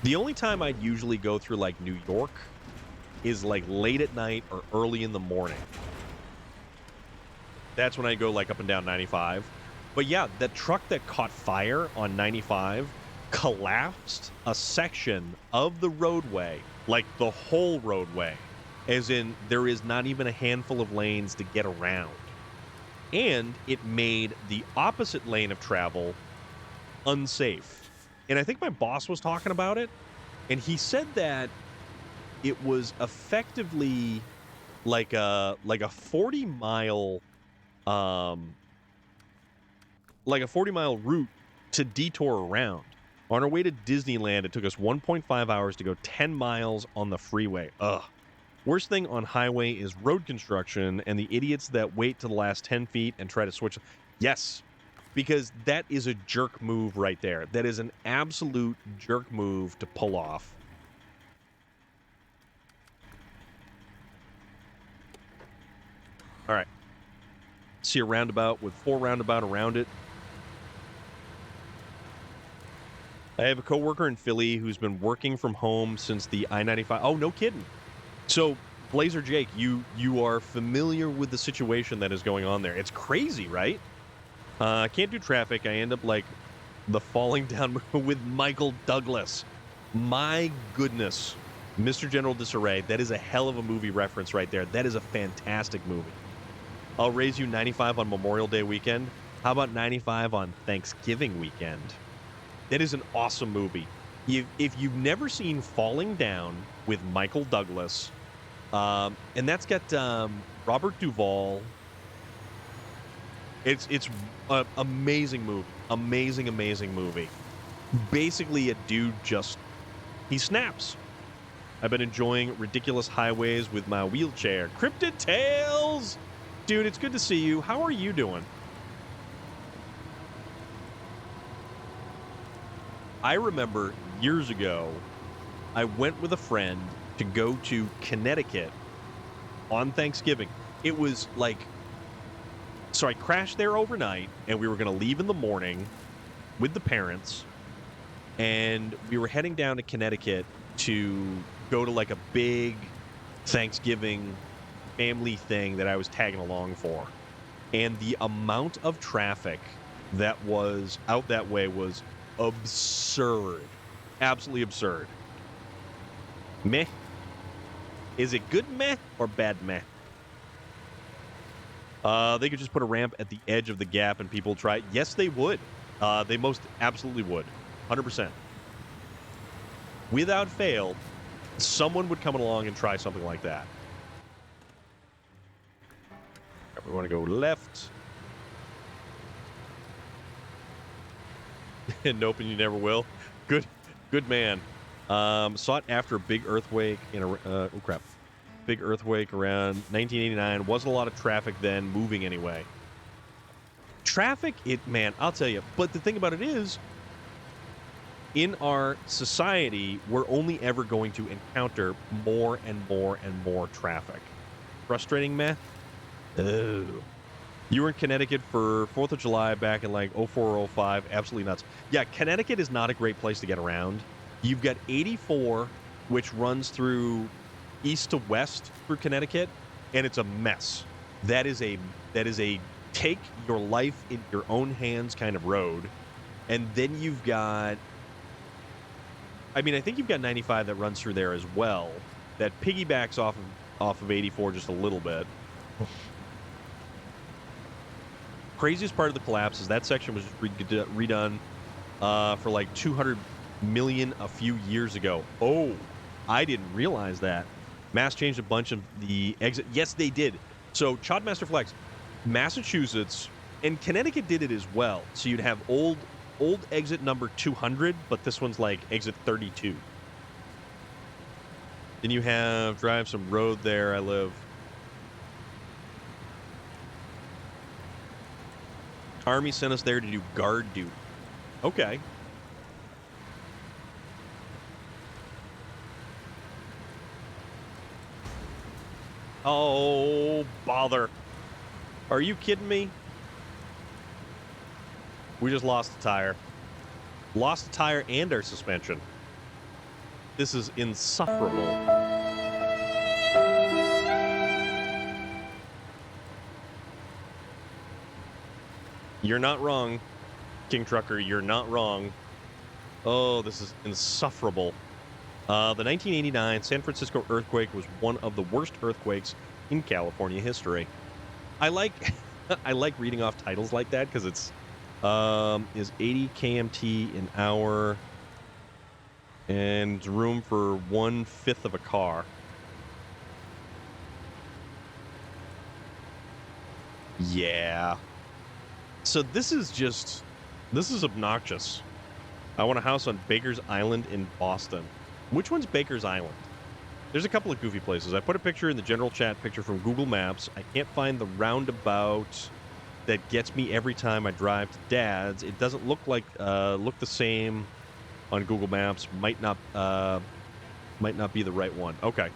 The only time I'd usually go through like New York is like late at night or early in the morning. That's when I go like up and down 95. But yeah, that truck that caught fire on 95 collapsed a section of the roadway, like the whole roadway, as in there is not even a handful of lanes to get around. And it made the opposite lane of travel unsafe. And I think my boss was talking about it, and he said that it was effectively like a 40-mile like a 40-mile route to detour around. On our way to Disneyland, it took us 1.5 hours to go 10 miles on the freeway. Ugh. Worst thing on highway is road construction and the idiots that wait to the last 10 feet and try to switch. Yes, because that is a jerk move right there. That is an absolute jerk move to pull off. All right. See a roundabout with 4 roundabout around it. I have a coworker in Philly who's been working from home since the I-95. Oh, no kidding. So, Blazer Jake, you are familiar with the situation that is going on there. It's crazy, right? I can't do traffic. I end up like the falling down with Michael Douglas. My goodness. Mr. General Disarray, that is a hell of a movie reference right there. That is a fantastic movie. I'll raise you 95 on Memorial Day weekend. How about 95 on Thanksgiving weekend? That is an awesome movie. If you've never seen Falling Down with Michael Douglas, and that's got Robert Duvall. It's an amazing movie. Amazing movie. Basically, a dude he snaps. I've been enjoying Ridiculous Highways with my wheelchair. Cryptid Tales! Dude, it's good to see you. How are you doing? I remember years ago, I went with a friend to go to Connecticut on Thanksgiving. It was like, so I crashed there overnight, and we were going to leave in the morning with the parents, and we were heading down to Connecticut to go to like a big Thanksgiving family thing that I was tagging along for. And the amount of traffic that was out that way was absurd. Absolutely absurd. Meh. Is it good meh or bad meh? They could just put a ramp at the edge of the gap and people try. Yes, they would. They most absolutely would. 100%. Without fail, someone would come along and try something like that. We want to go left. Nope, and you never will. Good man. Saw it after a big earthquake big earthquake around 1989. Wasn't a lot of traffic then, moving anyway. Traffic, man, I'll tell you. But the thing about it is, in our society, we're only ever going to encounter more and more and more traffic. Frustrating, meh? Oh. You were in Connecticut for 4th of July back in like 04 or 05. Absolutely nuts. Yeah, Connecticut is not a great place to get around. You've got 84, which runs through east to west through Connecticut, and it's a mess. That is a take your life in your own hands kind of road. And then you've got, I think you've got 95 that runs through there as well, that piggybacks off of 84 just a little bit. Craziest part of the collapse is that section was redone for like 200 million a few years ago. Oh, I didn't realize that. Mass changed a bunch of the exit. Yes, they did. So, Chodmaster Flex, Massachusetts, and Connecticut did it as well. So you'd have old exit number 200, but this one's like exit 32. Then you have drive some road there. I live. Army sent us there to do guard duty. Okay. Oh, bother. Are you kidding me? We just lost a tire. Lost a tire and our suspension. This is insufferable. You're not wrong, King Trucker. You're not wrong. Oh, this is insufferable. The 1989 San Francisco earthquake was one of the worst earthquakes in California history. I like I like reading off titles like that because it's is 80 kmt an hour and room for 1/5 of a car. Yeah. So this is obnoxious. I want a house on Baker's Island in Boston. Which one's Baker's Island? There's a couple of goofy places. I put a picture in the general chat, picture from Google Maps. I can't find the roundabout that gets me every time I drive to Dad's. It doesn't look the same on Google Maps. Might not be the right one. Okay.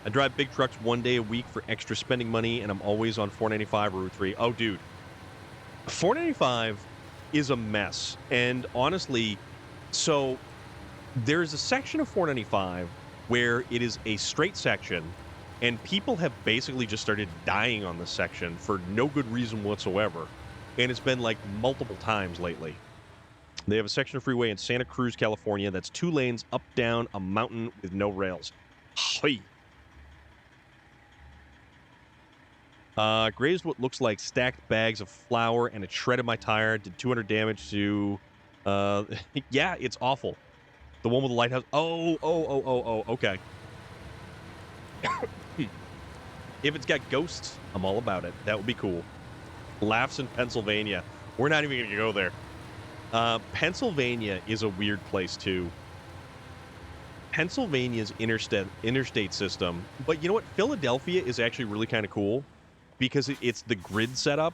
I drive big trucks 1 day a week for extra spending money, and I'm always on 495 or Route 3. Oh, dude. 495 is a mess. And honestly, so there's a section of 495 where it is a straight section, and people have basically just started dying on this section for no good reason whatsoever. And it's been like multiple times lately. They have a section of freeway in Santa Cruz, California that's 2 lanes up down a mountain with no rails. Hey. Grazed what looks like stacked bags of flour and it shredded my tire. Did 200 damage to... yeah, it's awful. The one with the lighthouse. Oh, okay. If it's got ghosts, I'm all about it. That would be cool. Laughs in Pennsylvania. We're not even going to go there. Pennsylvania is a weird place, too. Pennsylvania's interstate system. But you know what? Philadelphia is actually really kind of cool because it's the grid setup.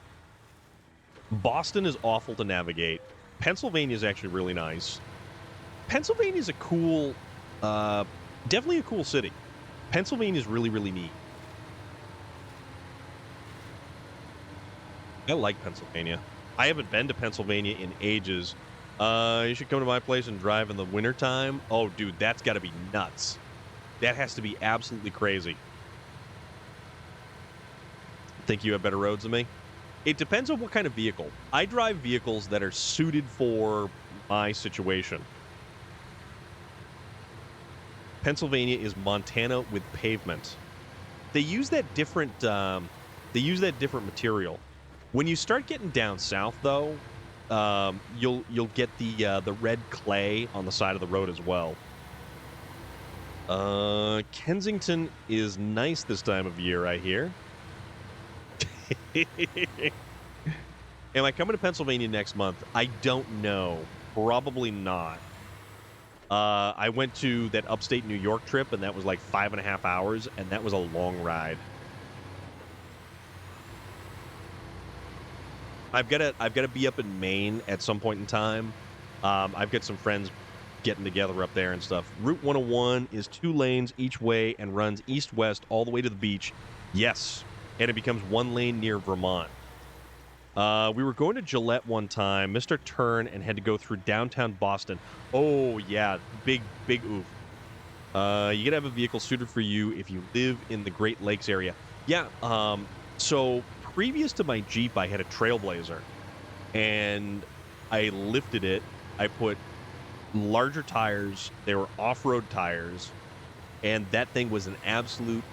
Boston is awful to navigate. Pennsylvania is actually really nice. Pennsylvania is a cool, definitely a cool city. Pennsylvania is really, really neat. I like Pennsylvania. I haven't been to Pennsylvania in ages. You should come to my place and drive in the wintertime. Oh, dude, that's got to be nuts. That has to be absolutely crazy. Think you have better roads than me? It depends on what kind of vehicle. I drive vehicles that are suited for my situation. Pennsylvania is Montana with pavement. They use that different. They use that different material. When you start getting down south, though, you'll get the red clay on the side of the road as well. Kensington is nice this time of year, I hear. Am I coming to Pennsylvania next month? I don't know. Probably not. I went to that upstate New York trip, and that was like 5.5 hours, and that was a long ride. I've got to be up in Maine at some point in time. I've got some friends getting together up there and stuff. Route 101 is 2 lanes each way and runs east-west all the way to the beach. Yes, and it becomes 1 lane near Vermont. We were going to Gillette one time, missed our turn, and had to go through downtown Boston. Oh, yeah, big oof. You gotta have a vehicle suited for you if you live in the Great Lakes area. Yeah, so previous to my Jeep, I had a Trailblazer, and I lifted it. I put larger tires. They were off-road tires, and that thing was an absolute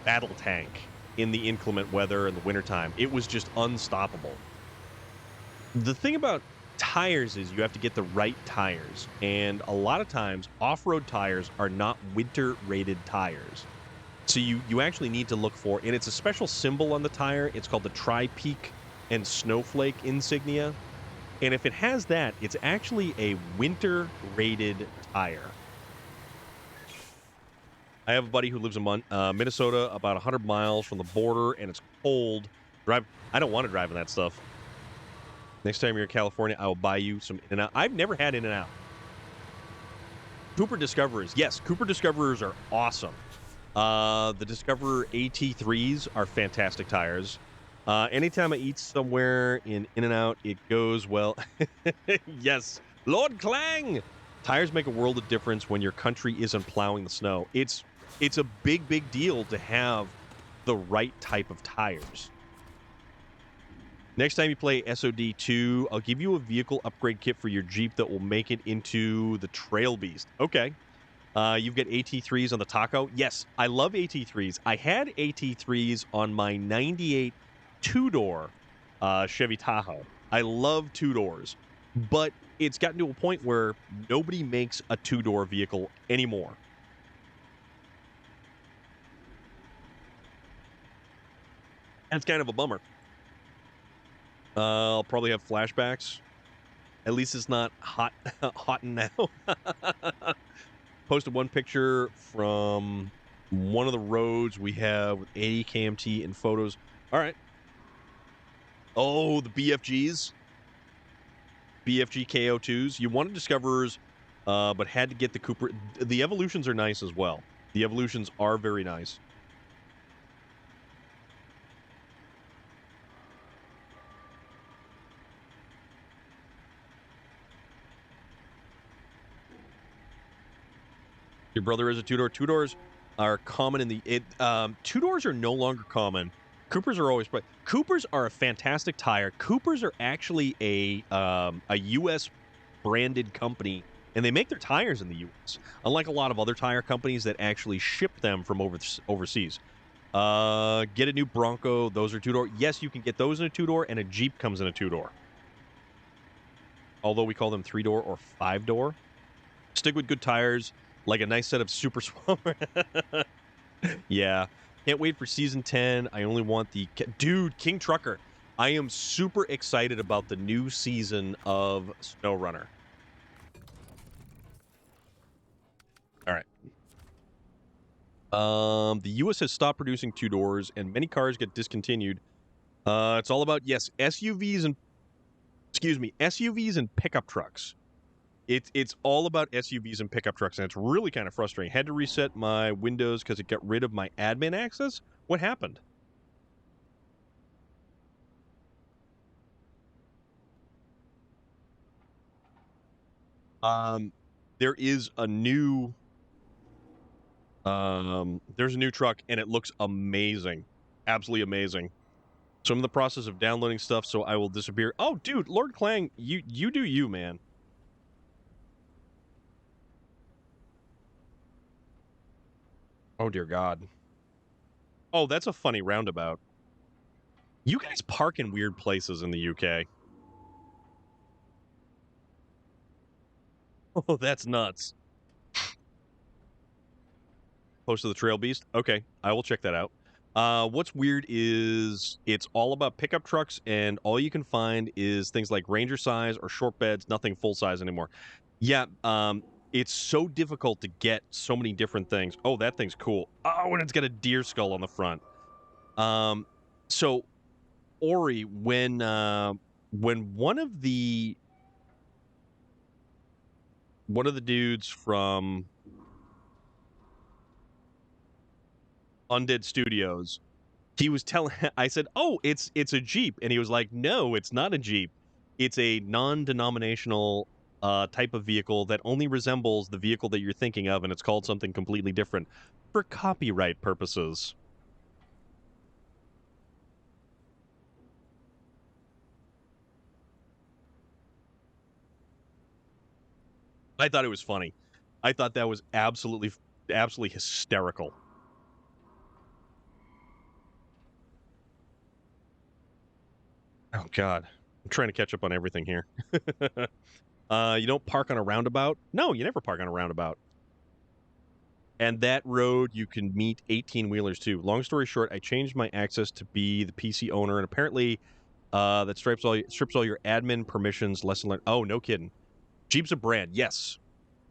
battle tank in the inclement weather in the wintertime. It was just unstoppable. The thing about tires is you have to get the right tires, and a lot of times off-road tires are not winter-rated tires. So you actually need to look for, and it's a special symbol on the tire. It's called the Tri-Peak and Snowflake insignia. And if it has that, it's actually a winter-rated tire. I have a buddy who lives in Minnesota, about 100 miles from the border, and it's cold. I don't want to drive in that stuff. Next time you're in California, I will buy you some In-N-Out. I've never had In-N-Out. Cooper Discoverers. Yes, Cooper Discoverers are awesome. The Discoverer AT3s are fantastic tires. Anytime I eat somewhere in In-N-Out, it goes well. Yes, Lord Clang! Tires make a world of difference when your country isn't plowing the snow. It's a big deal to have the right type of tires. Next time you play SOD 2, I'll give you a vehicle upgrade kit for your Jeep that will make it into the Trail Beast. Okay. You've got AT3s on the Taco. Yes, I love AT3s. I had AT3s on my 98 two-door Chevy Tahoe. I love two-doors. But it's gotten to a point where nobody makes a two-door vehicle anymore. That's kind of a bummer. I'll probably have flashbacks. At least it's not hot now. Posted one picture from one of the roads we have with 80 KMT and photos. All right. Oh, the BFGs. BFG KO2s. You wanted Discoverers, but had to get the Cooper. The Evolutions are nice as well. The Evolutions are very nice. Your brother is a two-door. Two-doors are common in the... two-doors are no longer common. Coopers are always... Coopers are a fantastic tire. Coopers are actually a U.S. branded company, and they make their tires in the U.S., unlike a lot of other tire companies that actually ship them from overseas. Get a new Bronco. Those are two-door. Yes, you can get those in a two-door, and a Jeep comes in a two-door. Although we call them three-door or five-door. Stick with good tires. Like a nice set of Super Swammer. Yeah. Can't wait for Season 10. I only want the... Dude, King Trucker. I am super excited about the new season of SnowRunner. All right. The U.S. has stopped producing two-doors, and many cars get discontinued. It's all about, yes, SUVs and... Excuse me, SUVs and pickup trucks. It's all about SUVs and pickup trucks, and it's really kind of frustrating. Had to reset my Windows because it got rid of my admin access. What happened? There is a new... there's a new truck, and it looks amazing. Absolutely amazing. So I'm in the process of downloading stuff, so I will disappear. Oh, dude, Lord Clang, you do you, man. Oh, dear God. Oh, that's a funny roundabout. You guys park in weird places in the UK. Oh, that's nuts. Post of the Trail Beast? Okay, I will check that out. What's weird is it's all about pickup trucks, and all you can find is things like Ranger size or short beds, nothing full size anymore. Yeah, it's so difficult to get so many different things. Oh, that thing's cool. Oh, and it's got a deer skull on the front. So, Ori, when one of the dudes from Undead Studios, he was telling... I said, oh, it's a Jeep. And he was like, no, it's not a Jeep. It's a non-denominational... type of vehicle that only resembles the vehicle that you're thinking of, and it's called something completely different for copyright purposes. I thought it was funny. I thought that was absolutely hysterical. Oh, God. I'm trying to catch up on everything here. You don't park on a roundabout? No, you never park on a roundabout. And that road, you can meet 18-wheelers, too. Long story short, I changed my access to be the PC owner, and apparently that strips all your admin permissions. Lesson learned. Oh, no kidding. Jeep's a brand. Yes.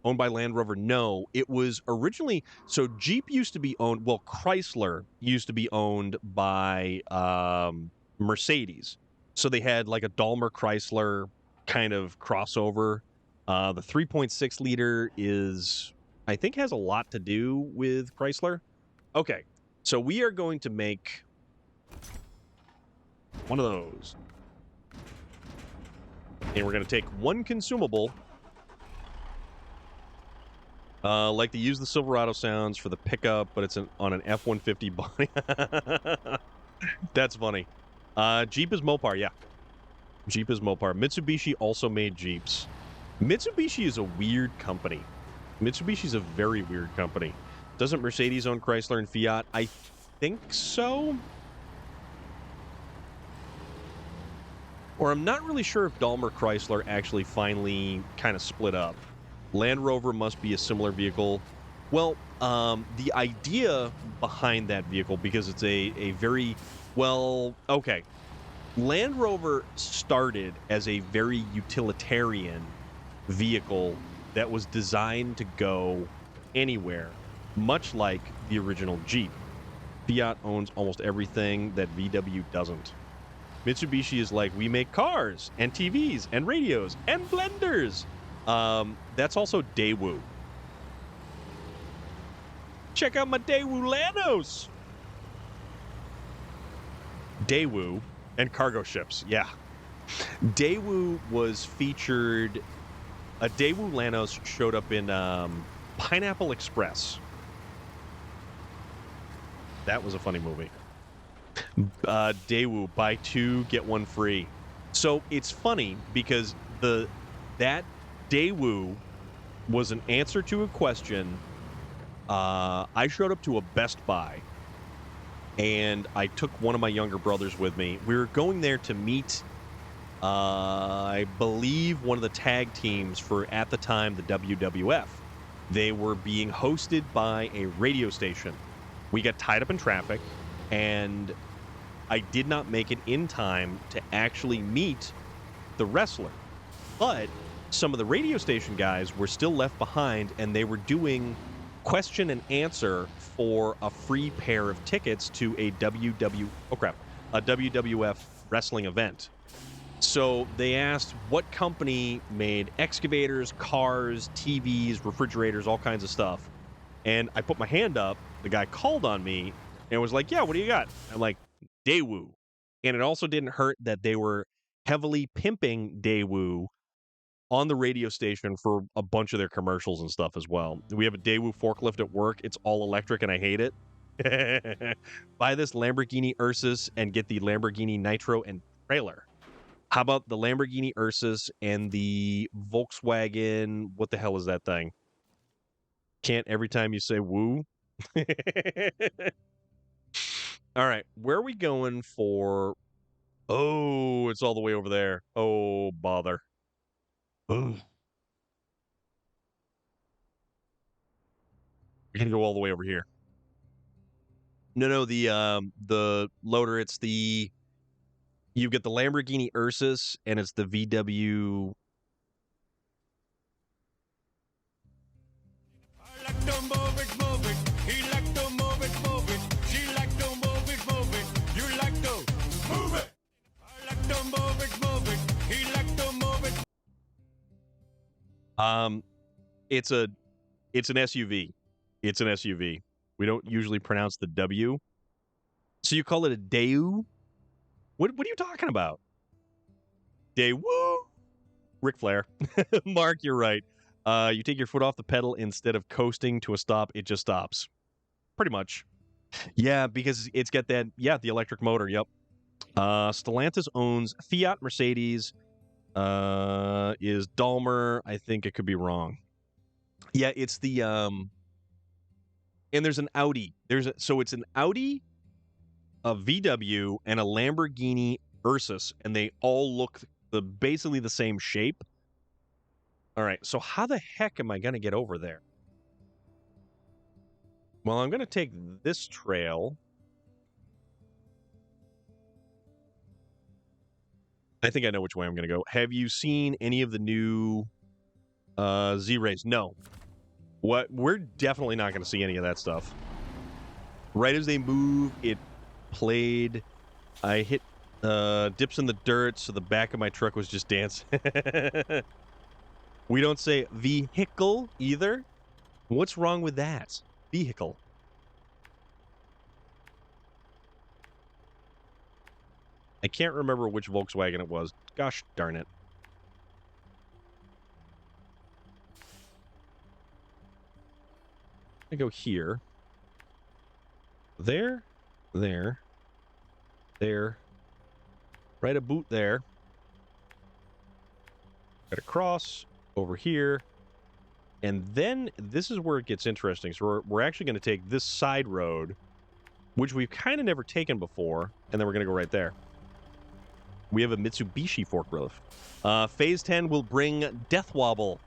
Owned by Land Rover? No. It was originally... So Jeep used to be owned... Well, Chrysler used to be owned by Mercedes. So they had like a Daimler Chrysler kind of crossover. The 3.6 liter is, I think, has a lot to do with Chrysler. Okay, so we are going to make one of those. And we're going to take one consumable, like to use the Silverado sounds for the pickup, but it's on an F-150 body. That's funny. Jeep is Mopar, yeah. Jeep is Mopar. Mitsubishi also made Jeeps. Mitsubishi is a weird company. Mitsubishi's a very weird company. Doesn't Mercedes own Chrysler and Fiat? I think so. Or I'm not really sure if Daimler Chrysler actually finally kind of split up. Land Rover must be a similar vehicle. Well, the idea behind that vehicle, because it's a very, well, okay. Land Rover started as a very utilitarian vehicle that was designed to go anywhere, much like the original Jeep. Fiat owns almost everything that VW doesn't. Mitsubishi is like, we make cars and TVs and radios and blenders. That's also Daewoo. Check out my Daewoo Lanos. Daewoo and cargo ships, yeah. Daewoo was featured. A Daewoo Lanos showed up in Pineapple Express. That was a funny movie. Daewoo, buy two, get one free. So it's funny because that Daewoo was an answer to a question. I showed up to a Best Buy, and I took one of my younger brothers with me. We were going there to meet, I believe, one of the tag teams for, at the time, the WWF. They were being hosted by a radio station. We got tied up in traffic, and I did not make it in time to actually meet the wrestler. But some of the radio station guys were still left behind, and they were doing question and answer for a free pair of tickets to a WWF wrestling event. So they asked what company made excavators, cars, TVs, refrigerators, all kinds of stuff. And I put my hand up. The guy called on me and was like, yeah, what do you got? I'm like, Daewoo. And it also didn't hurt that they were heavily pimping Daewoo on the radio station for a bunch of their commercials and stuff as well. We have a Daewoo forklift at work. It's all electric and I hate it. Buy this Lamborghini Ursus and get the Lamborghini Nitro and trailer. How about the Lamborghini Ursus and the Volkswagen? What the hell is that thing? Can't every time you say woo? All right, where are we going for? Oh, it's all the way over there. Oh, bother. Ugh. We're gonna go all the way over here. No, the loader. It's the you get the Lamborghini Ursus, and it's the VW. I like to move it, move it. He like to move it, move it. She like to move it, move it. You like to move it. I like to move it, move it. He like to move it. It's an SUV. It's an SUV. We don't usually pronounce the W. So you call it a Daewoo? What are you talking about? Daewoo? Ric Flair. Mark, you're right. You take your foot off the pedal instead of coasting to a stop, it just stops. Pretty much. Yeah, because it's got that, the electric motor, yep. Stellantis owns Fiat, Mercedes, is Daimler. I think it could be wrong. Yeah, it's the, and there's an Audi. So it's an Audi, a VW, and a Lamborghini Ursus, and they all look basically the same shape. All right, so how the heck am I going to get over there? Well, I'm going to take this trail. I think I know which way I'm going to go. Have you seen any of the new Z-Rays? No. We're definitely not going to see any of that stuff. Right as they move, it played. I hit dips in the dirt, so the back of my truck was just dancing. We don't say vehicle either. What's wrong with that? Vehicle. I can't remember which Volkswagen it was. Gosh darn it. I go here. There. Right a boot there. Right across, over here. And then this is where it gets interesting. So we're actually going to take this side road, which we've kind of never taken before, and then we're going to go right there. We have a Mitsubishi forklift. Phase 10 will bring Death Wobble.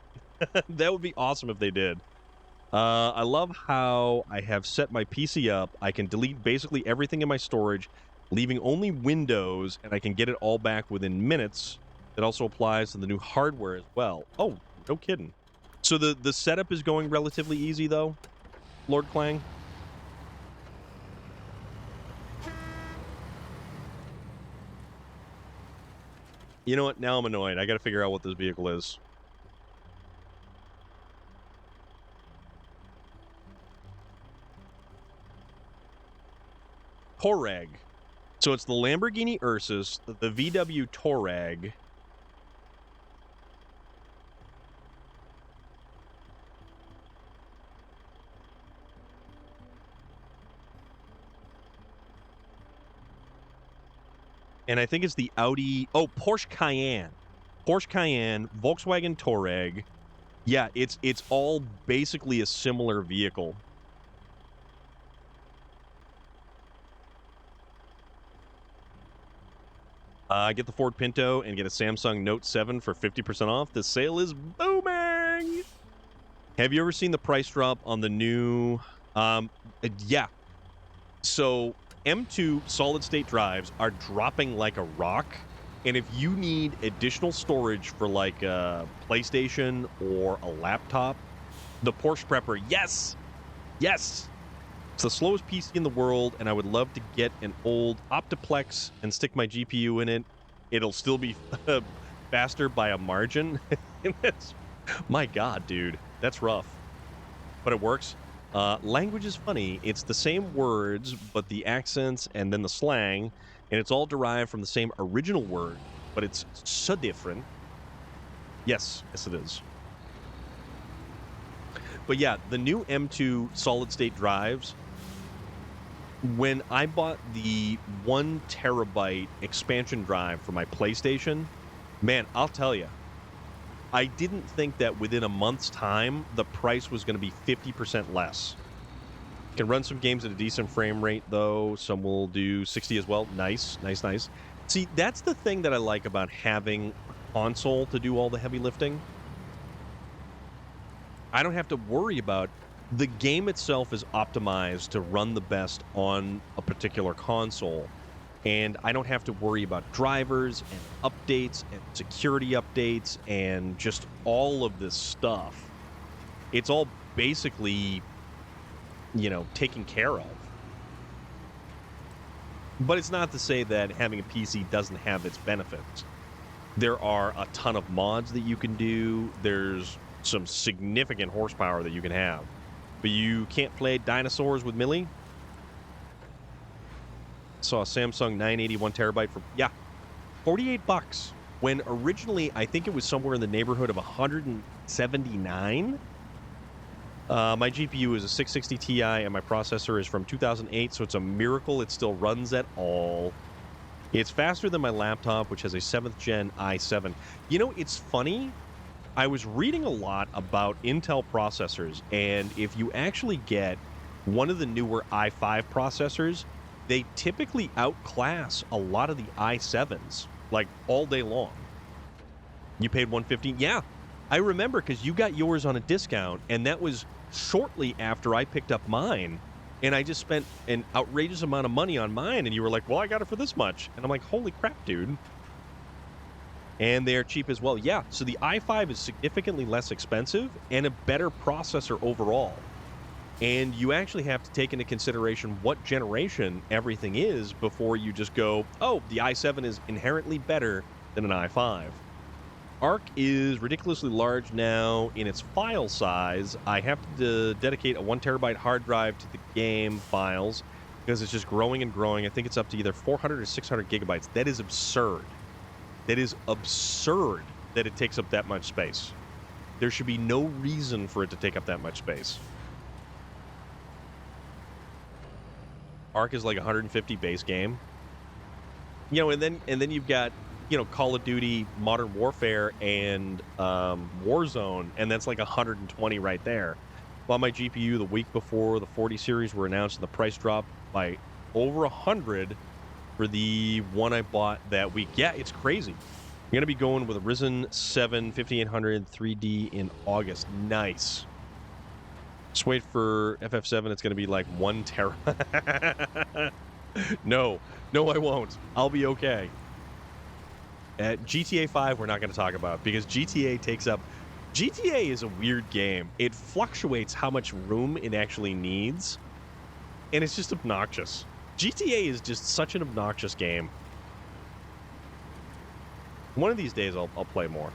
That would be awesome if they did. I love how I have set my PC up. I can delete basically everything in my storage, leaving only Windows, and I can get it all back within minutes. It also applies to the new hardware as well. Oh, no kidding. So the setup is going relatively easy, though, Lord Clang? You know what? Now I'm annoyed. I got to figure out what this vehicle is. Touareg. So it's the Lamborghini Ursus, the VW Touareg. And I think it's the Audi... Oh, Porsche Cayenne. Porsche Cayenne, Volkswagen Touareg. Yeah, it's all basically a similar vehicle. Get the Ford Pinto and get a Samsung Note 7 for 50% off. The sale is booming! Have you ever seen the price drop on the new... yeah. So, M2 solid-state drives are dropping like a rock. And if you need additional storage for like a PlayStation or a laptop, the Porsche Prepper, yes! Yes! It's the slowest PC in the world, and I would love to get an old Optiplex and stick my GPU in it. It'll still be faster by a margin. My God, dude. That's rough. But it works. Language is funny. It's the same words, but the accents and then the slang, and it's all derived from the same original word, but it's so different. Yes, it is. But yeah, the new M2 solid-state drives, when I bought the 1 terabyte expansion drive for my PlayStation, man, I'll tell you, I didn't think that within a month's time, the price was going to be 50% less. Can run some games at a decent frame rate, though. Some will do 60 as well. Nice, nice, nice. See, that's the thing that I like about having a console to do all the heavy lifting. I don't have to worry about... The game itself is optimized to run the best on a particular console. And I don't have to worry about drivers and updates and security updates and just all of this stuff. It's all basically, you know, taken care of. But it's not to say that having a PC doesn't have its benefits. There are a ton of mods that you can do. There's some significant horsepower that you can have. But you can't play dinosaurs with Millie? Saw a Samsung 980 1 terabyte for, yeah, $48. When originally, I think it was somewhere in the neighborhood of $179. My GPU is a 660 Ti, and my processor is from 2008, so it's a miracle it still runs at all. It's faster than my laptop, which has a 7th gen i7. You know, it's funny. I was reading a lot about Intel processors, and if you actually get one of the newer i5 processors, they typically outclass a lot of the i7s, like, all day long. You paid $115? Yeah, I remember, because you got yours on a discount, and that was shortly after I picked up mine, and I just spent an outrageous amount of money on mine, and you were like, well, I got it for this much. And I'm like, holy crap, dude. And they're cheap as well. Yeah, so the i5 is significantly less expensive and a better processor overall. And you actually have to take into consideration what generation everything is before you just go, oh, the i7 is inherently better than an i5. Arc is ridiculously large now in its file size. I have to dedicate a 1 terabyte hard drive to the game files because it's just growing and growing. I think it's up to either 400 or 600 gigabytes. That is absurd. That is absurd that it takes up that much space. There should be no reason for it to take up that much space. Arc is like 150 base game. You know, and then you've got, Call of Duty, Modern Warfare, and Warzone, and that's like 120 right there. Bought my GPU the week before the 40 series were announced, and the price dropped by over 100 for the one I bought that week. Yeah, it's crazy. I'm going to be going with a Ryzen 7 5800 3D in August. Nice. Just wait for FF7. It's going to be like 1 tera. No, I won't. I'll be okay. At GTA 5, we're not going to talk about, because GTA is a weird game. It fluctuates how much room it actually needs, and it's just obnoxious. GTA is just such an obnoxious game. One of these days, I'll play more.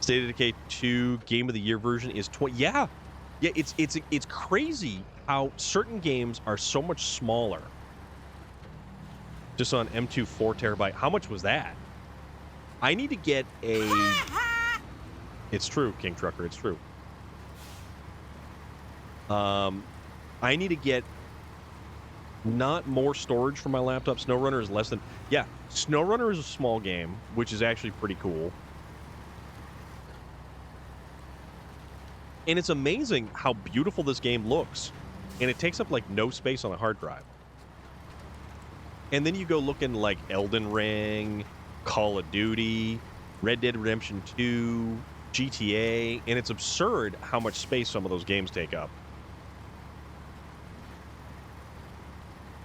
State of Decay 2 Game of the Year version is 20. Yeah, it's crazy how certain games are so much smaller. Just on M2 4 terabyte. How much was that? I need to get a... It's true, King Trucker. It's true. I need to get not more storage for my laptop. SnowRunner is less than... Yeah, SnowRunner is a small game, which is actually pretty cool. And it's amazing how beautiful this game looks. And it takes up, like, no space on a hard drive. And then you go looking like Elden Ring, Call of Duty, Red Dead Redemption 2, GTA, and it's absurd how much space some of those games take up.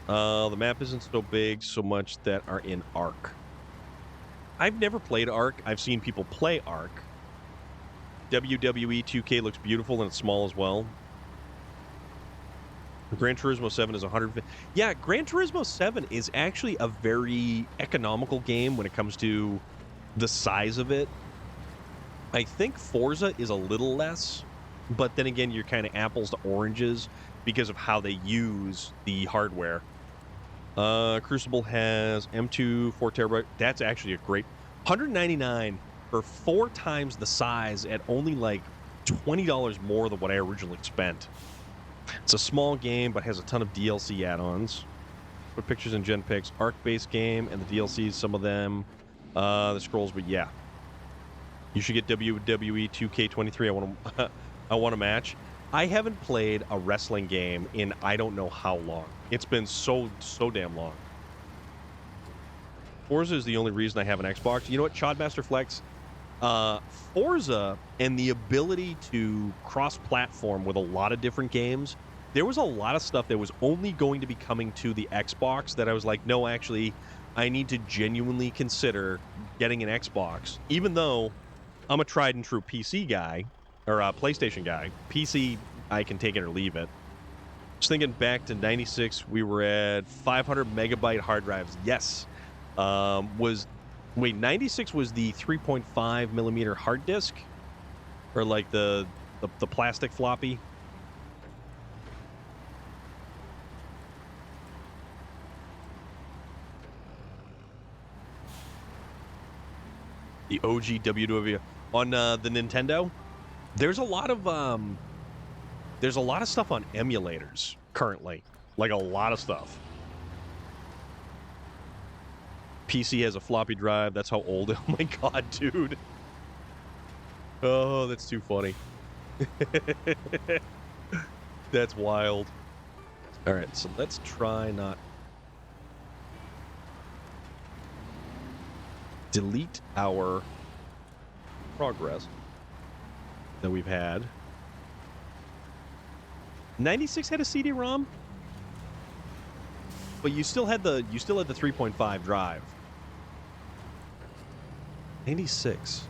The map isn't so big so much that are in Ark. I've never played Ark. I've seen people play Ark. WWE 2K looks beautiful and it's small as well. Gran Turismo 7 is 150. Yeah, Gran Turismo 7 is actually a very economical game when it comes to the size of it. I think Forza is a little less, but then again, you're kind of apples to oranges because of how they use the hardware. Crucible has M2 4 terabyte. That's actually a great $199 for 4 times the size at only like $20 more than what I originally spent. It's a small game, but has a ton of DLC add-ons. Put pictures in Gen Pics. Arc-based game, and the DLCs, some of them. The scrolls, but yeah. You should get WWE 2K23. I want a match. I haven't played a wrestling game in I don't know how long. It's been so damn long. Forza is the only reason I have an Xbox. You know what, Chodmaster Flex? Forza and the ability to cross-platform with a lot of different games, there was a lot of stuff that was only going to be coming to the Xbox that I was like, no, actually, I need to genuinely consider getting an Xbox, even though I'm a tried and true PC guy, or a PlayStation guy. PC, I can take it or leave it. Just thinking back to 96, we were at 500 megabyte hard drives. Yes. 96 was the 3.5 millimeter hard disk, or like the plastic floppy. The OG WWE on the Nintendo. There's a lot of stuff on emulators currently, like a lot of stuff. PC has a floppy drive. That's how old. Oh my god, dude. Oh, that's too funny. That's wild. All right, so let's try not delete our progress that we've had. 96 had a CD-ROM, but you still had the 3.5 drive. 96.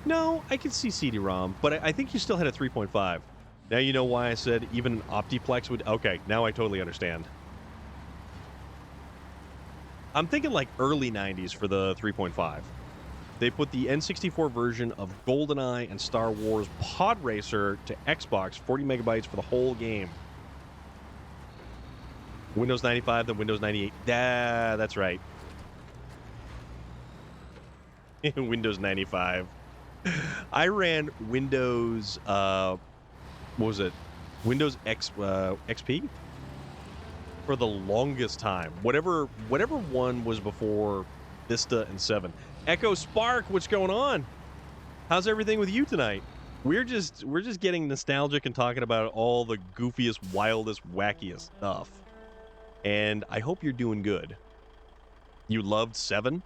No, I can see CD-ROM, but I think you still had a 3.5. Now you know why I said even an Optiplex would... Okay, now I totally understand. I'm thinking like early 90s for the 3.5. They put the N64 version of GoldenEye and Star Wars Pod Racer to Xbox, 40 megabytes for the whole game. Windows 95, then Windows 98. That's right. Windows 95. I ran Windows, what was it? Windows XP? For the longest time. Whatever one was before Vista, and 7. Echo Spark, what's going on? How's everything with you tonight? We're just getting nostalgic and talking about all the goofiest, wildest, wackiest stuff. And I hope you're doing good. You loved 7?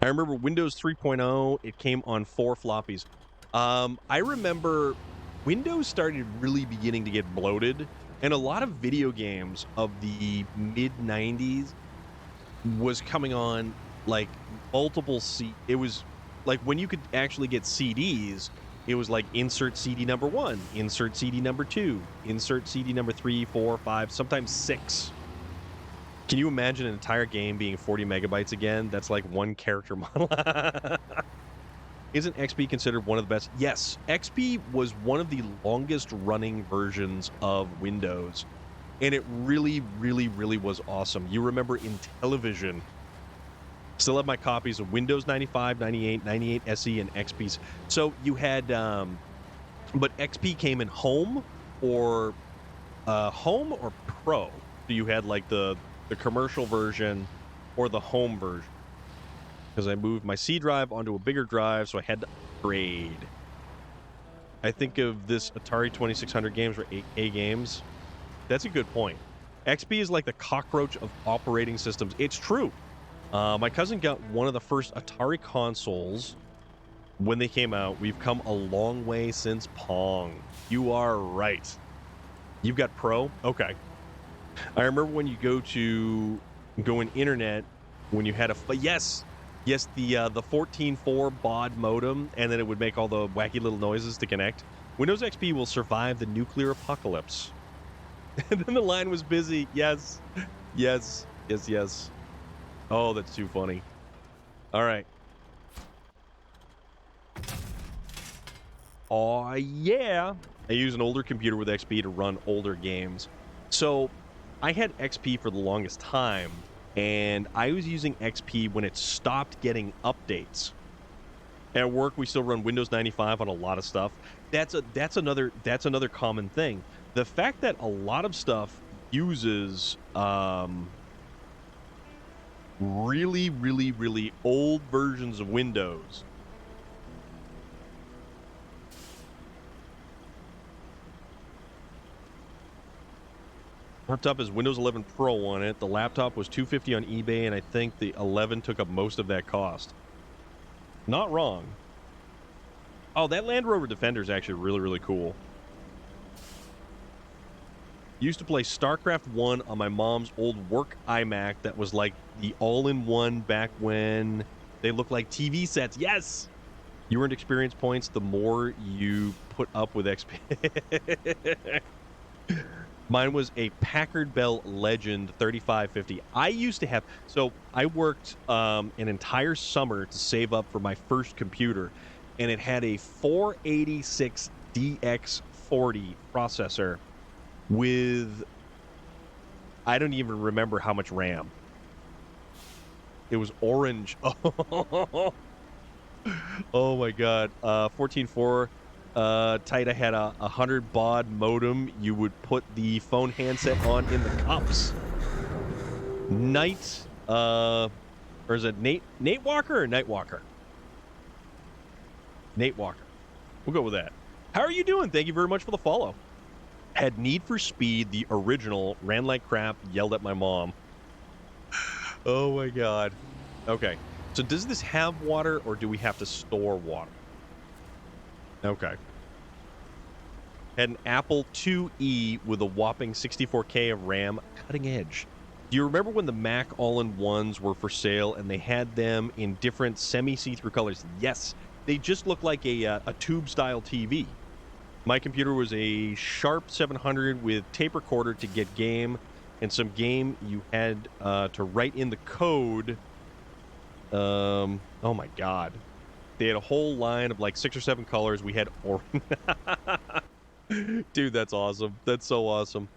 I remember Windows 3.0, it came on 4 floppies. I remember Windows started really beginning to get bloated, and a lot of video games of the mid-90s was coming on like multiple it was like when you could actually get CDs, it was like insert CD number 1, insert CD number 2, insert CD number 3, 4, 5, sometimes 6. Can you imagine an entire game being 40 megabytes again? That's like one character model. Isn't XP considered one of the best? Yes, XP was one of the longest running versions of Windows. And it really, really, really was awesome. You remember in television, still have my copies of Windows 95, 98, 98 SE, and XPs. So you had, but XP came in home or Pro. So you had like the commercial version or the home version. Because I moved my C drive onto a bigger drive, so I had to upgrade. I think of this Atari 2600 games or 8K games. That's a good point. XP is like the cockroach of operating systems. It's true. My cousin got one of the first Atari consoles when they came out. We've come a long way since Pong. You are right. You've got Pro? Okay. I remember when you go in internet, when you had yes, the 14.4 baud modem, and then it would make all the wacky little noises to connect. Windows XP will survive the nuclear apocalypse. And then the line was busy. Yes. Yes. Yes, yes. Oh, that's too funny. All right. Oh, yeah. I use an older computer with XP to run older games. So I had XP for the longest time, and I was using XP when it stopped getting updates. At work, we still run Windows 95 on a lot of stuff. That's another common thing. The fact that a lot of stuff uses really, really, really old versions of Windows. Laptop is Windows 11 Pro on it. The laptop was $250 on eBay, and I think the 11 took up most of that cost. Not wrong. Oh, that Land Rover Defender is actually really, really cool. Used to play StarCraft 1 on my mom's old work iMac that was like the all-in-one back when they looked like TV sets. Yes! You earned experience points the more you put up with XP. Mine was a Packard Bell Legend 3550. I used to have... So I worked an entire summer to save up for my first computer, and it had a 486 DX40 processor with... I don't even remember how much RAM. It was orange. Oh my god. 14.4... tight. I had a 100 baud modem. You would put the phone handset on in the cups. Night, or is it Nate Walker or Night Walker? Nate Walker. We'll go with that. How are you doing? Thank you very much for the follow. Had Need for Speed, the original, ran like crap, yelled at my mom. Oh my god. Okay. So does this have water, or do we have to store water? Okay. Had an Apple IIe with a whopping 64K of RAM, cutting edge. Do you remember when the Mac all-in-ones were for sale and they had them in different semi-see-through colors? Yes, they just looked like a tube-style TV. My computer was a Sharp 700 with tape recorder to get game, and some game you had to write in the code. Oh my god. They had a whole line of like 6 or 7 colors. We had orange. Dude, that's awesome. That's so awesome.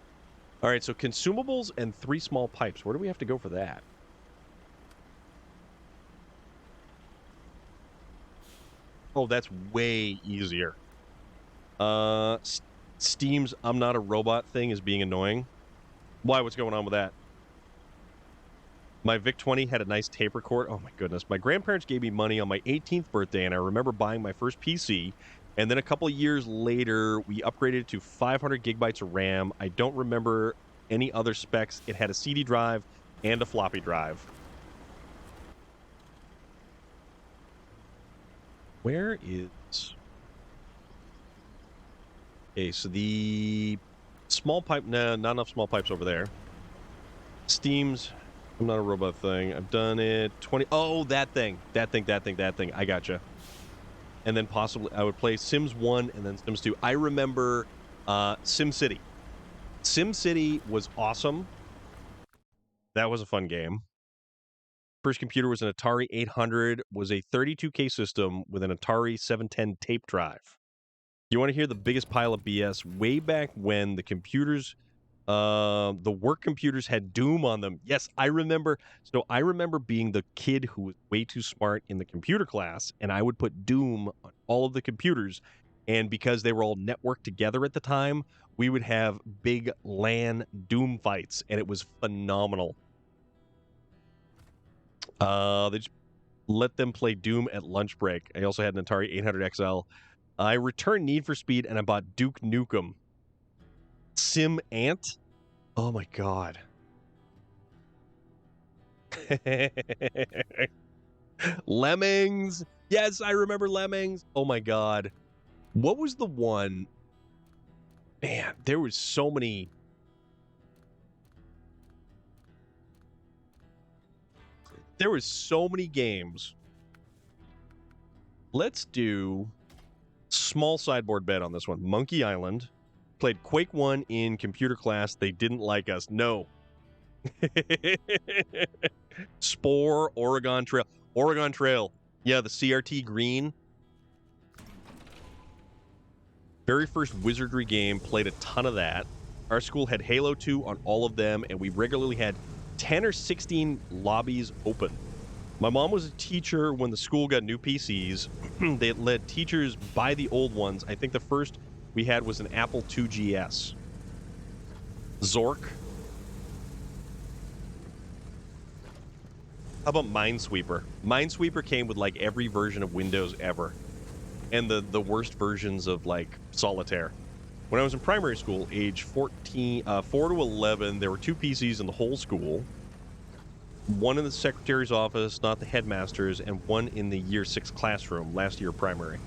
All right, so consumables and 3 small pipes. Where do we have to go for that? Oh, that's way easier. Steam's I'm not a robot thing is being annoying. Why? What's going on with that? My VIC-20 had a nice tape record. Oh my goodness. My grandparents gave me money on my 18th birthday, and I remember buying my first PC. And then a couple of years later, we upgraded to 500 gigabytes of RAM. I don't remember any other specs. It had a CD drive and a floppy drive. Where is... Okay, so the small pipe... Nah, not enough small pipes over there. Steam's... I'm not a robot thing. I've done it 20... Oh, that thing. That thing. I gotcha. And then possibly I would play Sims 1 and then Sims 2. I remember SimCity. SimCity was awesome. That was a fun game. First computer was an Atari 800, was a 32K system with an Atari 710 tape drive. You want to hear the biggest pile of BS? Way back when the computers... the work computers had Doom on them. Yes, I remember. So I remember being the kid who was way too smart in the computer class, and I would put Doom on all of the computers. And because they were all networked together at the time, we would have big LAN Doom fights, and it was phenomenal. They just let them play Doom at lunch break. I also had an Atari 800 XL. I returned Need for Speed, and I bought Duke Nukem. Sim Ant? Oh my god. Lemmings. Yes, I remember Lemmings. Oh my god. What was the one? Man, there was so many. There was so many games. Let's do small sideboard bet on this one. Monkey Island. Played Quake 1 in computer class. They didn't like us. No. Spore, Oregon Trail. Oregon Trail. Yeah, the CRT green. Very first Wizardry game. Played a ton of that. Our school had Halo 2 on all of them, and we regularly had 10 or 16 lobbies open. My mom was a teacher when the school got new PCs. They let teachers buy the old ones. I think the first we had was an Apple IIgs. Zork. How about Minesweeper? Minesweeper came with like every version of Windows ever. And the worst versions of like Solitaire. When I was in primary school, age 4 to 11, there were 2 PCs in the whole school. One in the secretary's office, not the headmaster's, and one in the year 6 classroom, last year primary.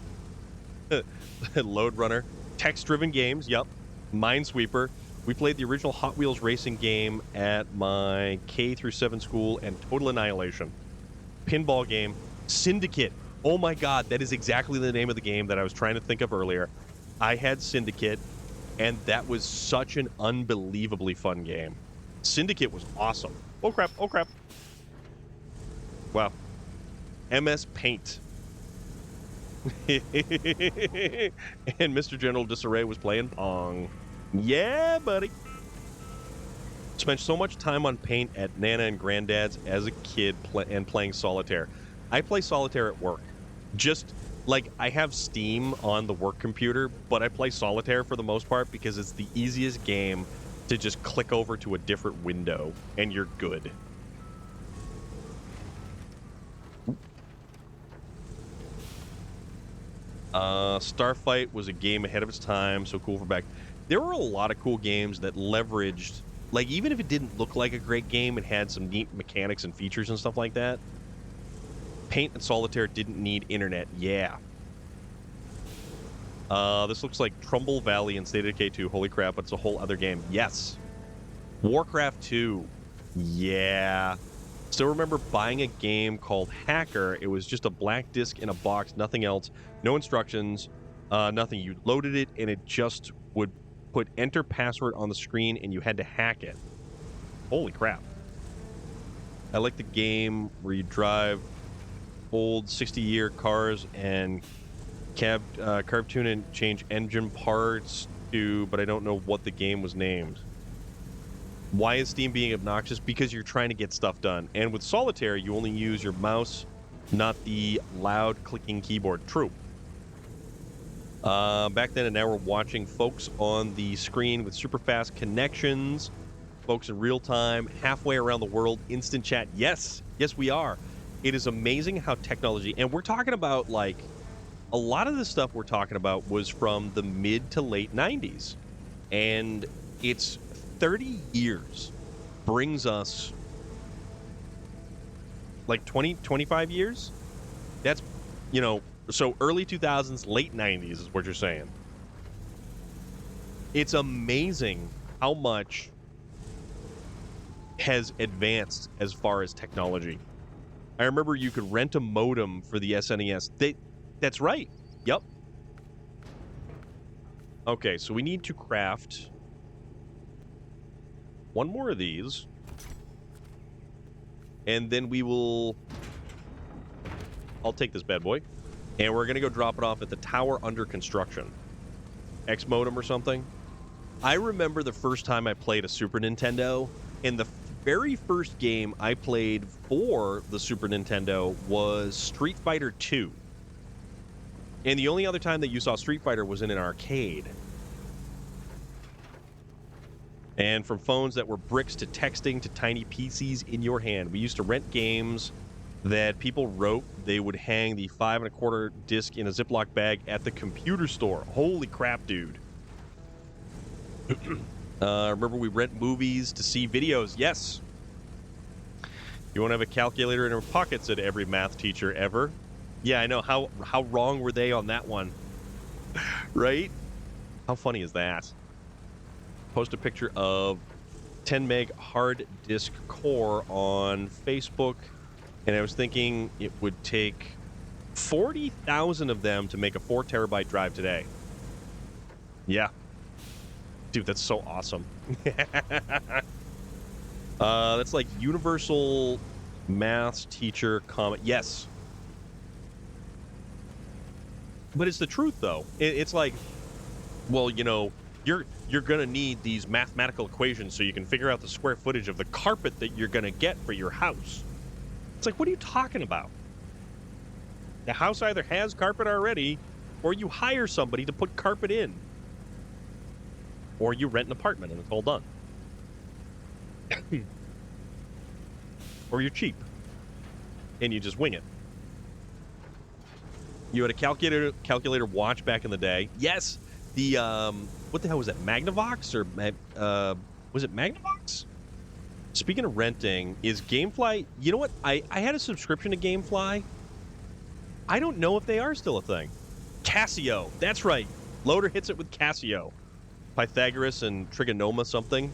Load Runner. Text-driven games, yep. Minesweeper. We played the original Hot Wheels racing game at my K through 7 school, and Total Annihilation. Pinball game. Syndicate. Oh my god, that is exactly the name of the game that I was trying to think of earlier. I had Syndicate, and that was such an unbelievably fun game. Syndicate was awesome. Oh crap, oh crap. Wow. MS Paint. And Mr. General Disarray was playing Pong. Yeah, buddy. Spent so much time on Paint at Nana and Granddad's as a kid and playing Solitaire. I play Solitaire at work. Just like I have Steam on the work computer, but I play Solitaire for the most part because it's the easiest game to just click over to a different window and you're good. Starfight was a game ahead of its time, so cool for back. There were a lot of cool games that leveraged, like even if it didn't look like a great game, it had some neat mechanics and features and stuff like that. Paint and Solitaire didn't need internet, yeah. This looks like Trumbull Valley and State of Decay 2. Holy crap, but it's a whole other game. Yes. Warcraft 2. Yeah. Still remember buying a game called Hacker. It was just a black disc in a box, nothing else. No instructions, nothing. You loaded it, and it just would put enter password on the screen, and you had to hack it. Holy crap. I like the game where you drive old 60-year cars and carb tune and change engine parts to, but I don't know what the game was named. Why is Steam being obnoxious? Because you're trying to get stuff done. And with Solitaire, you only use your mouse, not the loud clicking keyboard. True. Back then and now we're watching folks on the screen with super fast connections. folks in real time, halfway around the world, instant chat. Yes, we are. It is amazing how technology, and we're talking about like a lot of the stuff we're talking about was from the mid to late 90s. And it's 30 years brings us like 25 years. That's, so early 2000s, late 90s is what you're saying. It's amazing how much has advanced as far as technology. I remember you could rent a modem for the SNES. That's right. Yep. Okay, so we need to craft one more of these. And then we will... I'll take this bad boy. And we're going to go drop it off at the tower under construction. X modem or something. I remember the first time I played a Super Nintendo, and the very first game I played for the Super Nintendo was Street Fighter 2. And the only other time that you saw Street Fighter was in an arcade. And from phones that were bricks to texting to tiny PCs in your hand. We used to rent games that people wrote. They would hang the 5 1/4 disc in a Ziploc bag at the computer store. Holy crap, dude. Remember we rent movies to see videos. Yes. You want to have a calculator in your pocket, said every math teacher ever. Yeah, I know. How wrong were they on that one? Right? How funny is that? Post a picture of 10 meg hard disk core on Facebook, and I was thinking it would take 40,000 of them to make a 4 terabyte drive today. Yeah. Dude, that's so awesome. That's like universal maths teacher comment. Yes. But it's the truth, though. It's like, well, you're going to need these mathematical equations so you can figure out the square footage of the carpet that you're going to get for your house. It's like, what are you talking about? The house either has carpet already, or you hire somebody to put carpet in. Or you rent an apartment and it's all done. Or you're cheap and you just wing it. You had a calculator watch back in the day. Yes, the what the hell was that? Magnavox or was it Magnavox? Speaking of renting, is GameFly? You know what? I had a subscription to GameFly. I don't know if they are still a thing. Casio, that's right. Loader hits it with Casio. Pythagoras and Trigonoma something.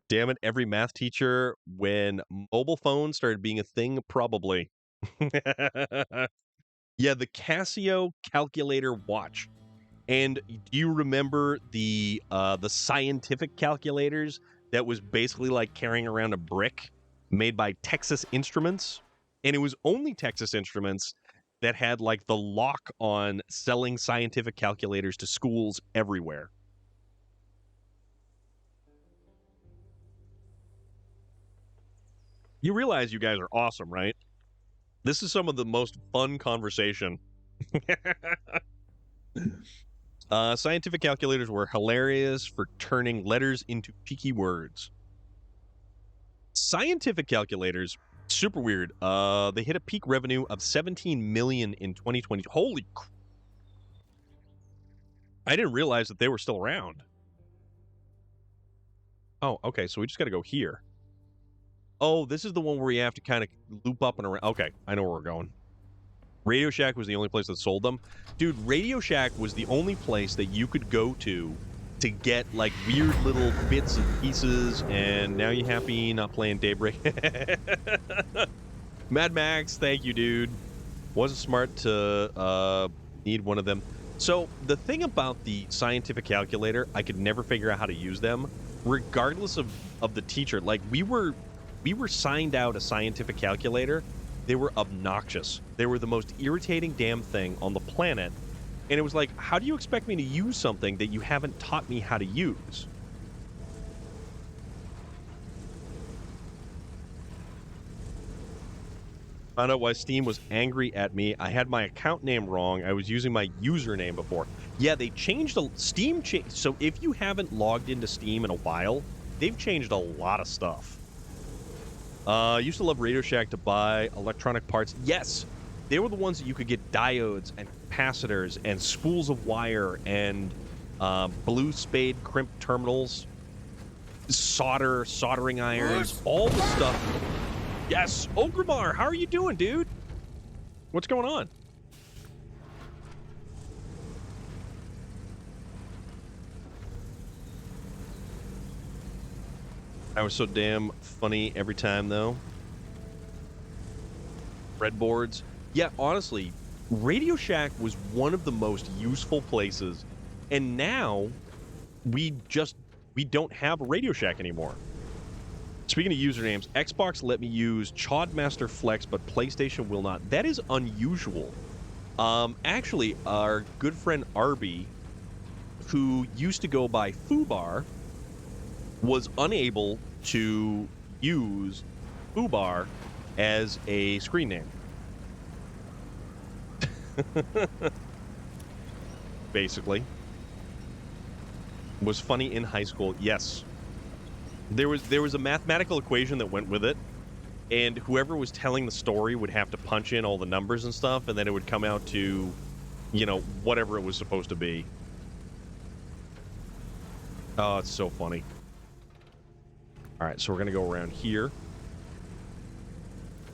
Damn it, every math teacher, when mobile phones started being a thing, probably. Yeah, the Casio calculator watch. And do you remember the scientific calculators that was basically like carrying around a brick made by Texas Instruments? And it was only Texas Instruments that had like the lock on selling scientific calculators to schools everywhere. You realize you guys are awesome, right? This is some of the most fun conversation. Scientific calculators were hilarious for turning letters into cheeky words. Scientific calculators, super weird. They hit a peak revenue of $17 million in 2020. Holy crap. I didn't realize that they were still around. Oh, okay, so we just got to go here. Oh, this is the one where you have to kind of loop up and around. Okay, I know where we're going. Radio Shack was the only place that sold them. Dude, Radio Shack was the only place that you could go to get, like, weird little bits and pieces, and now you happy not playing Daybreak? Mad Max, thank you, dude. Wasn't smart to need one of them. So, the thing about the scientific calculator, I could never figure out how to use them, regardless of the teacher. Like, we were signed out a scientific calculator. They were obnoxious. They were the most irritating damn thing on the planet. And it was like, how do you expect me to use something that you haven't taught me how to use? Found out why Steam was angry at me. I had my account name wrong. I was using my username before. Yeah, they changed Steam. So if you haven't logged into Steam in a while, they've changed a lot of stuff. I used to love Radio Shack to buy electronic parts. Yes, they were the ones that you could get diodes and capacitors and spools of wire and blue spade crimp terminals, soldering irons, all the stuff. Yes, Ogrimmar, how are you doing, dude? What's going on? I was so damn funny every time, though. Breadboards. Yeah, honestly, Radio Shack was one of the most useful places. And now, we don't have a Radio Shack anymore. Speaking of usernames, Xbox let me use Chodmaster Flex, but PlayStation will not. That is unusual. Actually, our good friend Arby, who used to go by Fubar, was unable to use Fubar as a screen name. Basically. Was funny in high school, yes. There was a mathematical equation that went with it, and whoever was telling the story would have to punch in all the numbers and stuff, and then it would come out to, you know, whatever it was supposed to be. Oh, it's so funny. All right, so we're going to go around here.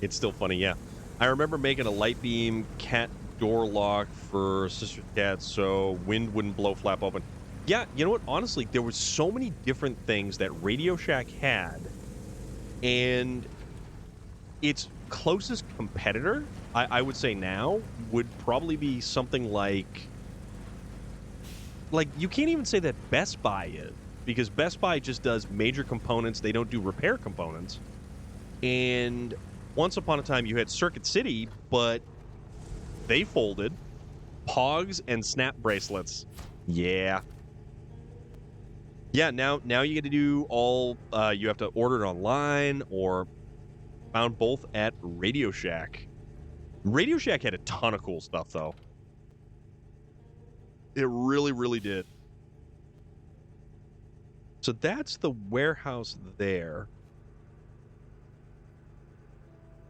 It's still funny, yeah. I remember making a light beam cat door lock for Sister Cat so wind wouldn't blow flap open. Yeah, you know what? Honestly, there were so many different things that Radio Shack had, and its closest competitor, I would say now, would probably be something like you can't even say that Best Buy is, because Best Buy just does major components. They don't do repair components. And once upon a time, you had Circuit City, but they folded. Pogs and Snap bracelets. Yeah. Yeah, now you get to do all, you have to order it online or found both at Radio Shack. Radio Shack had a ton of cool stuff, though. It really, really did. So that's the warehouse there.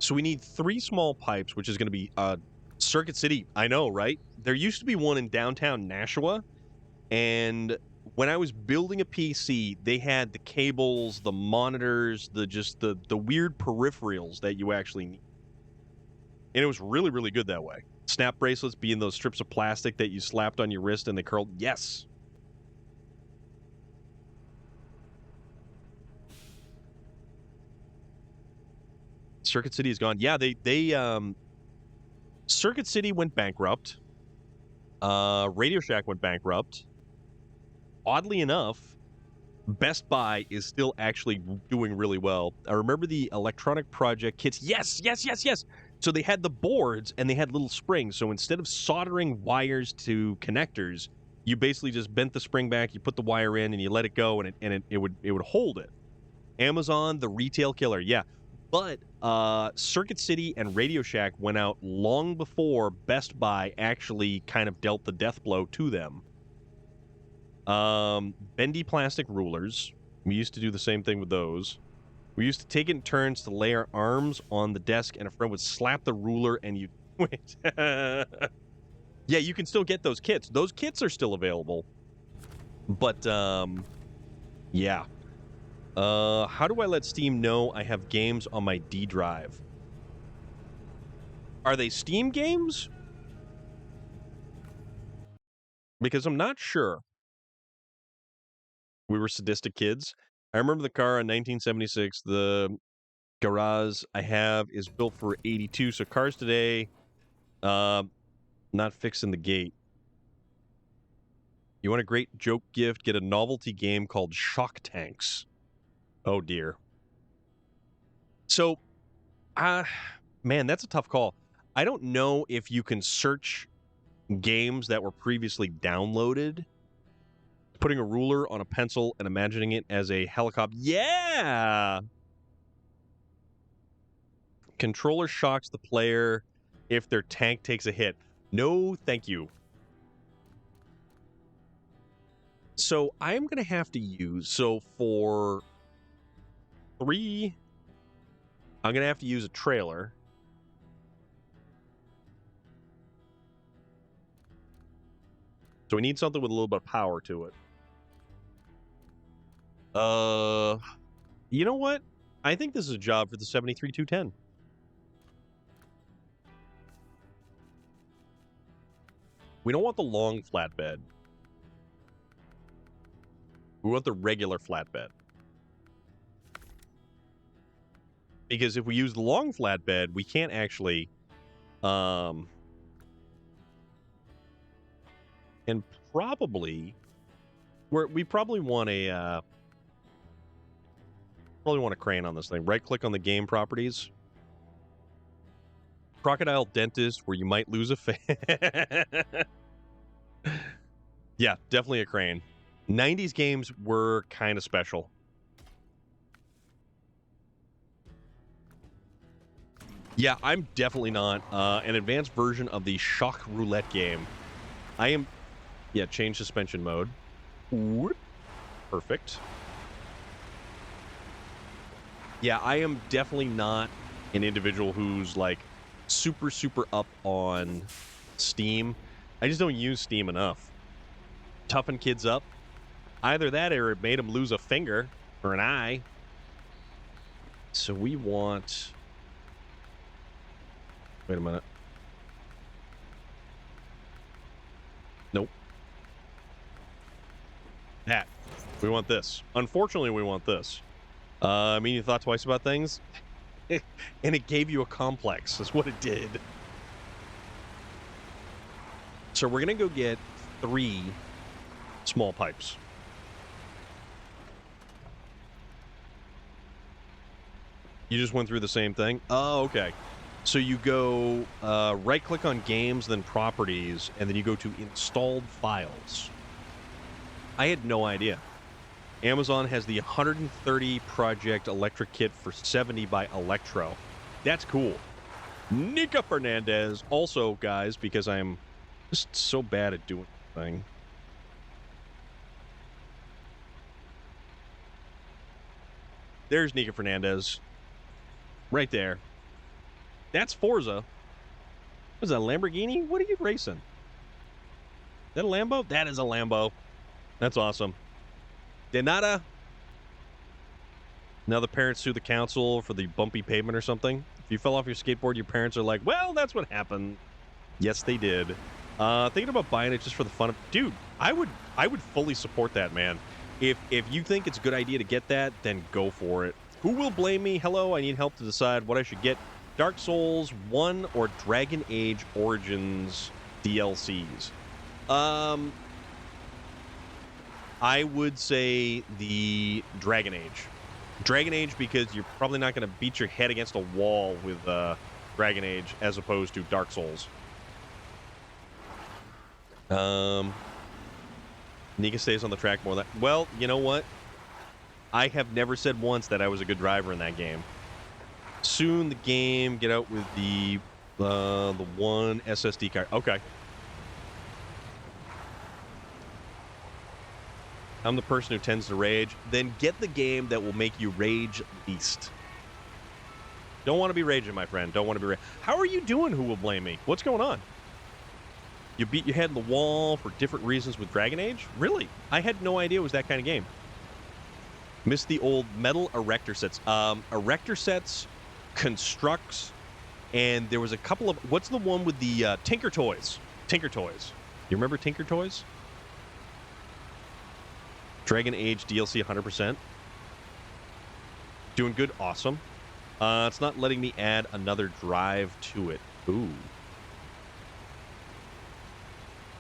So we need 3 small pipes, which is going to be Circuit City. I know, right? There used to be one in downtown Nashua, and when I was building a PC, they had the cables, the monitors, the weird peripherals that you actually need. And it was really, really good that way. Snap bracelets being those strips of plastic that you slapped on your wrist and they curled. Yes. Circuit City is gone. Yeah, they Circuit City went bankrupt. Radio Shack went bankrupt. Oddly enough, Best Buy is still actually doing really well. I remember the electronic project kits. Yes. So they had the boards and they had little springs. So instead of soldering wires to connectors, you basically just bent the spring back, you put the wire in, and you let it go, and it would hold it. Amazon, the retail killer, yeah. But Circuit City and Radio Shack went out long before Best Buy actually kind of dealt the death blow to them. Bendy plastic rulers. We used to do the same thing with those. We used to take it in turns to lay our arms on the desk, and a friend would slap the ruler, and you wait. Yeah, you can still get those kits. Those kits are still available. But yeah. How do I let Steam know I have games on my D drive? Are they Steam games? Because I'm not sure. We were sadistic kids. I remember the car in 1976. The garage I have is built for 82. So cars today, not fixing the gate. You want a great joke gift? Get a novelty game called Shock Tanks. Oh dear. So, man, that's a tough call. I don't know if you can search games that were previously downloaded. Putting a ruler on a pencil and imagining it as a helicopter. Yeah! Controller shocks the player if their tank takes a hit. No, thank you. So I'm going to have to use... So for 3, I'm going to have to use a trailer. So we need something with a little bit of power to it. You know what? I think this is a job for the 73-210. We don't want the long flatbed. We want the regular flatbed. Because if we use the long flatbed, we can't actually... and probably... We probably want a... probably want a crane on this thing. Right-click on the game properties. Crocodile Dentist, where you might lose a fan. Yeah, definitely a crane. 90s games were kind of special. Yeah, I'm definitely not an advanced version of the Shock Roulette game. I am... Yeah, change suspension mode. Whoop. Perfect. Yeah, I am definitely not an individual who's, like, super, super up on Steam. I just don't use Steam enough. Toughen kids up. Either that or it made them lose a finger or an eye. So we want... Wait a minute. Nope. That. We want this. Unfortunately, we want this. I mean, you thought twice about things? And it gave you a complex. That's what it did. So we're going to go get 3 small pipes. You just went through the same thing? Oh, okay. So you go right-click on Games, then Properties, and then you go to Installed Files. I had no idea. Amazon has the 130 project electric kit for 70 by Electro. That's cool. Nika Fernandez. Also, guys, because I'm just so bad at doing the thing. There's Nika Fernandez. Right there. That's Forza. Was that a Lamborghini? What are you racing? Is that a Lambo? That is a Lambo. That's awesome. De nada. Now the parents sue the council for the bumpy pavement or something. If you fell off your skateboard, your parents are like, well, that's what happened. Yes, they did. Thinking about buying it just for the fun of... Dude, I would fully support that, man. If you think it's a good idea to get that, then go for it. Who will blame me? Hello, I need help to decide what I should get. Dark Souls 1 or Dragon Age Origins DLCs. I would say the Dragon Age. Dragon Age because you're probably not going to beat your head against a wall with Dragon Age as opposed to Dark Souls. Nika stays on the track more than... Well, you know what? I have never said once that I was a good driver in that game. Soon the game get out with the one SSD card. Okay. I'm the person who tends to rage. Then get the game that will make you rage least. Don't want to be raging, my friend. Don't want to be raging. How are you doing, Who Will Blame Me? What's going on? You beat your head in the wall for different reasons with Dragon Age? Really? I had no idea it was that kind of game. Missed the old metal erector sets. Erector sets, constructs, and there was a couple of... What's the one with the Tinker Toys? Tinker Toys. You remember Tinker Toys? Dragon Age DLC 100%. Doing good. Awesome. It's not letting me add another drive to it. Ooh.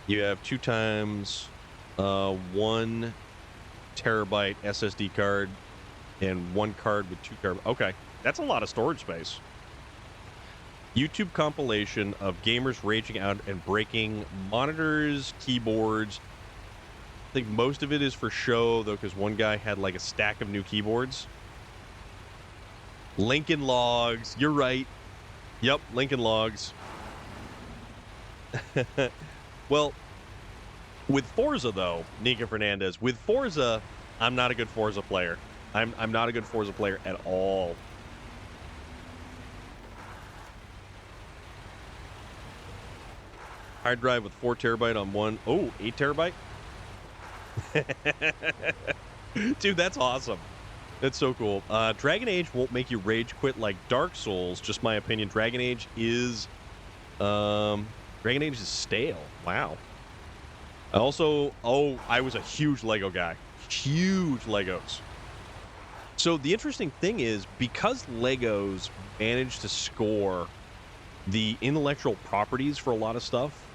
You have 2 times 1 terabyte SSD card and 1 card with 2 terabytes. Okay. That's a lot of storage space. YouTube compilation of gamers raging out and breaking monitors, keyboards. I think most of it is for show, though, because one guy had like a stack of new keyboards. Lincoln Logs. You're right. Yep, Lincoln Logs. Well, with Forza, though, Nika Fernandez, with Forza, I'm not a good Forza player. I'm not a good Forza player at all. Hard drive with 4 terabyte on one. Oh, 8 terabyte? Dude, that's awesome. That's so cool. Dragon Age won't make you rage quit like Dark Souls. Just my opinion. Dragon Age is stale. Wow. I was a huge Lego guy. Huge Legos. So the interesting thing is, because Legos managed to score the intellectual properties for a lot of stuff,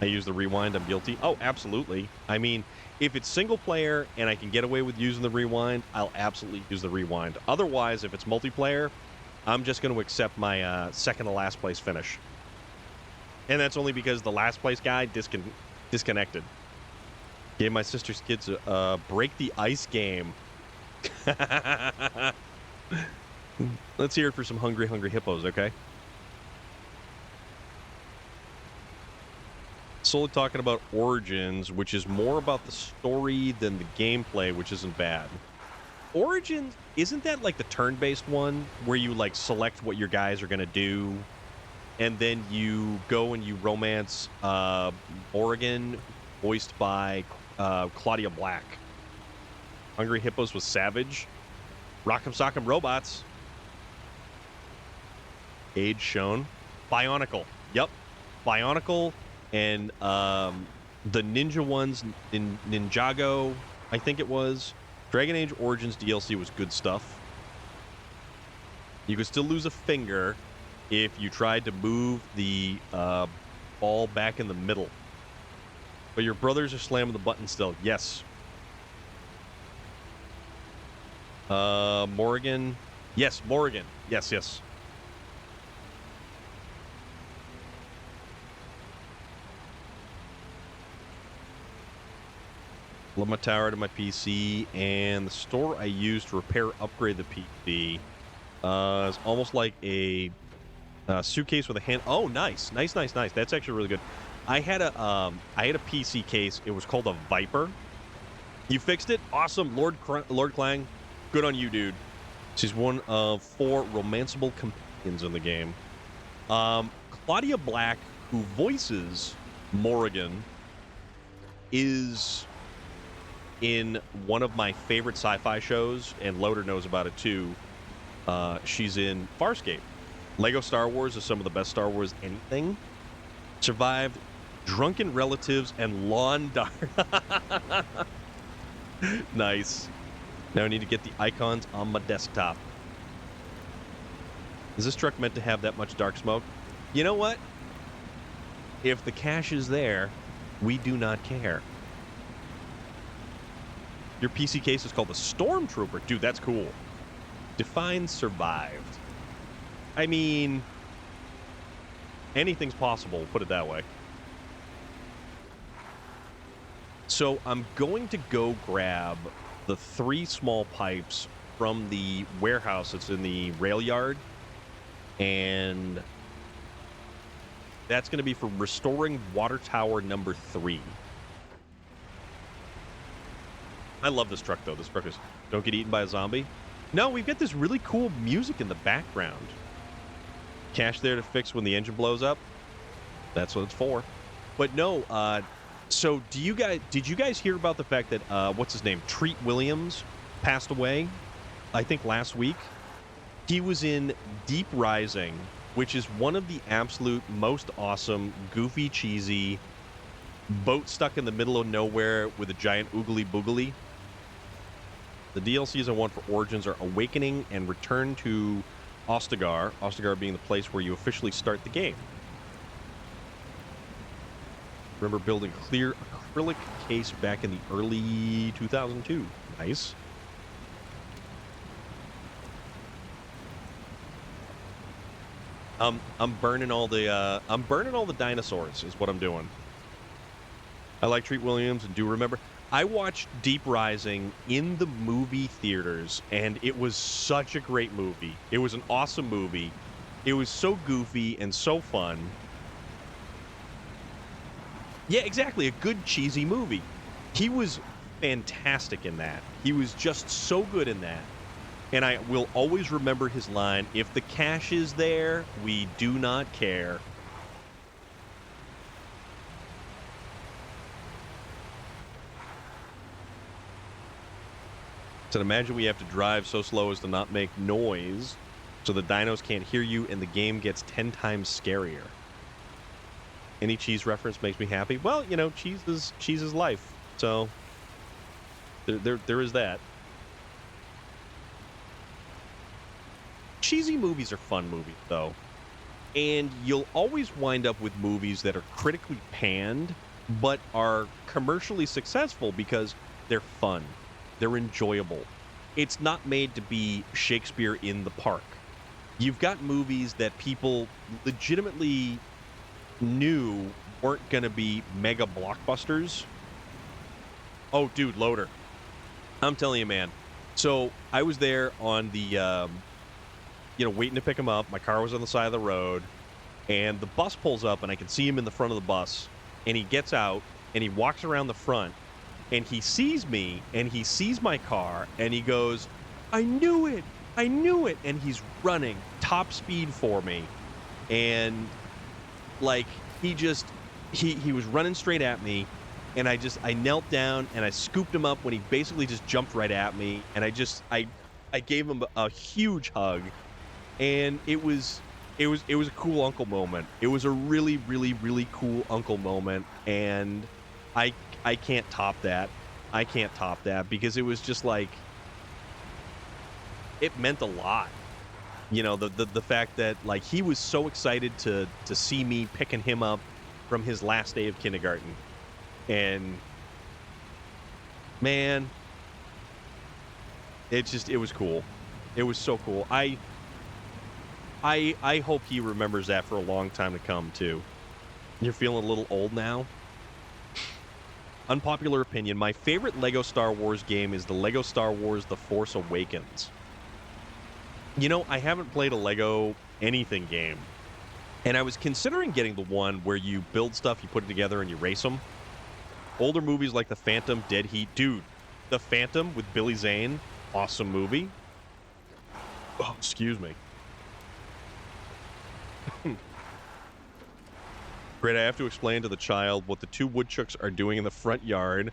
I use the rewind, I'm guilty. Oh, absolutely. I mean, if it's single player and I can get away with using the rewind, I'll absolutely use the rewind. Otherwise, if it's multiplayer, I'm just going to accept my second to last place finish. And that's only because the last place guy disconnected. Gave my sister's kids a break the ice game. Let's hear it for some hungry hippos, okay? Solely talking about Origins, which is more about the story than the gameplay, which isn't bad. Origins, isn't that like the turn-based one where you like select what your guys are gonna do, and then you go and you romance Morrigan, voiced by Claudia Black. Hungry Hippos was Savage. Rock'em Sock'em Robots. Age shown. Bionicle. Yep. Bionicle. And the ninja ones, Ninjago, I think it was. Dragon Age Origins DLC was good stuff. You could still lose a finger if you tried to move the ball back in the middle. But your brothers are slamming the button still. Yes. Morrigan. Yes, Morrigan. Yes, yes. Love my tower to my PC, and the store I use to repair upgrade the PC is almost like a suitcase with a hand. Oh, nice. That's actually really good. I had a PC case. It was called a Viper. You fixed it? Awesome. Lord Clang, good on you, dude. She's one of 4 romanceable companions in the game. Claudia Black, who voices Morrigan, is in one of my favorite sci-fi shows, and Loader knows about it too. She's in Farscape. Lego Star Wars is some of the best Star Wars anything. Survived drunken relatives and lawn dart. Nice. Now I need to get the icons on my desktop. Is this truck meant to have that much dark smoke? You know what? If the cash is there, we do not care. Your PC case is called the Stormtrooper. Dude, that's cool. Define survived. I mean, anything's possible, put it that way. So I'm going to go grab the 3 small pipes from the warehouse that's in the rail yard, and that's going to be for restoring water tower number 3. I love this truck, though. This truck is... Don't get eaten by a zombie. No, we've got this really cool music in the background. Cash there to fix when the engine blows up. That's what it's for. But no, so did you guys hear about the fact that, what's his name? Treat Williams passed away, I think last week. He was in Deep Rising, which is one of the absolute most awesome, goofy, cheesy, boat stuck in the middle of nowhere with a giant oogly boogly. The DLCs I want for Origins are Awakening and Return to Ostagar. Ostagar being the place where you officially start the game. Remember building clear acrylic case back in the early 2002. Nice. I'm burning all the dinosaurs is what I'm doing. I like Treat Williams and do remember I watched Deep Rising in the movie theaters, and it was such a great movie. It was an awesome movie. It was so goofy and so fun. Yeah, exactly. A good cheesy movie. He was fantastic in that. He was just so good in that. And I will always remember his line, "If the cash is there, we do not care." So imagine we have to drive so slow as to not make noise so the dinos can't hear you and the game gets 10 times scarier. Any cheese reference makes me happy. Well, you know, cheese is life. So there is that. Cheesy movies are fun movies, though. And you'll always wind up with movies that are critically panned, but are commercially successful because they're fun. They're enjoyable. It's not made to be Shakespeare in the Park. You've got movies that people legitimately knew weren't going to be mega blockbusters. Oh, dude, loader. I'm telling you, man. So I was there on the... waiting to pick him up. My car was on the side of the road, and the bus pulls up, and I can see him in the front of the bus, and he gets out, and he walks around the front, and he sees me, and he sees my car, and he goes, "I knew it! I knew it!" And he's running top speed for me, and, like, he was running straight at me, and I knelt down, and I scooped him up when he basically just jumped right at me, and I gave him a huge hug. And it was a cool uncle moment. It was a really, really, really cool uncle moment, and I can't top that. I can't top that because it was just like it meant a lot. You know, the fact that like he was so excited to see me picking him up from his last day of kindergarten, and man, it was cool. It was so cool. I hope he remembers that for a long time to come, too. You're feeling a little old now? Unpopular opinion. My favorite LEGO Star Wars game is the LEGO Star Wars The Force Awakens. You know, I haven't played a LEGO anything game. And I was considering getting the one where you build stuff, you put it together, and you race them. Older movies like The Phantom, Dead Heat. Dude, The Phantom with Billy Zane. Awesome movie. Oh, excuse me. Great, I have to explain to the child what the two woodchucks are doing in the front yard.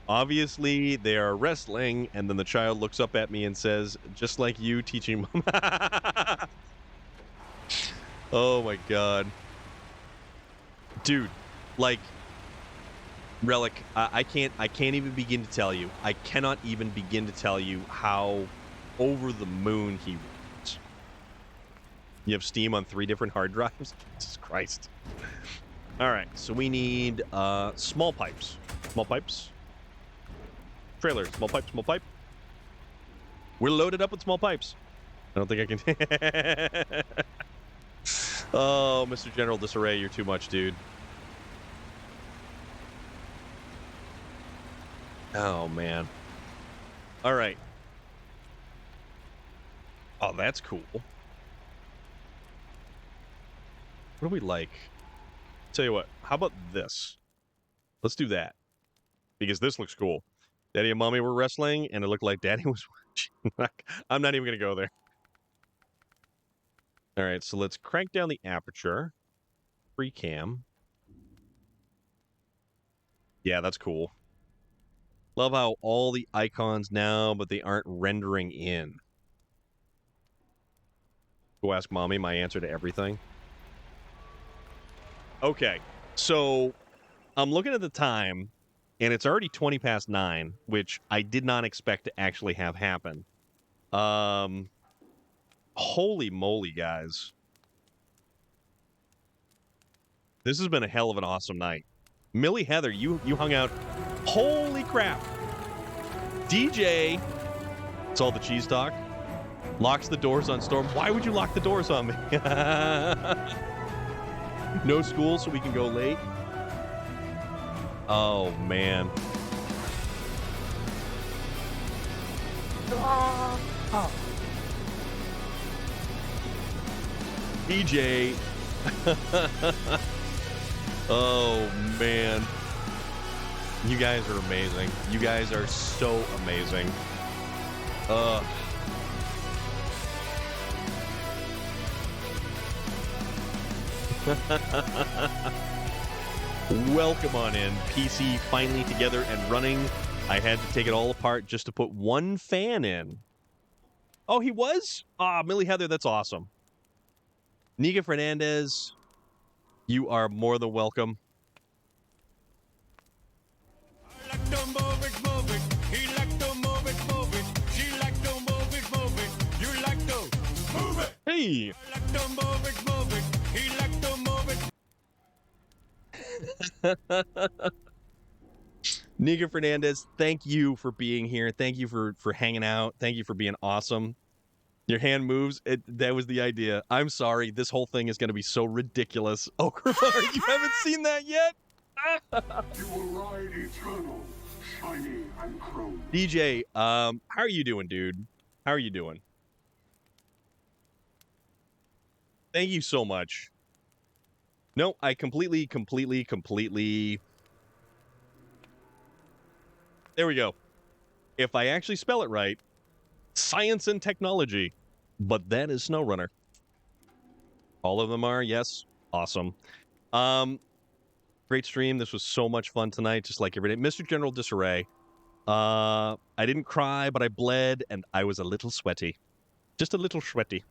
Obviously, they are wrestling, and then the child looks up at me and says, "Just like you teaching mom." Oh my god. Dude, like, Relic, I can't even begin to tell you. I cannot even begin to tell you how over the moon he was. You have Steam on 3 different hard drives? Jesus Christ. All right, so we need small pipes. Small pipes. Trailer, small pipe, small pipe. We're loaded up with small pipes. I don't think I can... Oh, Mr. General Disarray, you're too much, dude. Oh, man. All right. Oh, that's cool. What do we like? Tell you what, how about this? Let's do that. Because this looks cool. Daddy and Mommy were wrestling, and it looked like Daddy was watching. I'm not even going to go there. All right, so let's crank down the aperture. Free cam. Yeah, that's cool. Love how all the icons now, but they aren't rendering in. Go ask Mommy my answer to everything. Okay, so I'm looking at the time, and it's already 20 past 9, which I did not expect to actually have happen. Holy moly, guys. This has been a hell of an awesome night. Millie Heather, you hung out. Holy crap. DJ, it's all the cheese talk, locks the doors on Storm. Why would you lock the doors on me? No school, so we can go late. Oh, man. Oh. DJ. Oh, man. You guys are amazing. You guys are so amazing. Welcome on in. PC finally together and running. I had to take it all apart just to put one fan in. Oh, he was? Ah, Millie Heather, that's awesome. Niga Fernandez, you are more than welcome. I like to move it, move it. He like to move it, move it. She like to move it, move it. You like to move it. Hey! I like to move it, move it. He like to move it. Niga Fernandez, thank you for being here. Thank you for hanging out. Thank you for being awesome. Your hand moves. That was the idea. I'm sorry. This whole thing is going to be so ridiculous. Oh, you haven't seen that yet? You will ride eternal, shiny and chrome. DJ, how are you doing, dude? How are you doing? Thank you so much. No, I completely... There we go. If I actually spell it right, science and technology. But that is SnowRunner. All of them are, yes. Awesome. Great stream. This was so much fun tonight, just like every day. Mr. General Disarray. I didn't cry, but I bled, and I was a little sweaty. Just a little sweaty.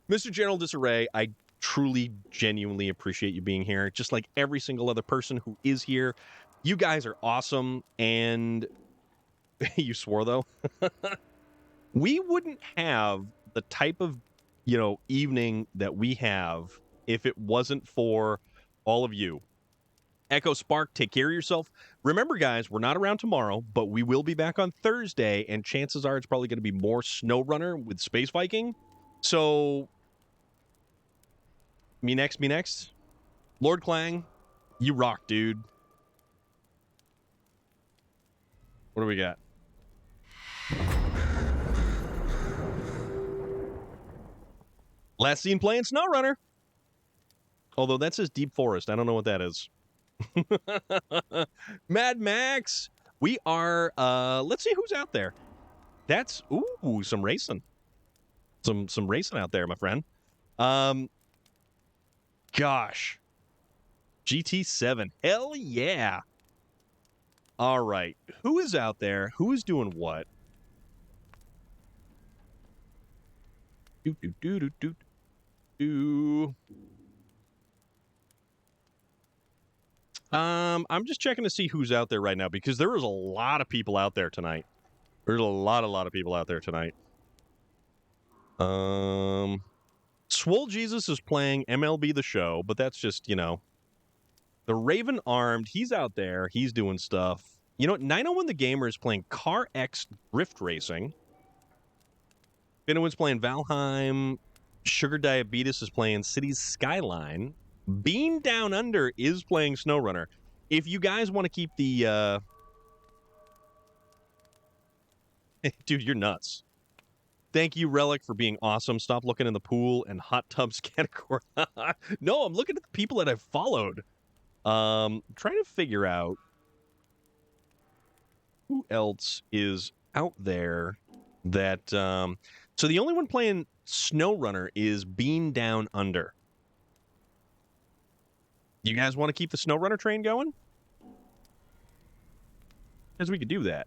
Mr. General Disarray, I truly, genuinely appreciate you being here. Just like every single other person who is here. You guys are awesome, and you swore, though. We wouldn't have the type of, evening that we have if it wasn't for all of you. Echo Spark, take care of yourself. Remember, guys, we're not around tomorrow, but we will be back on Thursday, and chances are it's probably going to be more SnowRunner with Space Viking. So, me next. Lord Clang, you rock, dude. What do we got? Last seen playing SnowRunner. Although that says Deep Forest. I don't know what that is. Mad Max. We are, let's see who's out there. That's, ooh, some racing. Some racing out there, my friend. Gosh. GT7. Hell yeah. All right. Who is out there? Who is doing what? I'm just checking to see who's out there right now because there is a lot of people out there tonight. There's a lot of people out there tonight. Swole Jesus is playing MLB The Show, but that's just, the Raven Armed, he's out there. He's doing stuff. 901 the Gamer is playing Car X Drift Racing. Finowin's playing Valheim. Sugar Diabetes is playing Cities Skyline. Bean Down Under is playing SnowRunner. If you guys want to keep the... Dude, you're nuts. Thank you, Relic, for being awesome. Stop looking in the pool and hot tubs category. No, I'm looking at the people that I've followed. Trying to figure out who else is out there that... So the only one playing SnowRunner is Bean Down Under. You guys want to keep the SnowRunner train going? Because we could do that.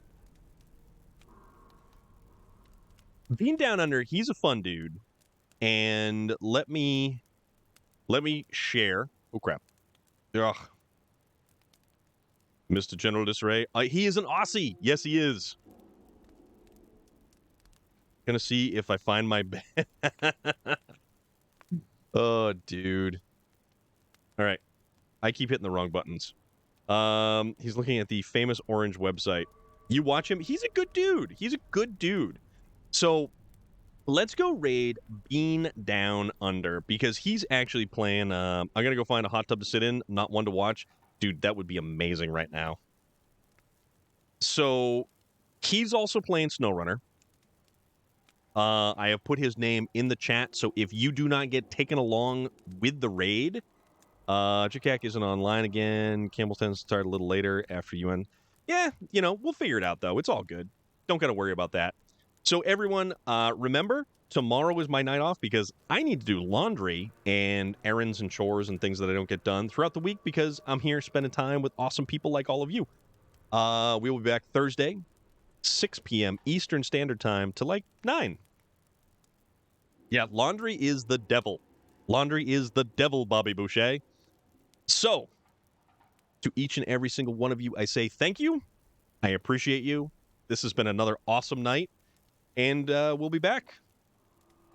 Bean Down Under, he's a fun dude. And let me share. Oh, crap. Ugh. Mr. General Disarray. He is an Aussie. Yes, he is. Gonna see if I find my... Oh, dude. All right. I keep hitting the wrong buttons. He's looking at the famous Orange website. You watch him. He's a good dude. He's a good dude. So let's go raid Bean Down Under because he's actually playing. I'm going to go find a hot tub to sit in, not one to watch. Dude, that would be amazing right now. So he's also playing SnowRunner. I have put his name in the chat. So if you do not get taken along with the raid, Jakak isn't online again. Campbellton started a little later after UN. Yeah, you know, we'll figure it out, though. It's all good. Don't got to worry about that. So, everyone, remember, tomorrow is my night off because I need to do laundry and errands and chores and things that I don't get done throughout the week because I'm here spending time with awesome people like all of you. We will be back Thursday, 6 p.m. Eastern Standard Time to like 9. Yeah, laundry is the devil. Laundry is the devil, Bobby Boucher. So, to each and every single one of you, I say thank you. I appreciate you. This has been another awesome night, and we'll be back.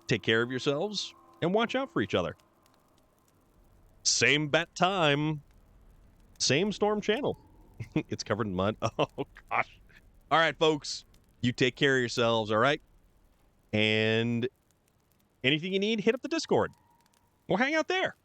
Take care of yourselves, and watch out for each other. Same bat time, same storm channel. It's covered in mud. Oh, gosh. All right, folks. You take care of yourselves, all right? And anything you need, hit up the Discord. We'll hang out there.